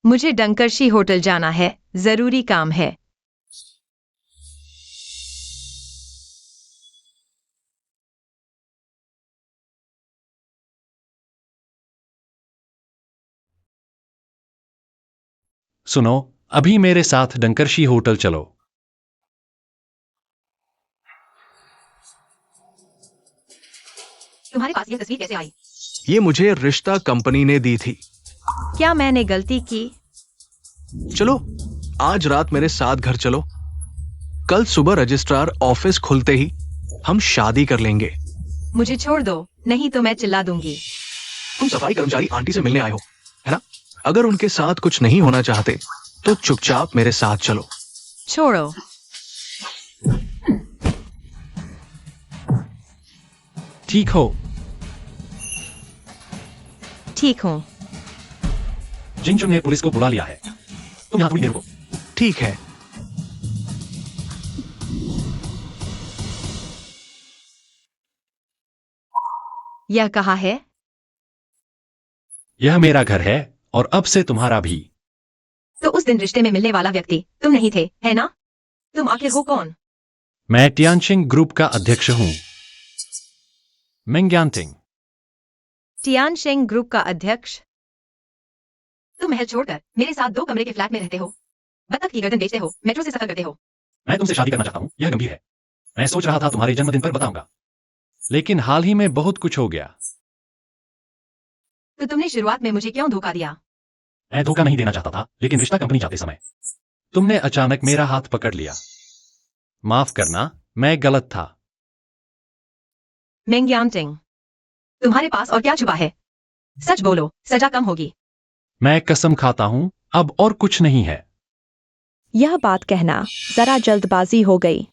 Speaker 2: मुझे डंकर्शी होटल जाना है। जरूरी काम है।
Speaker 1: सुनो, अभी मेरे साथ डंकर्शी होटल चलो।
Speaker 2: तुम्हारे पास यह तस्वीर कैसे आई?
Speaker 3: ये मुझे रिश्ता कंपनी ने दी थी।
Speaker 2: क्या मैंने गलती की?
Speaker 3: चलो, आज रात मेरे साथ घर चलो। कल सुबह रजिस्ट्रार ऑफिस खुलते ही हम शादी कर लेंगे।
Speaker 2: मुझे छोड़ दो, नहीं तो मैं चिल्ला दूंगी।
Speaker 3: तुम सफाई कर्मचारी आंटी से मिलने आए हो, है ना? अगर उनके साथ कुछ नहीं होना चाहते तो चुपचाप मेरे साथ चलो।
Speaker 2: छोड़ो।
Speaker 1: ठीक हो?
Speaker 2: ठीक हूँ।
Speaker 1: जिंगचुंग ने पुलिस को बुला लिया है। तुम यहाँ थोड़ी देर रुको।
Speaker 3: ठीक है।
Speaker 2: यह कहाँ है?
Speaker 1: यह मेरा घर है और अब से तुम्हारा भी।
Speaker 2: तो उस दिन रिश्ते में मिलने वाला व्यक्ति तुम नहीं थे, है ना? तुम आखिर हो कौन?
Speaker 1: मैं टियानशिंग ग्रुप का अध्यक्ष हूं। मेंग यांटिंग।
Speaker 2: टियानशेंग ग्रुप का अध्यक्ष? तुम महल छोड़कर मेरे साथ 2 कमरे के फ्लैट में रहते हो। बत्तख की गर्दन बेचते हो, मेट्रो से सफर करते हो।
Speaker 1: मैं तुमसे शादी करना चाहता हूं, यह गंभीर है। मैं सोच रहा था तुम्हारे जन्मदिन पर बताऊंगा, लेकिन हाल ही में बहुत कुछ हो गया।
Speaker 2: तो तुमने शुरुआत में मुझे क्यों धोखा दिया?
Speaker 1: मैं धोखा नहीं देना चाहता था, लेकिन रिश्ता कंपनी जाते समय तुमने अचानक मेरा हाथ पकड़ लिया। माफ करना, मैं गलत था।
Speaker 2: मेंग यांटिंग, तुम्हारे पास और क्या छुपा है? सच बोलो, सजा कम होगी।
Speaker 1: मैं कसम खाता हूं, अब और कुछ नहीं है।
Speaker 4: यह बात कहना जरा जल्दबाजी हो गई।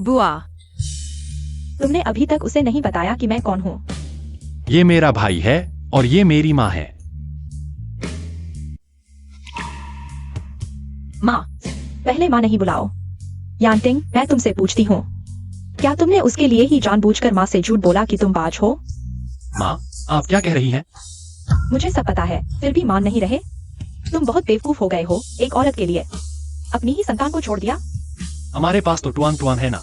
Speaker 2: बुआ,
Speaker 4: तुमने अभी तक उसे नहीं बताया कि मैं कौन हूँ।
Speaker 1: ये मेरा भाई है और ये मेरी माँ है।
Speaker 4: माँ, पहले माँ नहीं बुलाओ। यांटिंग, मैं तुमसे पूछती हूँ, क्या तुमने उसके लिए ही जानबूझकर माँ से झूठ बोला कि तुम बाज हो?
Speaker 1: माँ, आप क्या कह रही हैं?
Speaker 4: मुझे सब पता है, फिर भी मान नहीं रहे। तुम बहुत बेवकूफ हो गए हो। एक औरत के लिए अपनी ही संतान को छोड़ दिया।
Speaker 1: हमारे पास तो टुआन टुआन है ना।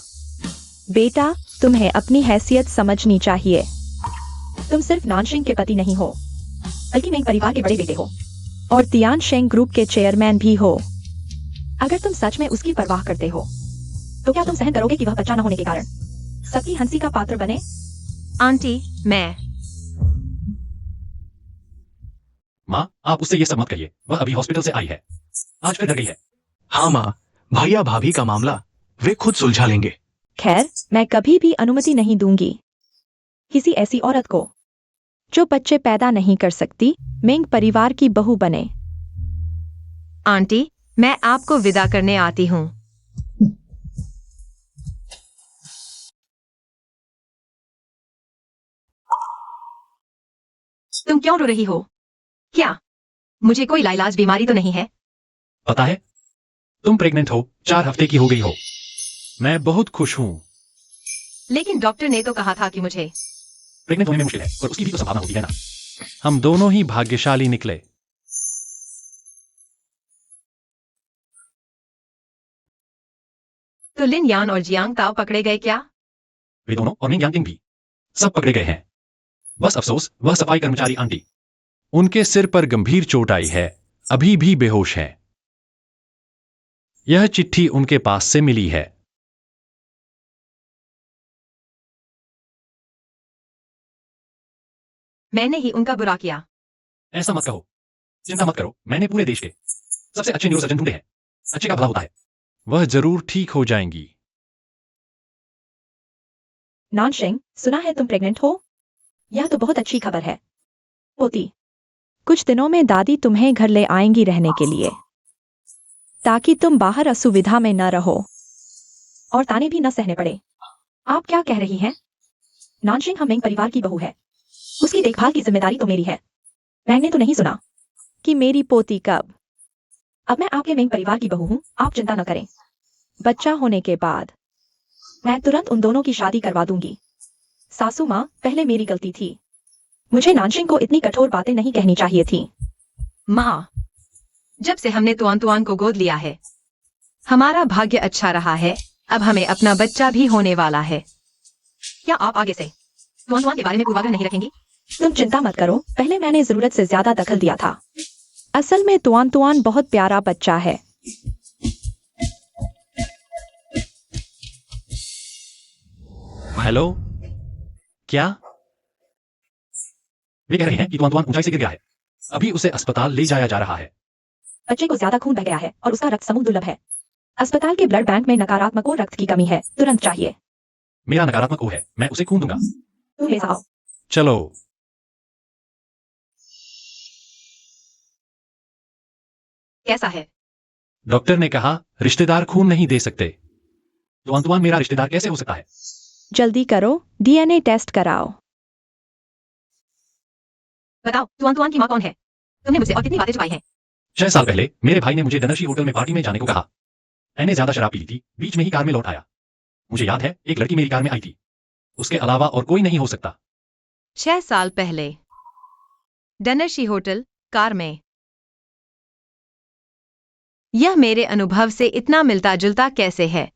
Speaker 4: बेटा, तुम्हें अपनी हैसियत समझनी चाहिए। तुम सिर्फ नानशिंग के पति नहीं हो, बल्कि मेंग परिवार के बड़े बेटे हो और तियानशेंग ग्रुप के चेयरमैन भी हो। अगर तुम सच में उसकी परवाह करते हो तो क्या तुम सहन करोगे कि वह बच्चा न होने के कारण सबकी हंसी का पात्र बने?
Speaker 2: आंटी, मैं।
Speaker 1: माँ, आप उससे ये सब मत कहिए। वह अभी हॉस्पिटल से आई है। आज फिर डर गई है।
Speaker 3: हाँ माँ, भैया भाभी का मामला वे खुद सुलझा लेंगे।
Speaker 4: खैर, मैं कभी भी अनुमति नहीं दूंगी किसी ऐसी औरत को जो बच्चे पैदा नहीं कर सकती मेंग परिवार की बहू बने।
Speaker 2: आंटी, मैं आपको विदा करने आती हूँ। तुम क्यों रो रही हो? क्या मुझे कोई लाइलाज बीमारी तो नहीं है?
Speaker 1: पता है, तुम प्रेग्नेंट हो, 4 हफ्ते की हो गई हो। मैं बहुत खुश हूँ।
Speaker 2: लेकिन डॉक्टर ने तो कहा था कि मुझे
Speaker 1: प्रेग्नेंट होने में मुश्किल है, पर उसकी भी तो संभावना होती है ना। हम दोनों ही भाग्यशाली निकले।
Speaker 2: तो लिन यान और जियांग ताओ पकड़े गए क्या?
Speaker 1: वे दोनों और मिंग यांग भी सब पकड़े गए हैं। बस अफसोस वह सफाई कर्मचारी आंटी, उनके सिर पर गंभीर चोट आई है, अभी भी बेहोश है। यह चिट्ठी उनके पास से मिली है।
Speaker 2: मैंने ही उनका बुरा किया।
Speaker 1: ऐसा मत कहो, चिंता मत करो, मैंने पूरे देश के सबसे अच्छे न्यूरोसर्जन ढूंढे हैं। अच्छे का भला होता है। वह जरूर ठीक हो जाएंगी।
Speaker 4: नानशिंग, सुना है तुम प्रेग्नेंट हो? यह तो बहुत अच्छी खबर है। पोती, कुछ दिनों में दादी तुम्हें घर ले आएंगी रहने के लिए, ताकि तुम बाहर असुविधा में न रहो और ताने भी न सहने पड़े। आप क्या कह रही हैं? नानशिंग हम मिंग परिवार की बहू है, उसकी देखभाल की जिम्मेदारी तो मेरी है। मैंने तो नहीं सुना कि मेरी पोती कब। अब मैं आपके मिंग परिवार की बहू हूँ, आप चिंता न करें। बच्चा होने के बाद मैं तुरंत उन दोनों की शादी करवा दूंगी। सासू माँ, पहले मेरी गलती थी, मुझे नानशिंग को इतनी कठोर बातें नहीं कहनी चाहिए थी।
Speaker 2: माँ, जब से हमने तुआन तुआन को गोद लिया है, हमारा भाग्य अच्छा रहा है। अब हमें अपना बच्चा भी होने वाला है। क्या आप आगे से तुआन तुआन के बारे में पूर्वाग्रह नहीं रखेंगी?
Speaker 4: तुम चिंता मत करो, पहले मैंने जरूरत से ज्यादा दखल दिया था। असल में तुआन तुआन बहुत प्यारा बच्चा है।
Speaker 1: हेलो, क्या? वे कह रहे हैं कि तुआन तुआन ऊंचाई से गिर गया है। अभी उसे अस्पताल ले जाया जा रहा है।
Speaker 4: बच्चे को ज्यादा खून बह गया है और उसका रक्त समूह दुर्लभ है। अस्पताल के ब्लड बैंक में नकारात्मक रक्त की कमी है, तुरंत चाहिए।
Speaker 1: मेरा नकारात्मक ओ है, मैं उसे खून दूंगा।
Speaker 4: तुम ले जाओ।
Speaker 1: चलो।
Speaker 2: कैसा है?
Speaker 1: डॉक्टर ने कहा रिश्तेदार खून नहीं दे सकते। तुआन तुआन मेरा रिश्तेदार कैसे हो सकता है?
Speaker 4: जल्दी करो, डीएनए टेस्ट कराओ।
Speaker 2: बताओ, तुआन तुआन की माँ कौन है? तुमने मुझसे और कितनी बातें छुपाई हैं?
Speaker 1: 6 साल पहले मेरे भाई ने मुझे डनर्शी होटल में पार्टी में जाने को कहा। मैंने ज्यादा शराब पी ली थी, बीच में ही कार में लौट आया। मुझे याद है एक लड़की मेरी कार में आई थी। उसके अलावा और कोई नहीं हो सकता।
Speaker 2: 6 साल पहले डनर्शी होटल, कार में। यह मेरे अनुभव से इतना मिलता जुलता कैसे है?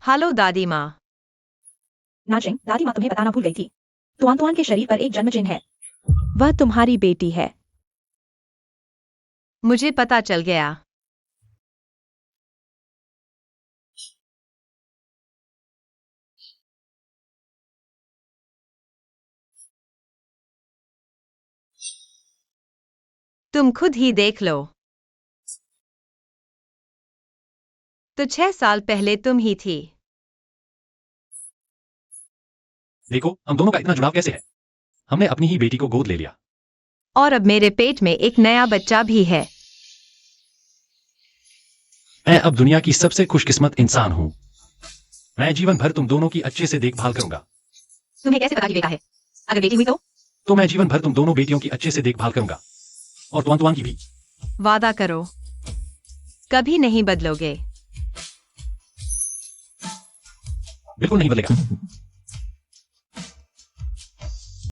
Speaker 2: हेलो दादी माँ।
Speaker 4: नानशिंग, दादी माँ तुम्हें बताना भूल गई थी, तुआन तुआन के शरीर पर एक जन्म चिन्ह है। वह तुम्हारी बेटी है।
Speaker 2: मुझे पता चल गया। तुम खुद ही देख लो। तो 6 साल पहले तुम ही थी।
Speaker 1: देखो हम दोनों का इतना जुड़ाव कैसे है। हमने अपनी ही बेटी को गोद ले लिया।
Speaker 2: और अब मेरे पेट में एक नया बच्चा भी है।
Speaker 1: मैं अब दुनिया की सबसे खुशकिस्मत इंसान हूँ। मैं जीवन भर तुम दोनों की अच्छे से देखभाल करूंगा।
Speaker 2: तुम्हें कैसे पता कि बेटा है? अगर बेटी हुई
Speaker 1: तो मैं जीवन भर तुम दोनों बेटियों की अच्छे से देखभाल करूंगा, और तुआन तुआन की भी।
Speaker 2: वादा करो, कभी नहीं बदलोगे।
Speaker 1: बिल्कुल नहीं बदलेगा।